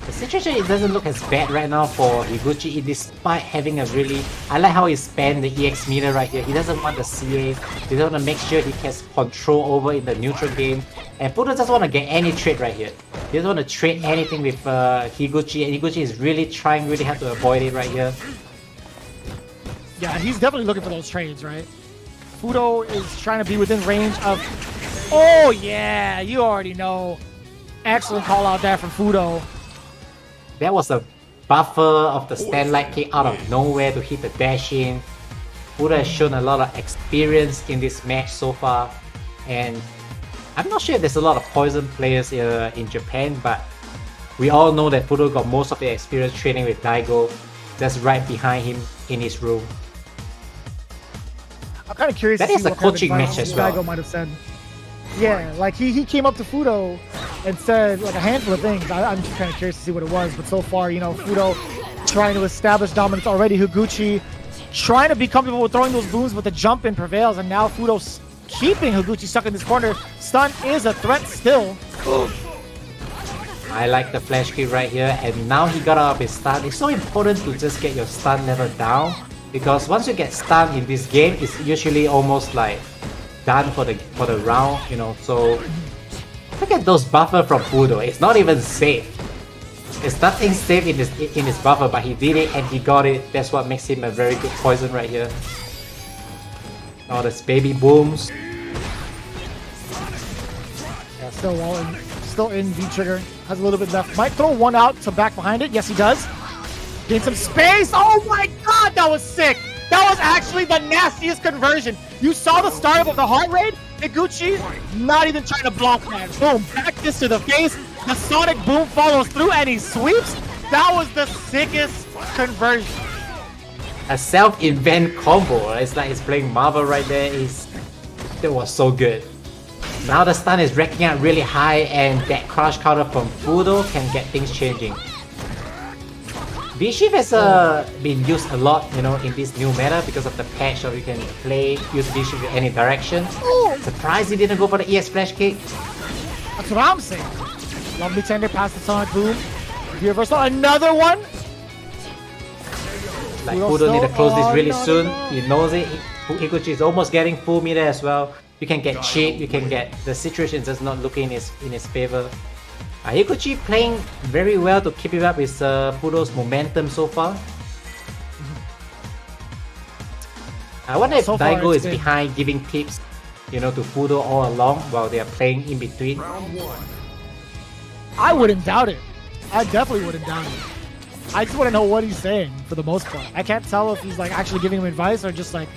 The situation, it doesn't look as bad right now for Higuchi, despite having a really... I like how he spanned the EX meter right here. He doesn't want the CA, he doesn't want to make sure he has control over in the neutral game. And Fudo just want to get any trade right here. He doesn't want to trade anything with Higuchi, and Higuchi is really trying really hard to avoid it right here. Yeah, he's definitely looking for those trades, right? Fudo is trying to be within range of... Oh, yeah, you already know. Excellent call out there from Fudo. That was a buffer of the stand light kick out of nowhere to hit the dash in. Fudo has shown a lot of experience in this match so far, and I'm not sure if there's a lot of poison players in Japan, but we all know that Fudo got most of the experience training with Daigo, just right behind him in his room. I'm kind of curious That to is see a what kind of coaching advice match as well. Daigo might have said. Yeah, like he came up to Fudo and said like a handful of things. I'm just kind of curious to see what it was, but so far, you know, Fudo trying to establish dominance already. Higuchi trying to be comfortable with throwing those booms, but the jump in prevails, and now Fudo's keeping Higuchi stuck in this corner. Stun is a threat still. I like the flash kick right here, and now he got out of his stun. It's so important to just get your stun level down, because once you get stunned in this game, it's usually almost like done for the round, you know. So look at those buffer from Fudo. It's not even safe. It's nothing safe in his buffer, but he did it and he got it. That's what makes him a very good poison right here. Oh, this baby booms. Yeah, still in V-trigger. Has a little bit left. Might throw one out to back behind it. Yes, he does. Gain some space. Oh my god, that was sick. That was actually the nastiest conversion. You saw the start of the heart rate. Higuchi not even trying to block that. Boom, back this to the face. The sonic boom follows through and he sweeps. That was the sickest conversion. A self-invent combo. It's like he's playing Marvel right there. That was so good. Now the stun is racking up really high, and that crush counter from Fudo can get things changing. V-Shift has been used a lot, you know, in this new meta because of the patch of you can use V-Shift in any direction. Surprised he didn't go for the ES flash kick. That's what I'm saying. Lovely tender past the sonic boom. Reversal, another one. Like Fudo need to close this really soon. He knows it. Higuchi is almost getting full meter as well. You can get cheap. You can get the situation just not looking in his favor. Higuchi playing very well to keep it up with Fudo's momentum so far. I wonder if Daigo is behind giving tips, you know, to Fudo all along while they are playing in between. I wouldn't doubt it. I definitely wouldn't doubt it. I just want to know what he's saying for the most part. I can't tell if he's like actually giving him advice or just like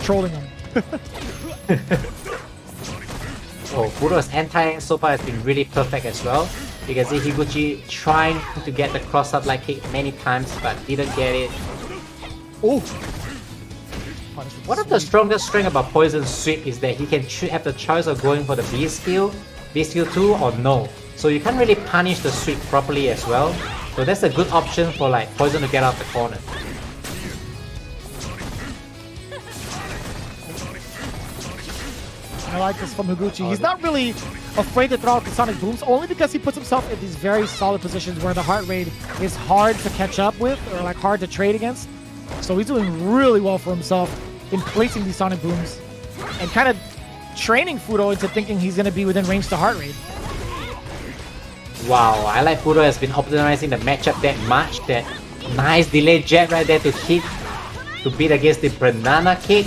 trolling him. Oh, Fudo's anti so far has been really perfect as well. You can see Higuchi trying to get the cross-up like kick many times but didn't get it. Oh! One of the strongest strengths about Poison Sweep is that he can have the choice of going for the B skill 2 or no. So you can't really punish the sweep properly as well. So that's a good option for like Poison to get out the corner. I like this from Higuchi. He's not really afraid to throw out the sonic booms, only because he puts himself in these very solid positions where the heart rate is hard to catch up with or like hard to trade against. So he's doing really well for himself in placing these sonic booms and kind of training Fudo into thinking he's going to be within range to heart rate. Wow, I like Fudo has been optimizing the matchup that much. That nice delayed jab right there to hit, to beat against the banana kick.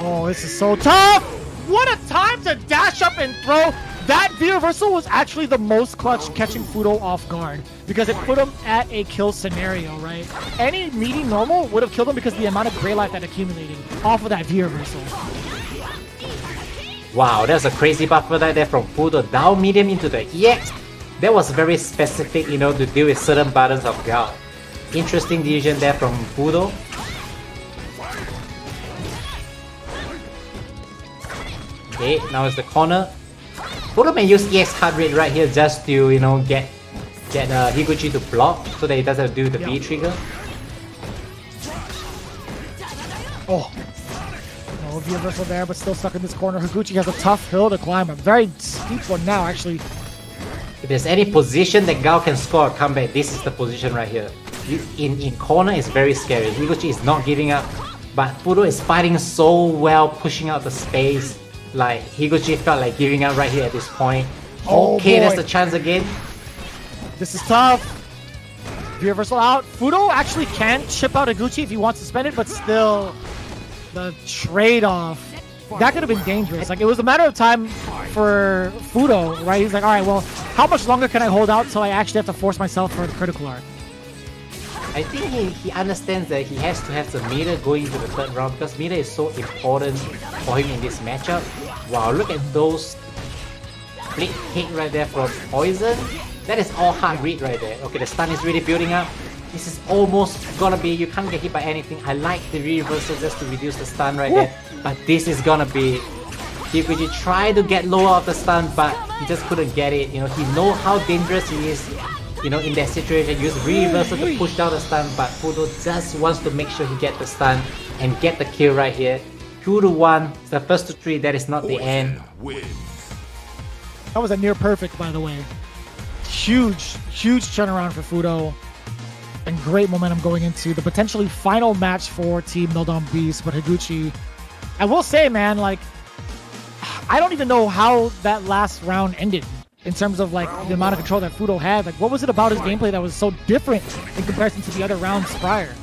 Oh, this is so tough! What a time to dash up and throw! That V-reversal was actually the most clutch, catching Fudo off guard because it put him at a kill scenario, right? Any meaty normal would have killed him because of the amount of gray life that accumulated off of that V-reversal. Wow, that's a crazy buffer right there from Fudo. Down medium into the EX. That was very specific, you know, to deal with certain buttons of Gal. Interesting decision there from Fudo. Okay, now it's the corner. Fudo may use EX card rate right here just to, you know, get Higuchi to block so that he doesn't do the B trigger. Oh. No V-reversal there, but still stuck in this corner. Higuchi has a tough hill to climb. A very steep one now, actually. If there's any position that Gao can score a comeback, this is the position right here. In corner is very scary. Higuchi is not giving up, but Fudo is fighting so well, pushing out the space. Like, Higuchi felt like giving up right here at this point. Oh, Okay, boy. that's the chance again. This is tough. Reversal out. Fudo actually can chip out Higuchi if he wants to spend it, but still, the trade-off. That could have been dangerous. Like, it was a matter of time for Fudo, right? He's like, all right, well, how much longer can I hold out till I actually have to force myself for the critical art? I think he understands that he has to have the meter going into the third round because meter is so important for him in this matchup. Wow, look at those split hit right there from Poison. That is all hard read right there. Okay, the stun is really building up. This is almost gonna be, you can't get hit by anything. I like the reversal just to reduce the stun right there. But this is gonna be, Higuchi tried to get lower of the stun, but he just couldn't get it. You know, he knows how dangerous he is. You know, in that situation, use reversal to push down the stun, but Fudo just wants to make sure he get the stun and get the kill right here. 2-1, the first to 3, that is not the end. That was a near perfect, by the way. Huge turnaround for Fudo. And great momentum going into the potentially final match for Team Noldon Beast. But Higuchi, I will say, man, like, I don't even know how that last round ended in terms of like the amount of control that Fudo had. Like, what was it about his gameplay that was so different in comparison to the other rounds prior?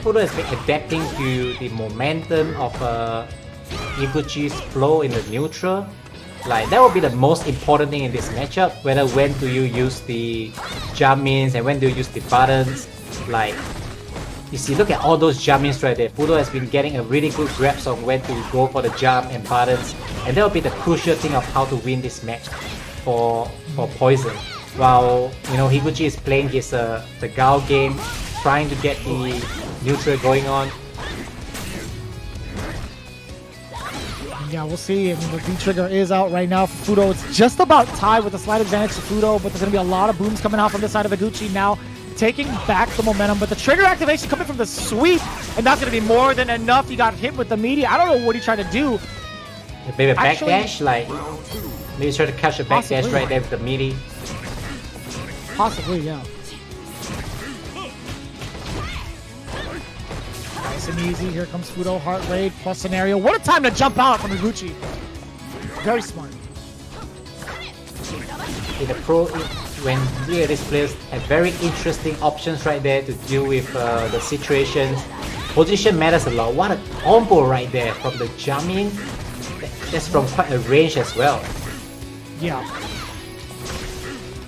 Fudo has been adapting to the momentum of Higuchi's flow in the neutral. Like, that will be the most important thing in this matchup, whether when do you use the jump ins and when do you use the buttons. Like, you see, look at all those jump ins right there. Fudo has been getting a really good grasp on when to go for the jump and buttons, and that will be the crucial thing of how to win this match for Poison. While, you know, Higuchi is playing his the Gao game, trying to get the neutral going on. Yeah, we'll see. I mean, the V-Trigger is out right now for Fudo. It's just about tied with a slight advantage to Fudo, but there's going to be a lot of booms coming out from this side of Higuchi now, taking back the momentum. But the trigger activation coming from the sweep, and that's going to be more than enough. He got hit with the media. I don't know what he tried to do. Maybe a backdash, like, maybe try to catch a backdash right there with the meaty. Possibly, yeah. Nice and easy. Here comes Fudo. Heart rate plus scenario. What a time to jump out from Higuchi. Very smart. In the pro, when these players have very interesting options right there to deal with the situations. Position matters a lot. What a combo right there from the jump in. That's from quite a range as well. Yeah.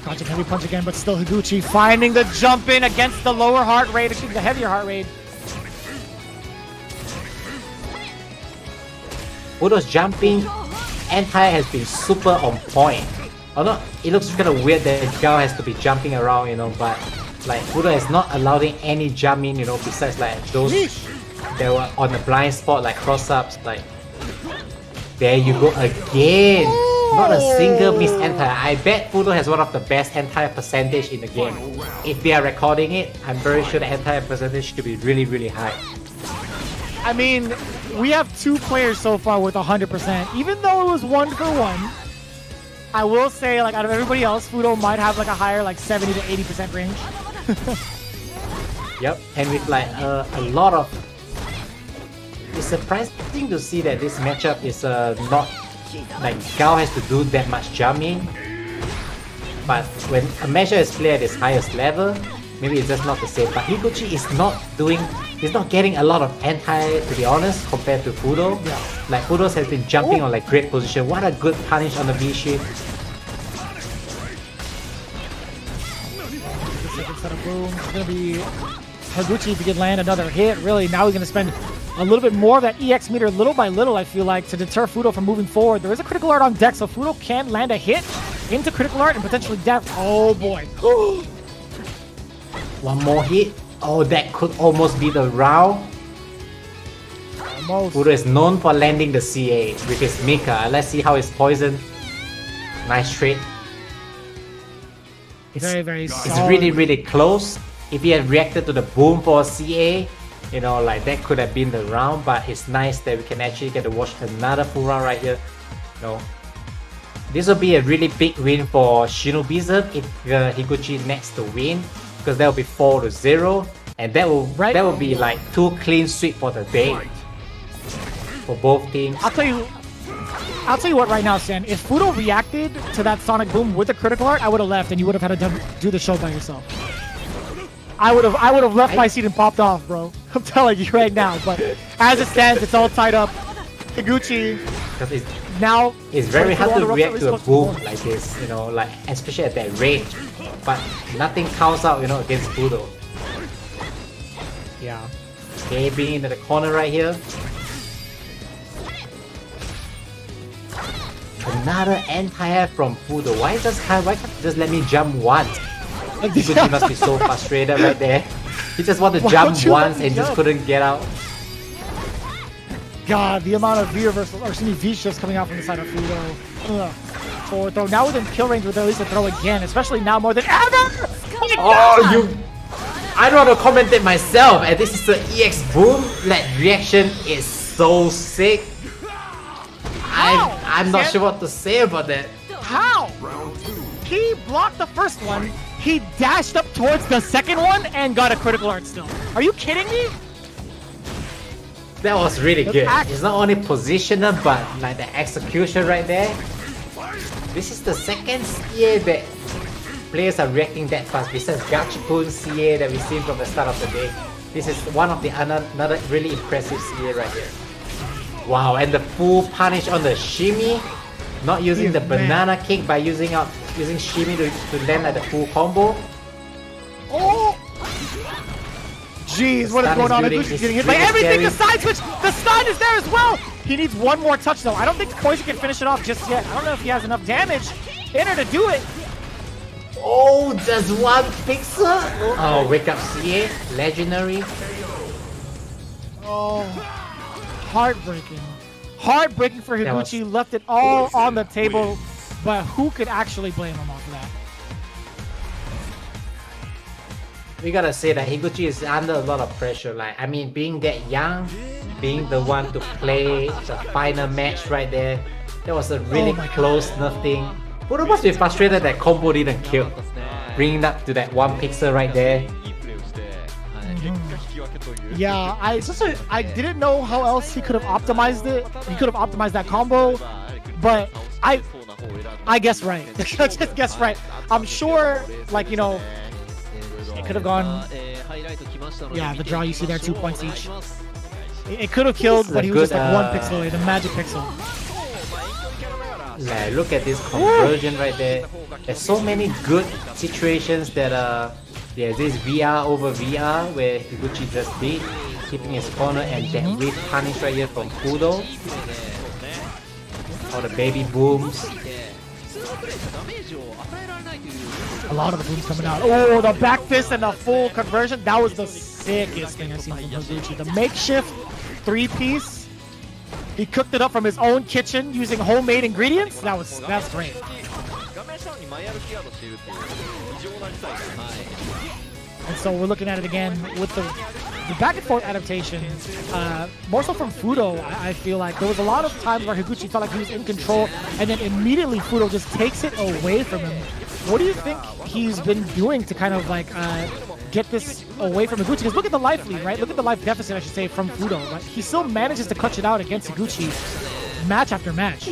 Contact heavy punch again, but still Higuchi finding the jump in against the lower heart rate, excuse me, the heavier heart rate. Fudo's jumping anti has been super on point. Although it looks kind of weird that Gao has to be jumping around, you know, but like Fudo has not allowing any jump in, you know, besides like those that were on the blind spot like cross-ups. Like, there you go again. Not a single miss anti. I bet Fudo has one of the best anti percentage in the game. If they are recording it, I'm very sure the anti percentage should be really, really high. I mean, we have 2 players so far with 100%. Even though it was 1 for 1, I will say, like, out of everybody else, Fudo might have like a higher, like 70 to 80% range. Yep, and with like a lot of... It's surprising to see that this matchup is not... Like, Gao has to do that much jumping. But when a measure is played at its highest level, maybe it's just not the same. But Higuchi is not doing... He's not getting a lot of anti, to be honest, compared to Fudo. Yeah. Like, Fudo has been jumping on like great position. What a good punish on the V-shift. Second set of booms. It's going to be Higuchi if he can land another hit. Really, now he's going to spend a little bit more of that EX meter little by little, I feel like, to deter Fudo from moving forward. There is a critical art on deck, so Fudo can land a hit into critical art and potentially death. Oh boy. One more hit. Oh, that could almost be the round. Almost. Fudo is known for landing the CA with his Mika. Let's see how his poison. Nice trade. Very, very It's solid. really, really close. If he had reacted to the boom for CA, you know, like that could have been the round, but it's nice that we can actually get to watch another full round right here. You know, this will be a really big win for Shinobism if Higuchi next to win, because that will be 4-0, and that will be like 2 clean sweep for the day for both teams. I'll tell you, I'll tell you what right now, Xian. If Fudo reacted to that Sonic Boom with a critical art, I would have left and you would have had to do the show by yourself. I would have left my seat and popped off, bro. I'm telling you right now. But as it stands, it's all tied up. Higuchi now. It's very hard to react to a boom like this, you know, like especially at that range. But nothing counts out, you know, against Fudo. Yeah. Okay, being into the corner right here. Another anti-air from Fudo. Why can't you just let me jump once? Higuchi must be so frustrated right there. He just wanted to jump once and just couldn't get out. God, the amount of V reversals, or excuse me, V shifts coming out from the side of Fudo. Forward throw. Now within kill range with at least a throw again, especially now more than ever! I don't want to comment it myself, and this is the EX boom. That reaction is so sick. I'm not sure what to say about that. How? He blocked the first one, he dashed up towards the second one, and got a critical art still. Are you kidding me? That was really good. It's not only positional, but like the execution right there. This is the second CA that players are reacting that fast. Besides Gachikun CA that we've seen from the start of the day. This is one of the another really impressive CA right here. Wow, and the full punish on the shimmy. Not using the banana kick by using shimmy to land at the full combo. Oh! Jeez, what is going on? Higuchi's getting hit by everything. The side switch! The stun is there as well! He needs one more touch though. I don't think Poison can finish it off just yet. I don't know if he has enough damage in her to do it. Oh, just one pixel? Oh, wake up CA. Legendary. Oh, heartbreaking. Heartbreaking for Higuchi. Left it all on the table, but who could actually blame him off of that? We gotta say that Higuchi is under a lot of pressure. Like, I mean, being that young, being the one to play the final match right there, that was a really close nothing. Fudo must be frustrated that combo didn't kill. Bringing up to that one pixel right there. Yeah, I didn't know how else he could have optimized it. He could have optimized that combo, but I guess right. Just guess right. I'm sure, like, you know, it could have gone. Yeah, the draw you see there, 2 points each. It could have killed, but he was just like 1 pixel away, the magic pixel. Yeah, look at this conversion right there. There's so many good situations that there's this VR over VR where Higuchi just did, keeping his corner, and that whiff punish right here from Fudo. All the baby booms. A lot of the booms coming out. Oh, the back fist and the full conversion. That was the sickest thing I've seen from Higuchi. The makeshift 3-piece. He cooked it up from his own kitchen using homemade ingredients. That's great. And so we're looking at it again with the back and forth adaptation, more so from Fudo. I feel like there was a lot of times where Higuchi felt like he was in control, and then immediately Fudo just takes it away from him. What do you think he's been doing to kind of like get this away from Higuchi? Because look at the life lead, right? Look at the life deficit, I should say, from Fudo. Right? He still manages to clutch it out against Higuchi match after match.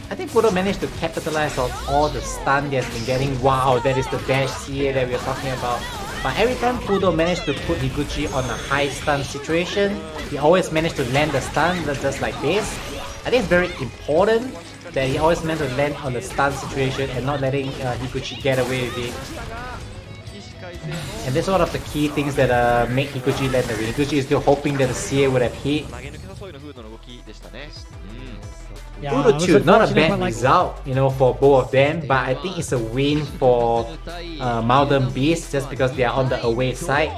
I think Fudo managed to capitalize on all the stun he has been getting. Wow, that is the dash CA that we are talking about. But every time Fudo managed to put Higuchi on a high stun situation, he always managed to land the stun just like this. I think it's very important that he always managed to land on the stun situation and not letting Higuchi get away with it. And that's one of the key things that make Higuchi land the win. Higuchi is still hoping that the CA would have hit. Yeah, Fudo Chu, not a bad result, you know, for both of them, but I think it's a win for Modern Beast just because they are on the away side,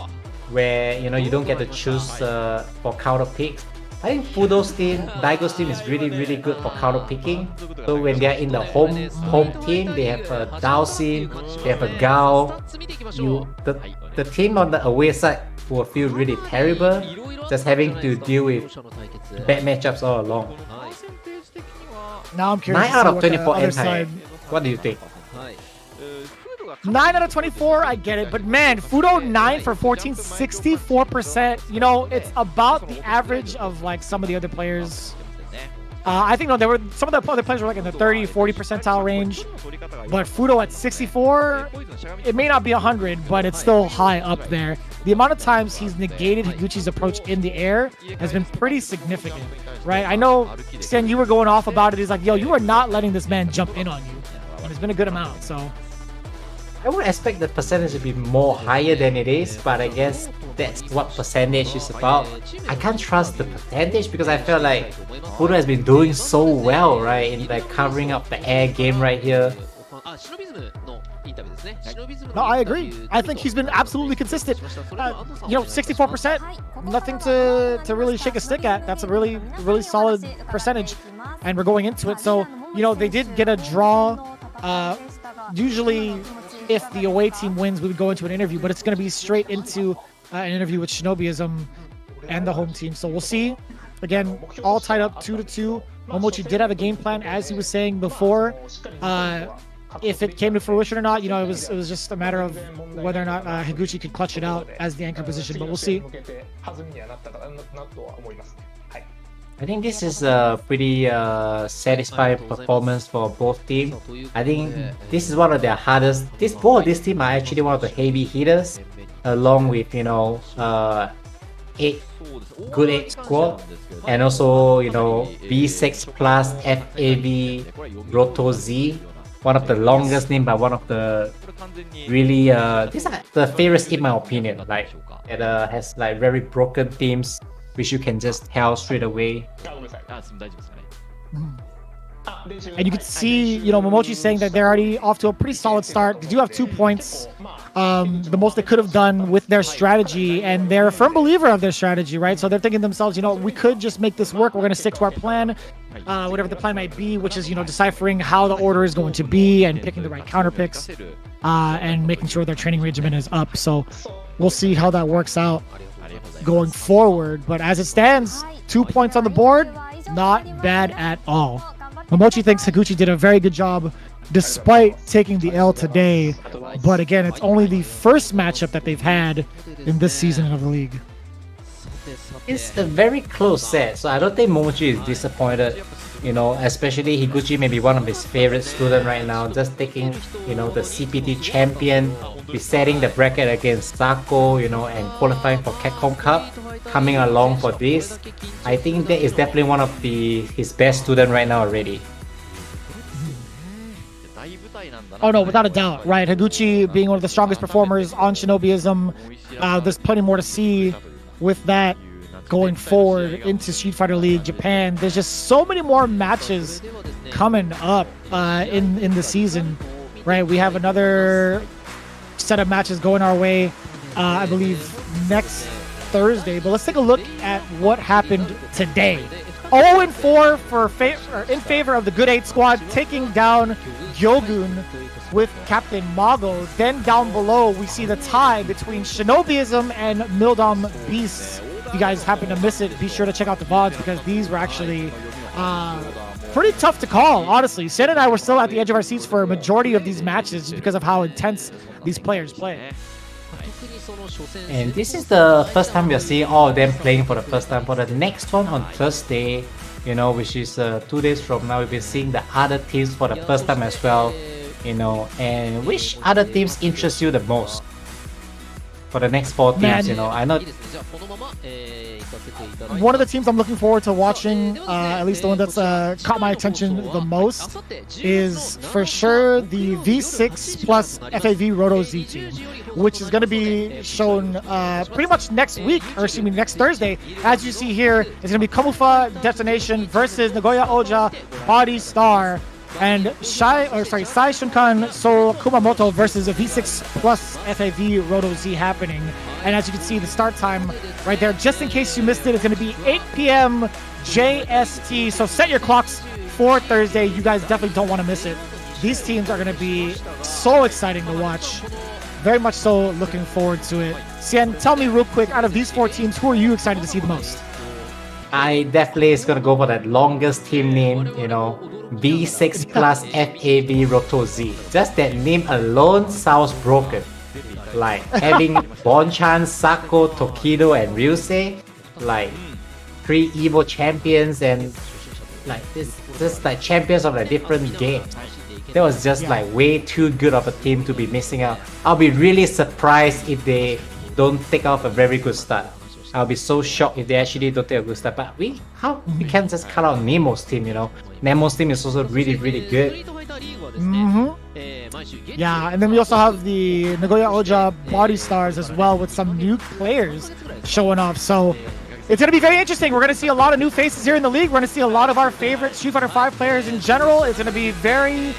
where, you know, you don't get to choose for counter picks. I think Fudo's team, Daigo's team is really good for counter picking. So when they are in the home team, they have a Daosin, they have a Gao. The team on the away side will feel really terrible, just having to deal with bad matchups all along. Now I'm curious. 9 out of 24 anti. What do you think? 9 out of 24, I get it, but man, Fudo 9 for 14, 64%. You know, it's about the average of like some of the other players. I think no, there were some of the other players were like in the 30, 40 percentile range, but Fudo at 64, it may not be 100, but it's still high up there. The amount of times he's negated Higuchi's approach in the air has been pretty significant, right? I know, Xian, you were going off about it. He's like, yo, you are not letting this man jump in on you. And it's been a good amount, so. I would expect the percentage to be more higher than it is, but I guess that's what percentage is about. I can't trust the percentage because I feel like Fudo has been doing so well, right, in like covering up the air game right here. No, I agree. I think he's been absolutely consistent. 64%, nothing to really shake a stick at. That's a really solid percentage, and we're going into it. So, they did get a draw. Usually, if the away team wins, we would go into an interview, but it's going to be straight into an interview with Shinobiism and the home team. So we'll see. Again, all tied up 2-2. Momochi did have a game plan, as he was saying before. If it came to fruition or not, it was just a matter of whether or not Higuchi could clutch it out as the anchor position, but we'll see. I think this is a pretty satisfying performance for both teams. I think this is one of their hardest. Both of these teams are actually one of the heavy hitters, along with good 8 squad, and also B6 plus FAV Roto Z, one of the longest name, but one of the really these are the favorites in my opinion. Like it has like very broken teams, which you can just tell straight away. And you can see, Momochi saying that they're already off to a pretty solid start. They do have 2 points, the most they could have done with their strategy, and they're a firm believer of their strategy, right? So they're thinking to themselves, we could just make this work. We're going to stick to our plan, whatever the plan might be, which is, deciphering how the order is going to be and picking the right counter picks, and making sure their training regimen is up. So we'll see how that works out going forward. But as it stands, 2 points on the board, not bad at all. Momochi thinks Higuchi did a very good job despite taking the L today. But again, it's only the first matchup that they've had in this season of the league. It's a very close set, so I don't think Momochi is disappointed. Especially Higuchi may be one of his favorite students right now, just taking, the CPT champion, besetting the bracket against Sako, and qualifying for Capcom Cup, coming along for this. I think that is definitely one of his best students right now already. Oh no, without a doubt, right? Higuchi being one of the strongest performers on Shinobiism, there's plenty more to see with that going forward into Street Fighter League Japan. There's just so many more matches coming up in the season, right? We have another set of matches going our way, I believe next Thursday. But let's take a look at what happened today. 0-4 in favor of the Good 8 squad, taking down Gyogun with Captain Mago. Then down below, we see the tie between Shinobiism and Mildom Beasts. If you guys happen to miss it, be sure to check out the VODs because these were actually pretty tough to call, honestly. Xian and I were still at the edge of our seats for a majority of these matches just because of how intense these players play. And this is the first time we are seeing all of them playing for the first time. For the next one on Thursday, which is 2 days from now, we'll be seeing the other teams for the first time as well. And which other teams interest you the most for the next 4 teams? I know one of the teams I'm looking forward to watching, at least the one that's caught my attention the most, is for sure the V6 plus FAV Roto Z team, which is going to be shown pretty much next week, or excuse me, next Thursday. As you see here, it's going to be Komufa Destination versus Nagoya Oja Body Star, and Sai Shunkan Soul Kumamoto versus a V6 plus FAV Roto Z happening. And as you can see, the start time right there, just in case you missed it, it's going to be 8 p.m. JST. So set your clocks for Thursday. You guys definitely don't want to miss it. These teams are going to be so exciting to watch. Very much so looking forward to it. Xian, tell me real quick, out of these 4 teams, who are you excited to see the most? I definitely is going to go for that longest team name, V6 plus FAV Roto Z. Just that name alone sounds broken. Like having Bonchan, Sako, Tokido, and Ryusei, like 3 Evo champions, and like this like champions of a different game. That was just like way too good of a team to be missing out. I'll be really surprised if they don't take off a very good start. I'll be so shocked if they actually don't take a good start. But we can't just cut out Nemo's team, you know. Nemo's team is also really good. Yeah, and then we also have the Nagoya Oja Body Stars as well with some new players showing off. So it's going to be very interesting. We're going to see a lot of new faces here in the league. We're going to see a lot of our favorite Street Fighter V players in general. It's going to be very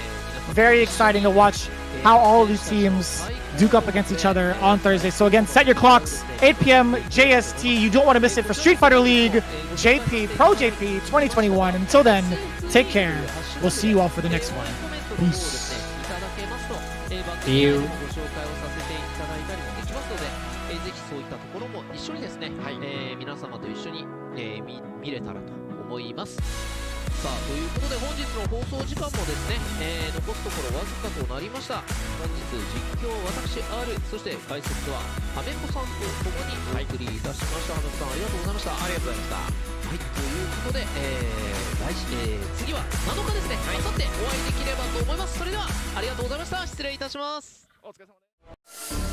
exciting to watch how all of these teams duke up against each other on Thursday. So again, set your clocks, 8 p.m. JST. You don't want to miss it for Street Fighter League JP Pro-JP 2021. Until then, take care. We'll see you all for the next one. Peace. See you. ぜひそういったところも一緒にですね、皆様と一緒に、見れたらと思います。さあ、ということで本日の放送時間もですね、残すところわずかとなりました。本日実況私 R、そして解説ははめこさんと共にお送りいたしました。はめこさんありがとうございました。ありがとうございました。はい、ということで、次は7日ですね、あさってお会いできればと思います。それではありがとうございました。失礼いたします。お疲れ様です。